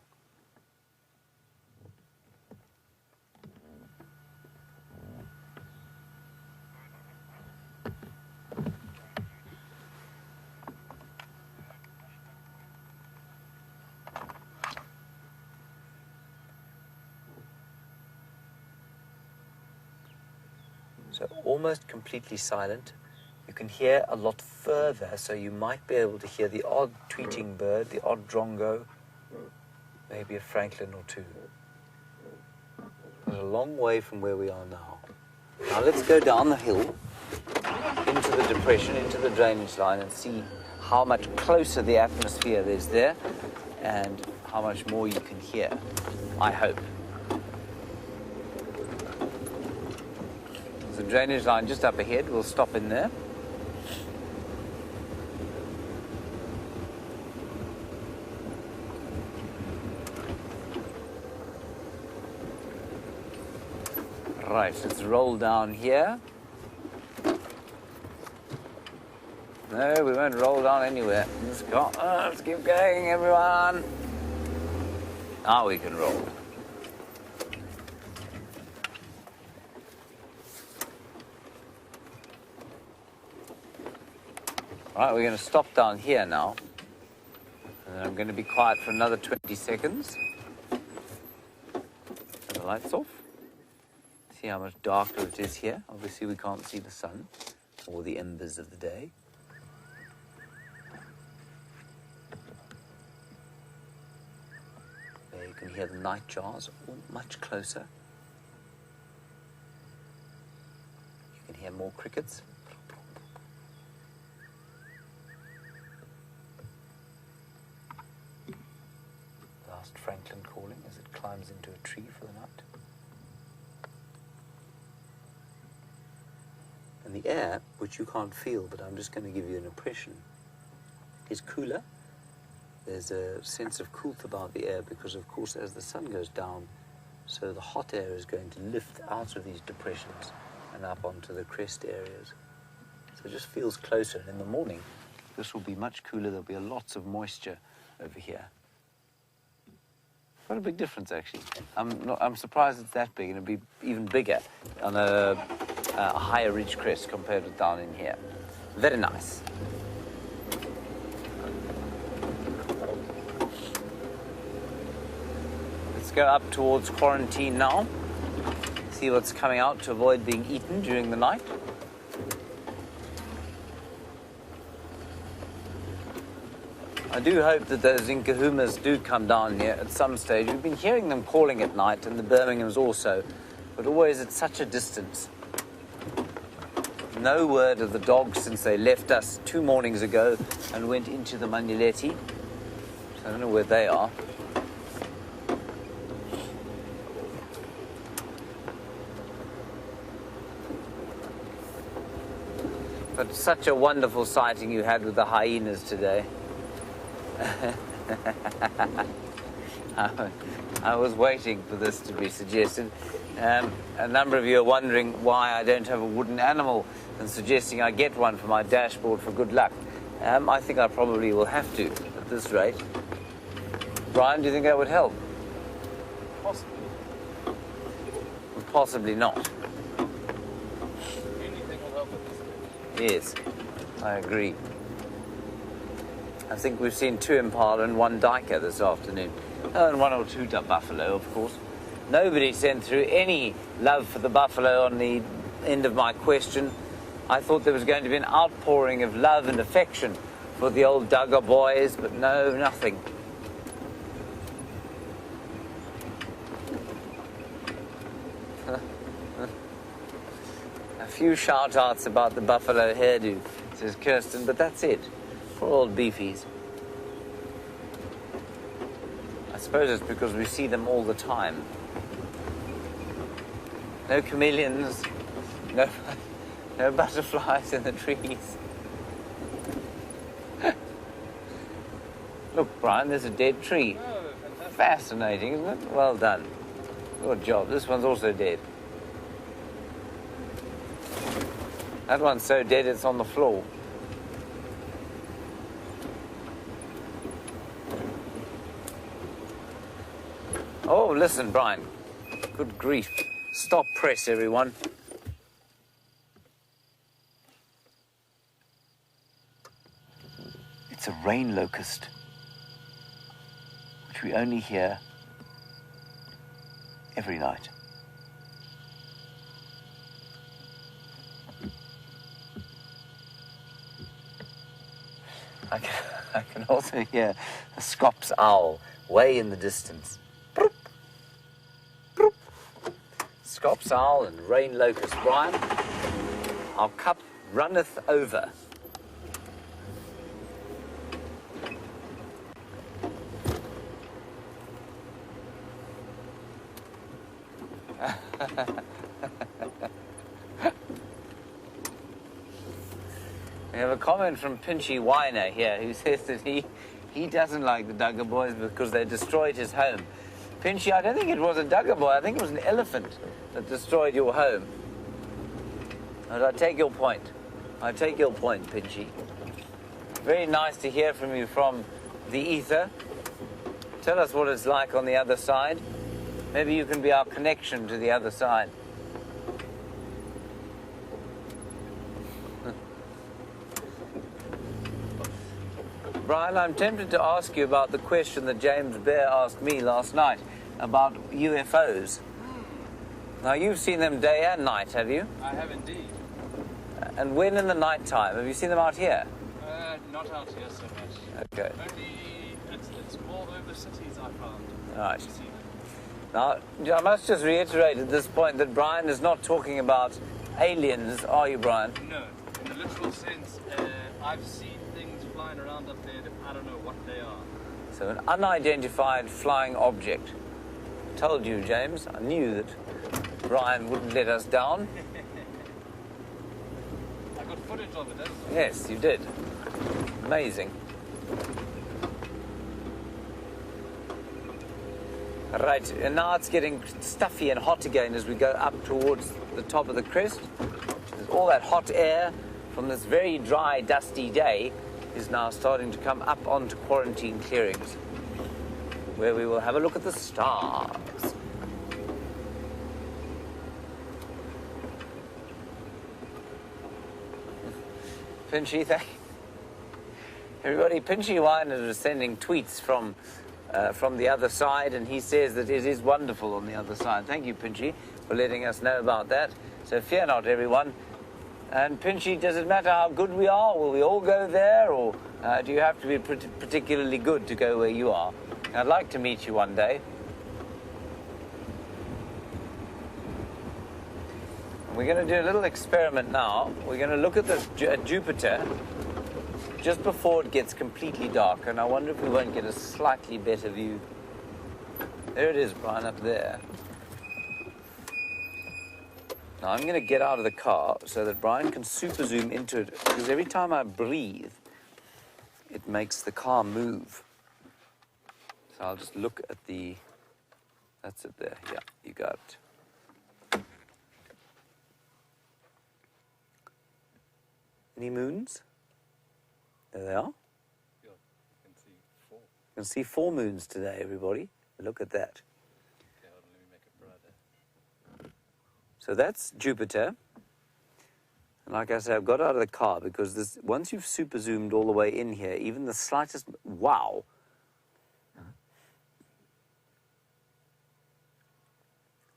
So almost completely silent. You can hear a lot further, so you might be able to hear the odd tweeting bird, the odd drongo, maybe a francolin or 2. We're a long way from where we are now. Now let's go down the hill, into the depression, into the drainage line, and see how much closer the atmosphere is there, and how much more you can hear, I hope. The drainage line just up ahead. We'll stop in there. Right, let's roll down here. No, we won't roll down anywhere. Let's keep going, everyone. Now we can roll. All right, we're going to stop down here now. And then I'm going to be quiet for another 20 seconds. Turn the lights off. See how much darker it is here. Obviously, we can't see the sun or the embers of the day. There you can hear the night jars much closer. You can hear more crickets. francolin calling as it climbs into a tree for the night. And the air, which you can't feel, but I'm just going to give you an impression, is cooler. There's a sense of coolth about the air because, of course, as the sun goes down, so the hot air is going to lift out of these depressions and up onto the crest areas. So it just feels closer. And in the morning, this will be much cooler. There'll be lots of moisture over here. Quite a big difference, actually. I'm surprised it's that big, and it'll be even bigger on a higher ridge crest compared with down in here. Very nice. Let's go up towards quarantine now. See what's coming out to avoid being eaten during the night. I do hope that those inkahumas do come down here at some stage. We've been hearing them calling at night, and the Birminghams also, but always at such a distance. No word of the dogs since they left us 2 mornings ago and went into the Manuleti. So I don't know where they are. But such a wonderful sighting you had with the hyenas today. I was waiting for this to be suggested. A number of you are wondering why I don't have a wooden animal and suggesting I get one for my dashboard for good luck. I think I probably will have to at this rate. Bryan, do you think that would help? Possibly. Possibly not. Anything will help at this stage. Yes, I agree. I think we've seen 2 impala and 1 duiker this afternoon. Oh, and 1 or 2 buffalo, of course. Nobody sent through any love for the buffalo on the end of my question. I thought there was going to be an outpouring of love and affection for the old Duggar boys, but no, nothing. A few shout-outs about the buffalo hairdo, says Kirsten, but that's it. Poor old beefies. I suppose it's because we see them all the time. No chameleons, no butterflies in the trees. Look, Bryan, there's a dead tree. Oh, fantastic. Fascinating, isn't it? Well done. Good job. This one's also dead. That one's so dead it's on the floor. Oh, listen, Bryan. Good grief. Stop press, everyone. It's a rain locust, which we only hear every night. I can also hear a Scops owl way in the distance. Broop, broop. Scops owl and rain locust. Bryan, our cup runneth over. We have a comment from Pinchy Wyner here who says that he doesn't like the Duggar boys because they destroyed his home. Pinchy, I don't think it was a Duggar boy. I think it was an elephant that destroyed your home. But I take your point. I take your point, Pinchy. Very nice to hear from you from the ether. Tell us what it's like on the other side. Maybe you can be our connection to the other side. Bryan, I'm tempted to ask you about the question that James Bear asked me last night about UFOs. Now, you've seen them day and night, have you? I have indeed. And when in the night time? Have you seen them out here? Not out here so much. Okay. Only, it's more over cities, I found. Right. To see them. Now, I must just reiterate at this point that Bryan is not talking about aliens, are you, Bryan? No. In the literal sense, I've seen things flying around up there that I don't know what they are. So an unidentified flying object. Told you, James. I knew that Bryan wouldn't let us down. I got footage of it, didn't Yes, you did. Amazing. Right, and now it's getting stuffy and hot again as we go up towards the top of the crest. There's all that hot air from this very dry, dusty day is now starting to come up onto quarantine clearings, where we will have a look at the stars. Pinchy, thank you. Everybody, Pinchy Wine is sending tweets from the other side, and he says that it is wonderful on the other side. Thank you, Pinchy, for letting us know about that. So fear not, everyone. And Pinchy, does it matter how good we are? Will we all go there, or do you have to be particularly good to go where you are? I'd like to meet you one day. We're going to do a little experiment now. We're going to look at Jupiter just before it gets completely dark, and I wonder if we won't get a slightly better view. There it is, Bryan, up there. Now I'm going to get out of the car so that Bryan can super zoom into it, because every time I breathe, it makes the car move. So I'll just look at the... That's it there. Yeah, you got it. Any moons? There they are. Yeah, you can see 4. You can see 4 moons today, everybody. Look at that. Okay, hold on, let me make it brighter. So that's Jupiter. And like I said, I've got out of the car because this, once you've super zoomed all the way in here, even the slightest, wow.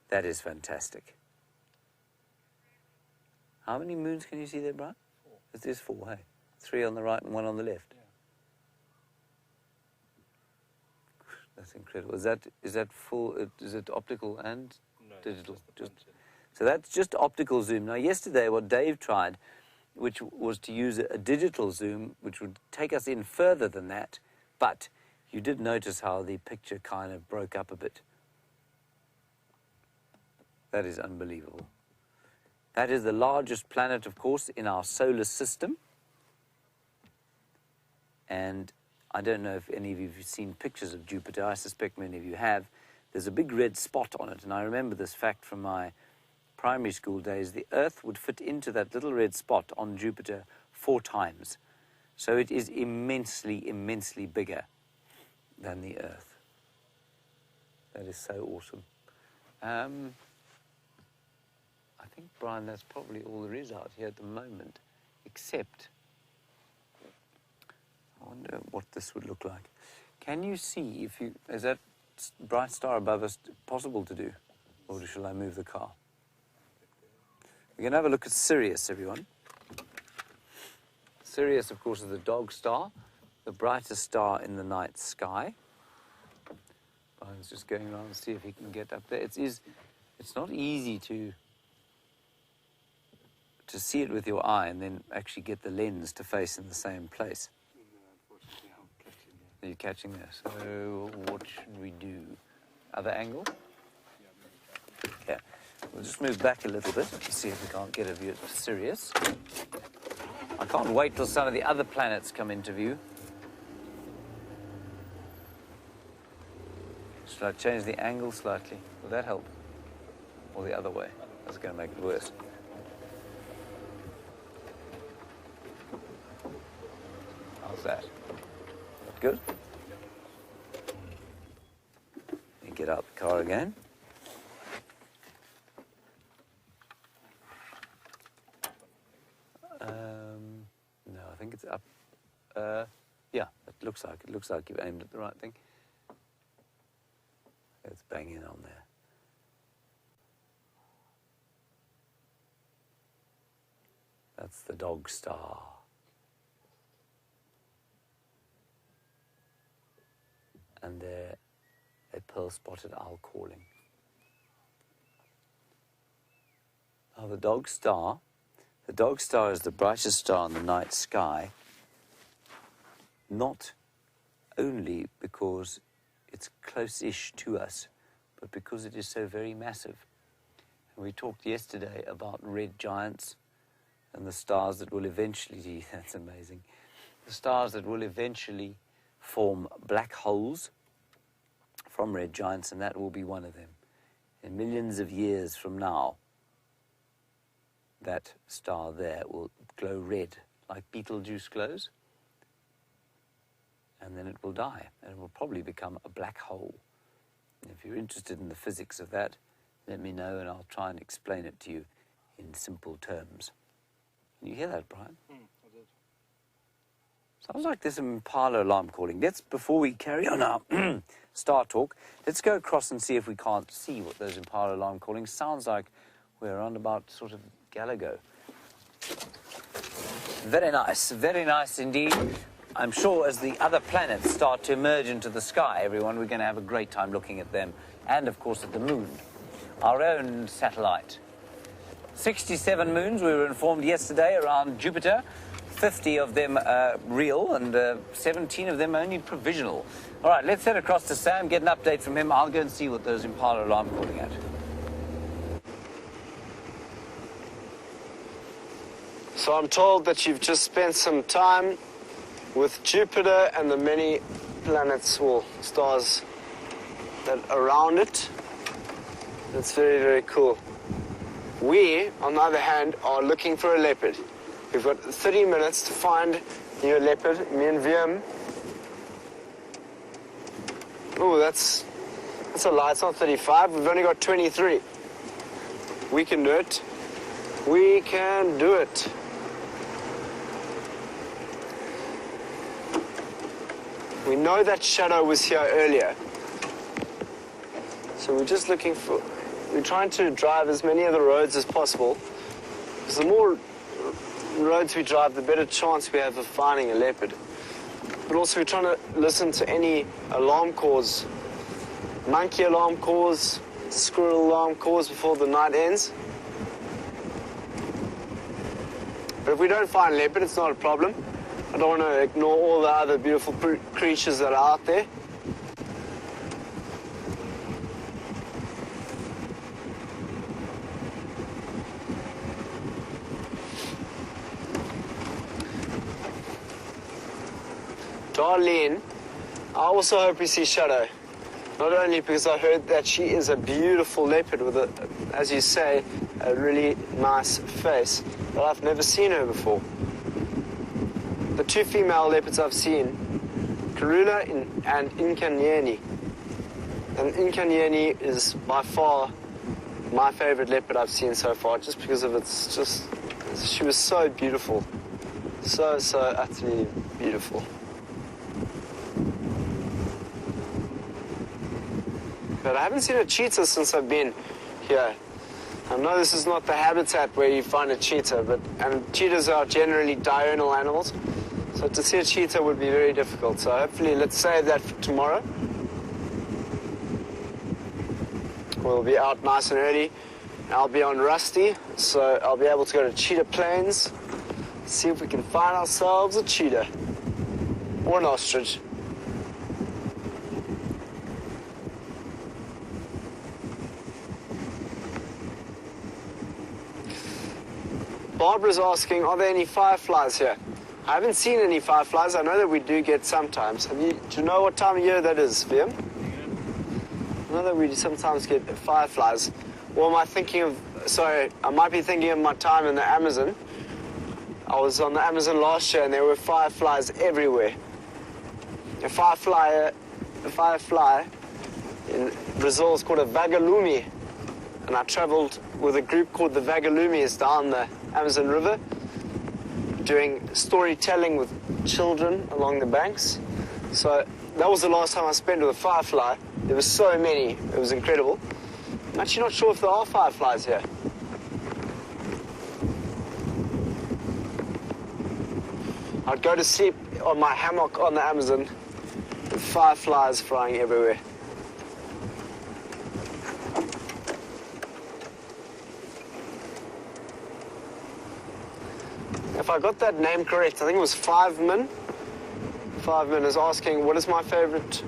That is fantastic. How many moons can you see there, Bryan? 4. It is 4, hey? 3 on the right and 1 on the left. Yeah. That's incredible. Is that full? Is it optical and No, digital? just So that's just optical zoom. Now, yesterday, what Dave tried, which was to use a digital zoom, which would take us in further than that, but you did notice how the picture kind of broke up a bit. That is unbelievable. That is the largest planet, of course, in our solar system. And I don't know if any of you have seen pictures of Jupiter. I suspect many of you have. There's a big red spot on it, and I remember this fact from my primary school days. The Earth would fit into that little red spot on Jupiter 4 times. So it is immensely, immensely bigger than the Earth. That is so awesome. I think, Bryan, that's probably all there is out here at the moment, except... I wonder what this would look like. Can you see if you... Is that bright star above us possible to do? Or shall I move the car? We're going to have a look at Sirius, everyone. Sirius, of course, is the dog star, the brightest star in the night sky. Bryan's just going around to see if he can get up there. It's not easy to see it with your eye and then actually get the lens to face in the same place. Are you catching this? So what should we do? Other angle? Okay. We'll just move back a little bit to see if we can't get a view of Sirius. I can't wait till some of the other planets come into view. Should I change the angle slightly? Will that help? Or the other way? That's going to make it worse. How's that? Good? Let me get out the car again. No, I think it's up. Yeah, it looks like you've aimed at the right thing. Let's bang in on there. That's the dog star. And there, a pearl-spotted owl calling. Now the dog star is the brightest star in the night sky, not only because it's close-ish to us, but because it is so very massive. And we talked yesterday about red giants and the stars that will eventually, that's amazing, the stars that will eventually form black holes from red giants, and that will be one of them. In millions of years from now, that star there will glow red, like Betelgeuse glows, and then it will die, and it will probably become a black hole. And if you're interested in the physics of that, let me know, and I'll try and explain it to you in simple terms. Can you hear that, Bryan? I did. Sounds like there's some impala alarm calling. Before we carry on our star talk, let's go across and see if we can't see what those impala alarm calling sounds like. We're around about sort of Gallagher. Very nice indeed. I'm sure as the other planets start to emerge into the sky, everyone, we're going to have a great time looking at them. And, of course, at the moon, our own satellite. 67 moons, we were informed yesterday, around Jupiter. 50 of them real and 17 of them only provisional. All right, let's head across to Sam, get an update from him. I'll go and see what those impala alarm calling at. So I'm told that you've just spent some time with Jupiter and the many planets or stars that are around it. That's very, very cool. We, on the other hand, are looking for a leopard. We've got 30 minutes to find you a leopard, me and Wium. Oh, that's a lie, it's not 35, we've only got 23. We can do it. We can do it. We know that shadow was here earlier. So we're just looking for... We're trying to drive as many of the roads as possible. Because the more roads we drive, the better chance we have of finding a leopard. But also we're trying to listen to any alarm calls. Monkey alarm calls, squirrel alarm calls before the night ends. But if we don't find leopard, it's not a problem. I don't want to ignore all the other beautiful creatures that are out there. Darlene, I also hope we see Shadow. Not only because I heard that she is a beautiful leopard with, as you say, a really nice face, but I've never seen her before. The two female leopards I've seen, Karula and Inkanyeni. And Inkanyeni is by far my favorite leopard I've seen so far, just because of its just... She was so beautiful. So utterly beautiful. But I haven't seen a cheetah since I've been here. I know this is not the habitat where you find a cheetah, and cheetahs are generally diurnal animals. So to see a cheetah would be very difficult. So hopefully let's save that for tomorrow. We'll be out nice and early. I'll be on Rusty, so I'll be able to go to Cheetah Plains, see if we can find ourselves a cheetah or an ostrich. Barbara's asking, are there any fireflies here? I haven't seen any fireflies. I know that we do get sometimes. Do you know what time of year that is, Wium? I know that we sometimes get fireflies. Or am I thinking of... Sorry, I might be thinking of my time in the Amazon. I was on the Amazon last year and there were fireflies everywhere. A firefly in Brazil is called a vagalume. And I traveled with a group called the Vagalumes down the Amazon River, doing storytelling with children along the banks. So that was the last time I spent with a firefly. There were so many, it was incredible. I'm actually not sure if there are fireflies here. I'd go to sleep on my hammock on the Amazon with fireflies flying everywhere. If I got that name correct, I think it was 5 min. 5 5min is asking, what is my favorite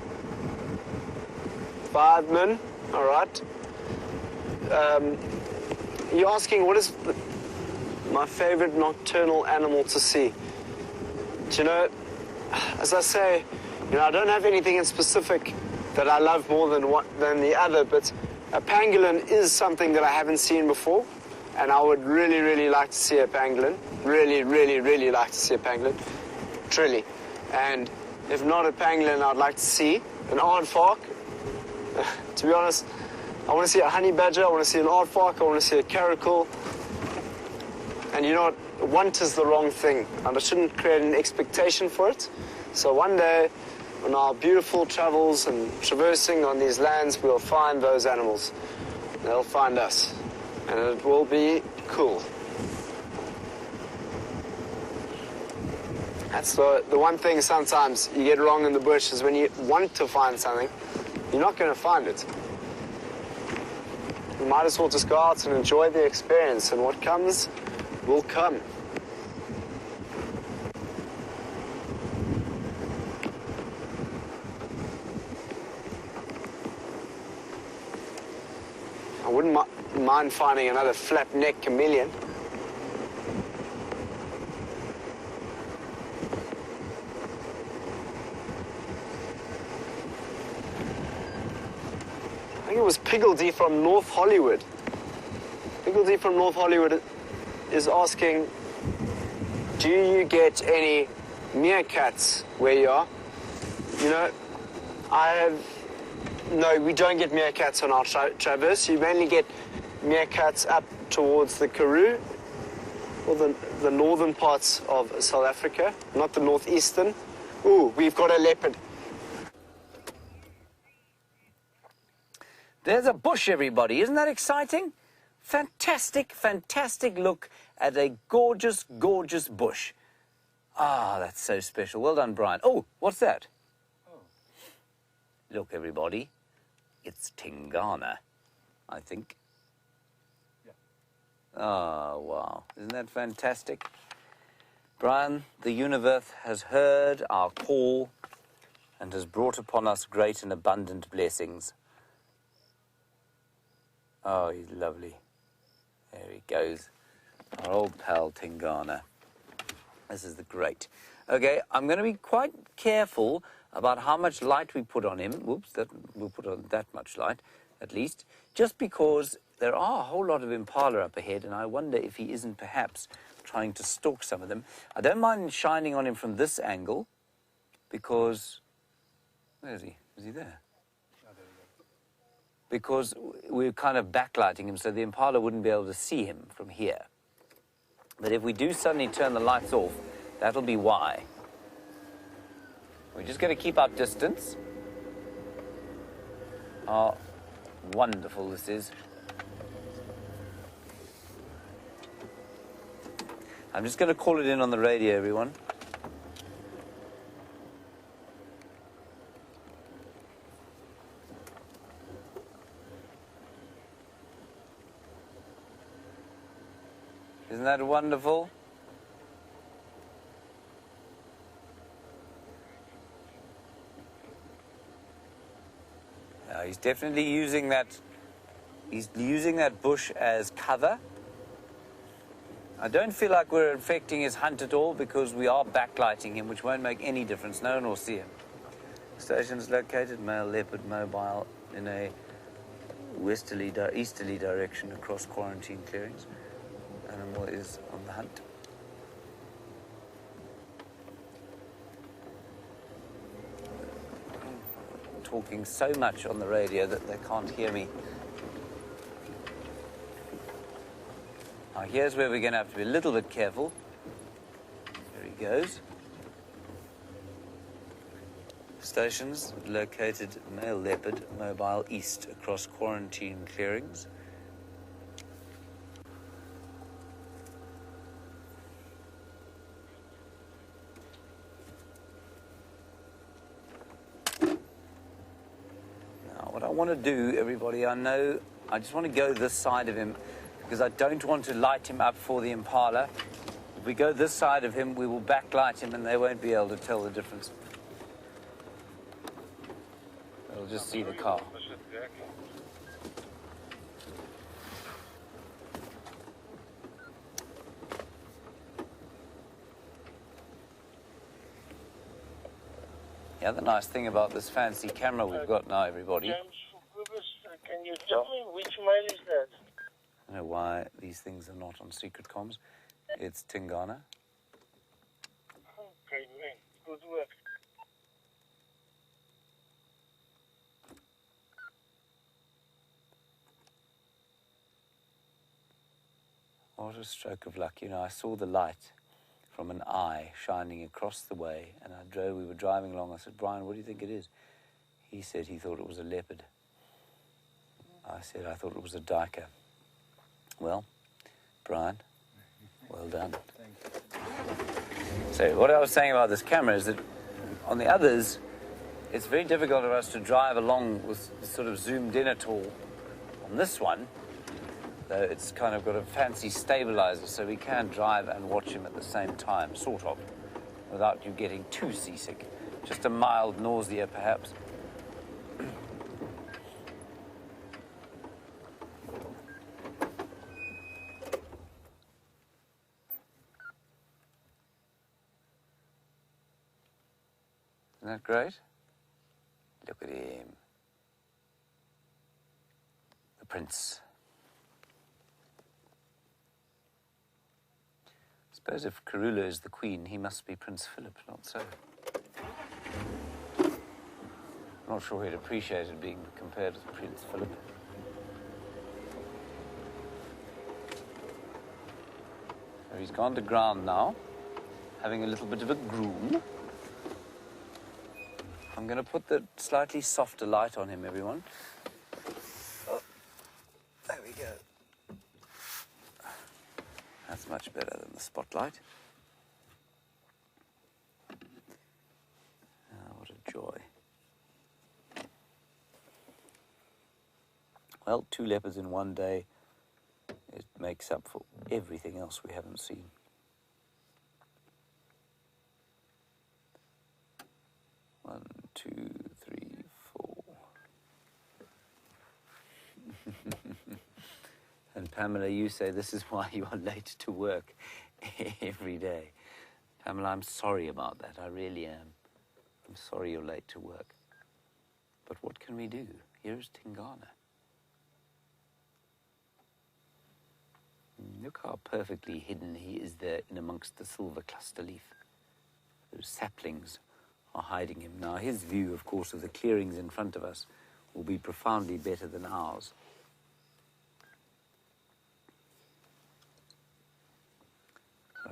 5min? All right. You're asking, what is my favorite nocturnal animal to see? Do you know, as I say, you know, I don't have anything in specific that I love more than the other, but a pangolin is something that I haven't seen before, and I would really, really like to see a pangolin. Really, really, really like to see a pangolin. Truly. And if not a pangolin, I'd like to see an aardvark. To be honest, I want to see a honey badger, I want to see an aardvark, I want to see a caracal. And you know what? Want is the wrong thing, and I shouldn't create an expectation for it. So one day, on our beautiful travels and traversing on these lands, we'll find those animals. They'll find us, and it will be cool. That's the one thing sometimes you get wrong in the bush is when you want to find something, you're not going to find it. You might as well just go out and enjoy the experience, and what comes will come. I wouldn't mind finding another flap-neck chameleon. I think it was Piggledy from North Hollywood. Piggledy from North Hollywood is asking, do you get any meerkats where you are? You know, no, we don't get meerkats on our traverse. You mainly get meerkats up towards the Karoo, or the northern parts of South Africa, not the northeastern. Ooh, we've got a leopard. There's a bush, everybody. Isn't that exciting? Fantastic, fantastic look at a gorgeous, gorgeous bush. Ah, that's so special. Well done, Bryan. Oh, what's that? Oh. Look, everybody. It's Tingana, I think. Yeah. Oh, wow. Isn't that fantastic? Bryan, the universe has heard our call and has brought upon us great and abundant blessings. Oh, he's lovely. There he goes. Our old pal Tingana. This is the great. Okay, I'm going to be quite careful about how much light we put on him. Whoops, we'll put on that much light, at least. Just because there are a whole lot of impala up ahead, and I wonder if he isn't perhaps trying to stalk some of them. I don't mind shining on him from this angle, because... Where is he? Is he there? Because we're kind of backlighting him so the impala wouldn't be able to see him from here. But if we do suddenly turn the lights off, that'll be why. We're just going to keep our distance. Oh, wonderful this is. I'm just going to call it in on the radio, everyone. Isn't that wonderful? He's definitely using that. He's using that bush as cover. I don't feel like we're affecting his hunt at all because we are backlighting him, which won't make any difference. No one will see him. Station is located. Male leopard mobile in a easterly direction across quarantine clearings. Animal is on the hunt. I'm talking so much on the radio that they can't hear me. Now here's where we're going to have to be a little bit careful. There he goes. Stations located. Male leopard mobile east across quarantine clearings. What I want to do, everybody, I just want to go this side of him because I don't want to light him up for the impala. If we go this side of him, we will backlight him and they won't be able to tell the difference. We'll just see the car. The other nice thing about this fancy camera we've got now, everybody, James, for purpose, can you tell me which mail is that? I don't know why these things are not on secret comms. It's Tingana. Okay, man. Good work. What a stroke of luck. You know, I saw the light from an eye shining across the way, and we were driving along. I said, Bryan, what do you think it is? He said he thought it was a leopard. I said I thought it was a duiker. Well, Bryan, well done. So what I was saying about this camera is that on the others, it's very difficult for us to drive along with sort of zoomed in at all. On this one, though, it's kind of got a fancy stabilizer, so we can drive and watch him at the same time, sort of, without you getting too seasick. Just a mild nausea, perhaps. Isn't that great? Look at him. The prince. I suppose if Karula is the queen, he must be Prince Philip, not so. I'm not sure he'd appreciate it being compared with Prince Philip. So he's gone to ground now, having a little bit of a groom. I'm going to put the slightly softer light on him, everyone. Oh, there we go. That's much better than the spotlight. Oh, what a joy. Well, 2 leopards in one day, it makes up for everything else we haven't seen. One, 2, 3, 4. And Pamela, you say this is why you are late to work every day. Pamela, I'm sorry about that. I really am. I'm sorry you're late to work. But what can we do? Here's Tingana. Look how perfectly hidden he is there in amongst the silver cluster leaf. Those saplings are hiding him. Now, his view, of course, of the clearings in front of us will be profoundly better than ours.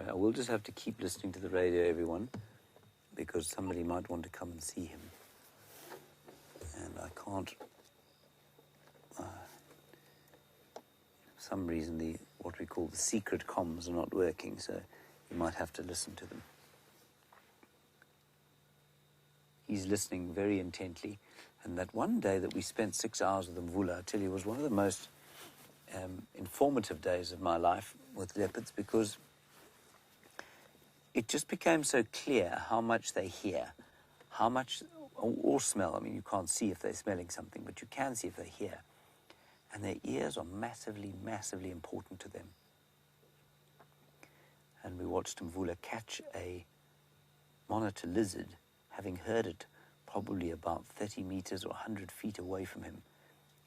I will just have to keep listening to the radio, everyone, because somebody might want to come and see him. And I can't... for some reason, what we call the secret comms are not working, so you might have to listen to them. He's listening very intently, and that one day that we spent 6 hours with Mvula, I tell you, was one of the most informative days of my life with leopards, because it just became so clear how much they hear, how much, or smell. I mean, you can't see if they're smelling something, but you can see if they hear. And their ears are massively, massively important to them. And we watched Mvula catch a monitor lizard, having heard it probably about 30 meters or 100 feet away from him.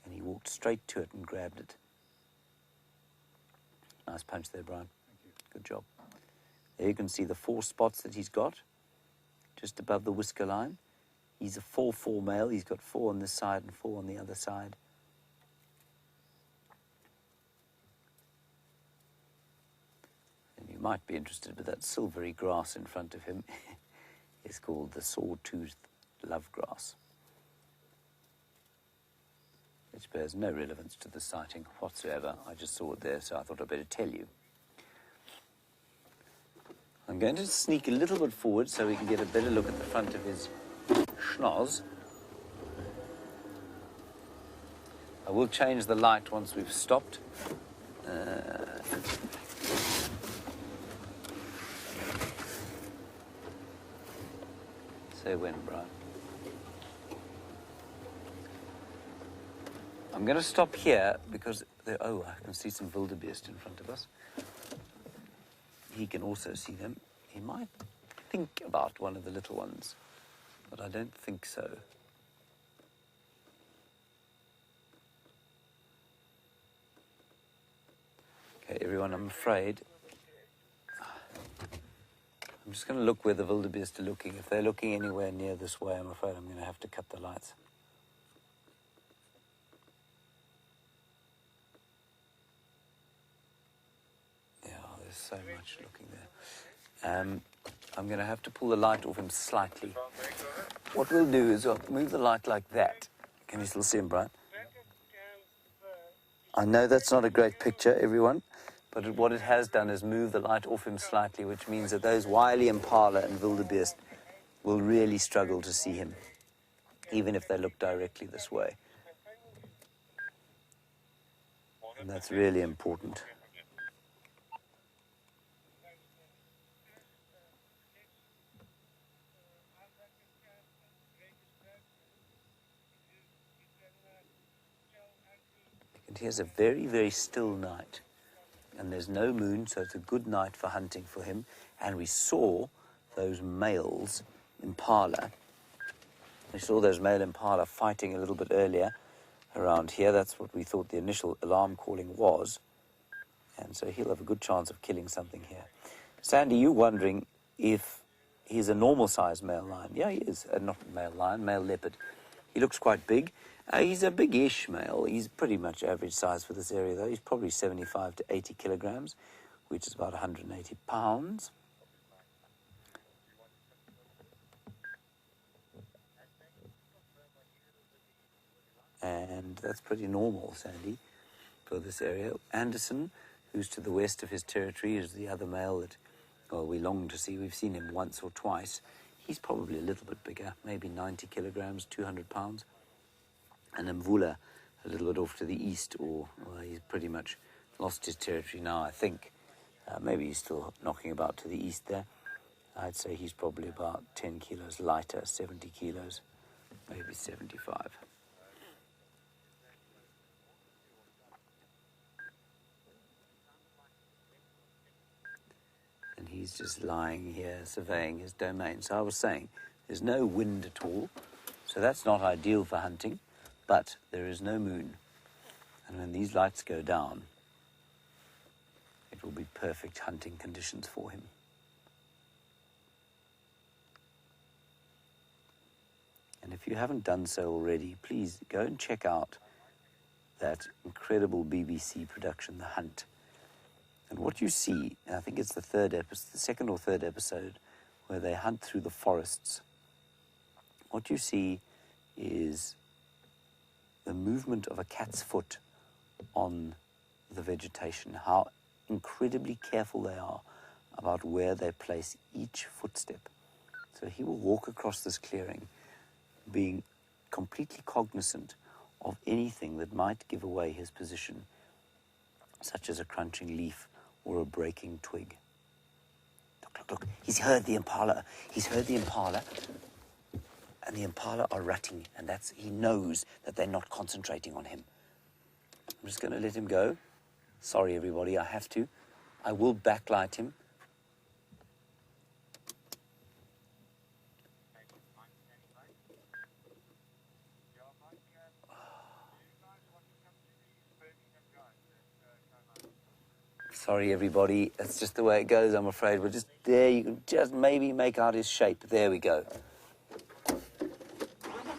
And he walked straight to it and grabbed it. Nice punch there, Bryan. Thank you. Good job. There you can see the 4 spots that he's got, just above the whisker line. He's a 4-4 male. He's got 4 on this side and 4 on the other side. And you might be interested, but that silvery grass in front of him is called the sawtooth lovegrass, which bears no relevance to the sighting whatsoever. I just saw it there, so I thought I'd better tell you. I'm going to sneak a little bit forward so we can get a better look at the front of his schnoz. I will change the light once we've stopped. Say when, Bryan. I'm going to stop here because, oh, I can see some wildebeest in front of us. He can also see them. He might think about one of the little ones, but I don't think so. Okay, everyone, I'm afraid. I'm just going to look where the wildebeest are looking. If they're looking anywhere near this way, I'm afraid I'm going to have to cut the lights. Yeah, there's so much looking there. I'm going to have to pull the light off him slightly. What we'll do is I'll move the light like that. Can you still see him, Bryan? I know that's not a great picture, everyone, but what it has done is move the light off him slightly, which means that those wily impala and wildebeest will really struggle to see him, even if they look directly this way. And that's really important. And here's a very, very still night. And there's no moon, so it's a good night for hunting for him. And we saw those males impala. We saw those male impala fighting a little bit earlier around here. That's what we thought the initial alarm calling was. And so he'll have a good chance of killing something here. Sandy, you wondering if he's a normal-sized male lion? Yeah, he is. Not male lion, male leopard. He looks quite big. He's a big-ish male. He's pretty much average size for this area, though. He's probably 75 to 80 kilograms, which is about 180 pounds. And that's pretty normal, Sandy, for this area. Anderson, who's to the west of his territory, is the other male that, well, we long to see. We've seen him once or twice. He's probably a little bit bigger, maybe 90 kilograms, 200 pounds. And Mvula, a little bit off to the east, or he's pretty much lost his territory now, I think. Maybe he's still knocking about to the east there. I'd say he's probably about 10 kilos lighter, 70 kilos, maybe 75. And he's just lying here surveying his domain. So I was saying, there's no wind at all, so that's not ideal for hunting. But there is no moon, and when these lights go down, it will be perfect hunting conditions for him. And if you haven't done so already, please go and check out that incredible BBC production, The Hunt. And what you see, and I think it's the second or third episode, where they hunt through the forests. What you see is the movement of a cat's foot on the vegetation, how incredibly careful they are about where they place each footstep. So he will walk across this clearing being completely cognizant of anything that might give away his position, such as a crunching leaf or a breaking twig. Look, he's heard the impala. He's heard the impala. And the impala are rutting, and he knows that they're not concentrating on him. I'm just going to let him go. Sorry, everybody, I have to. I will backlight him. Sorry, everybody. That's just the way it goes, I'm afraid. We're just there. You can just maybe make out his shape. There we go.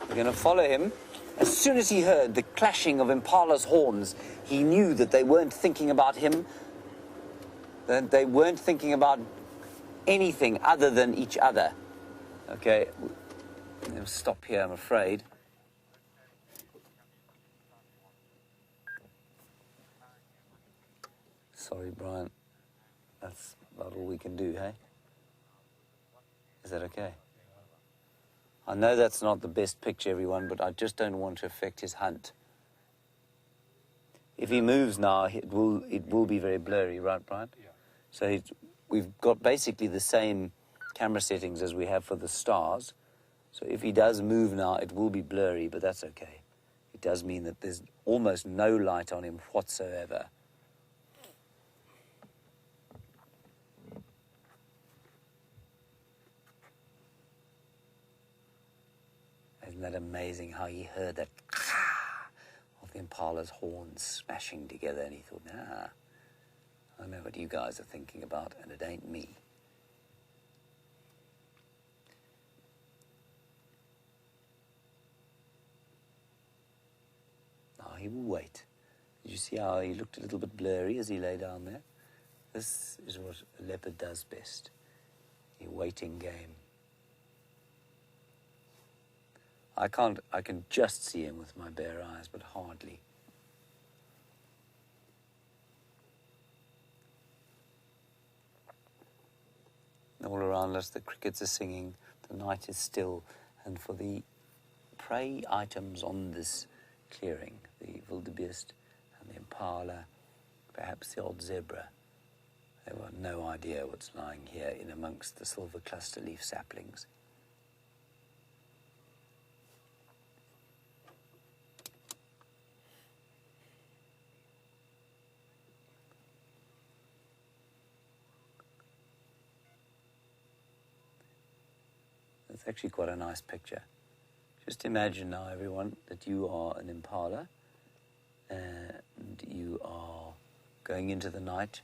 We're going to follow him. As soon as he heard the clashing of impala's horns, he knew that they weren't thinking about him, that they weren't thinking about anything other than each other. Okay, we'll stop here, I'm afraid. Sorry, Bryan. That's about all we can do, hey? Is that okay? I know that's not the best picture, everyone, but I just don't want to affect his hunt. If he moves now, it will be very blurry, right, Bryan? Yeah. So we've got basically the same camera settings as we have for the stars. So if he does move now, it will be blurry, but that's okay. It does mean that there's almost no light on him whatsoever. Isn't that amazing how he heard that of the impala's horns smashing together, and he thought, nah, I know what you guys are thinking about, and it ain't me. Now he will wait. Did you see how he looked a little bit blurry as he lay down there? This is what a leopard does best, a waiting game. I can just see him with my bare eyes, but hardly. All around us, the crickets are singing, the night is still, and for the prey items on this clearing, the wildebeest and the impala, perhaps the old zebra, they have no idea what's lying here in amongst the silver cluster leaf saplings. It's actually quite a nice picture. Just imagine now, everyone, that you are an impala and you are going into the night.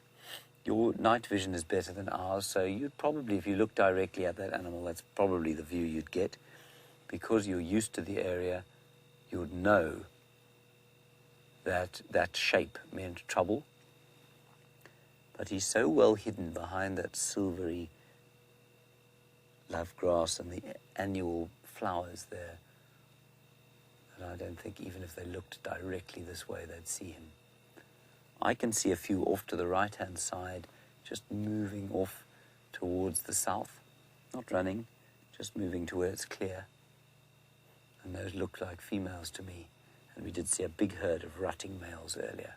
Your night vision is better than ours, so you'd probably, if you look directly at that animal, that's probably the view you'd get. Because you're used to the area, you would know that that shape meant trouble. But he's so well hidden behind that silvery love grass and the annual flowers there that I don't think even if they looked directly this way they'd see him. I can see a few off to the right-hand side, just moving off towards the south, not running, just moving to where it's clear. And those look like females to me. And we did see a big herd of rutting males earlier.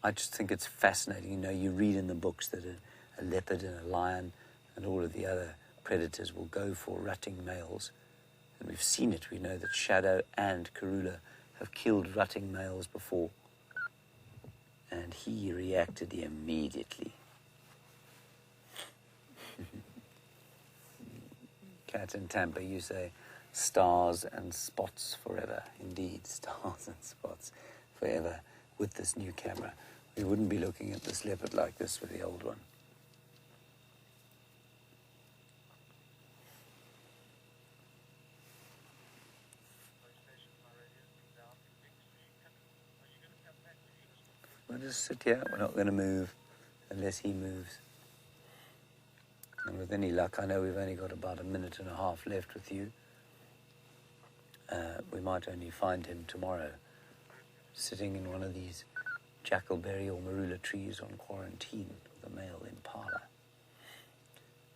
I just think it's fascinating. You know, you read in the books that a leopard and a lion and all of the other predators will go for rutting males. And we've seen it. We know that Shadow and Karula have killed rutting males before. And he reacted immediately. Cat in Tampa, you say, stars and spots forever. Indeed, stars and spots forever with this new camera. We wouldn't be looking at this leopard like this with the old one. We'll just sit here. We're not going to move unless he moves. And with any luck, I know we've only got about 1.5 minutes left with you. We might only find him tomorrow, sitting in one of these jackalberry or marula trees on quarantine with a male impala.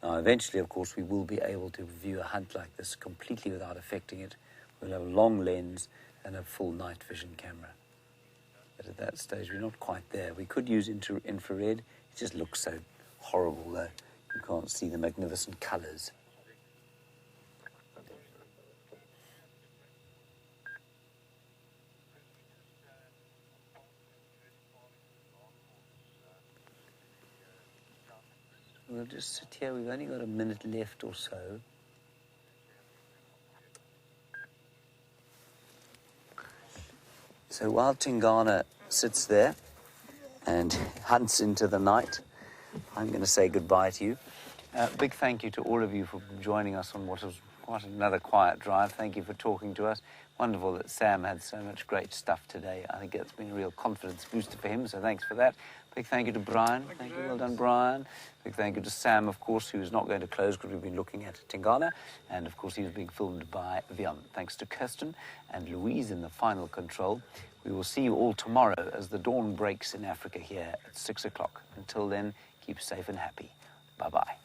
Now, eventually, of course, we will be able to view a hunt like this completely without affecting it. We'll have a long lens and a full night vision camera. But at that stage, we're not quite there. We could use infrared. It just looks so horrible, though. You can't see the magnificent colours. We'll just sit here. We've only got 1 minute left or so. So while Tingana sits there and hunts into the night, I'm going to say goodbye to you. Big thank you to all of you for joining us on what was quite another quiet drive. Thank you for talking to us. Wonderful that Sam had so much great stuff today. I think it's been a real confidence booster for him, so thanks for that. Big thank you to Bryan. Thank you. Well done, Bryan. Big thank you to Sam, of course, who's not going to close because we've been looking at Tingana. And, of course, he was being filmed by Wium. Thanks to Kirsten and Louise in the final control. We will see you all tomorrow as the dawn breaks in Africa here at 6 o'clock. Until then, keep safe and happy. Bye-bye.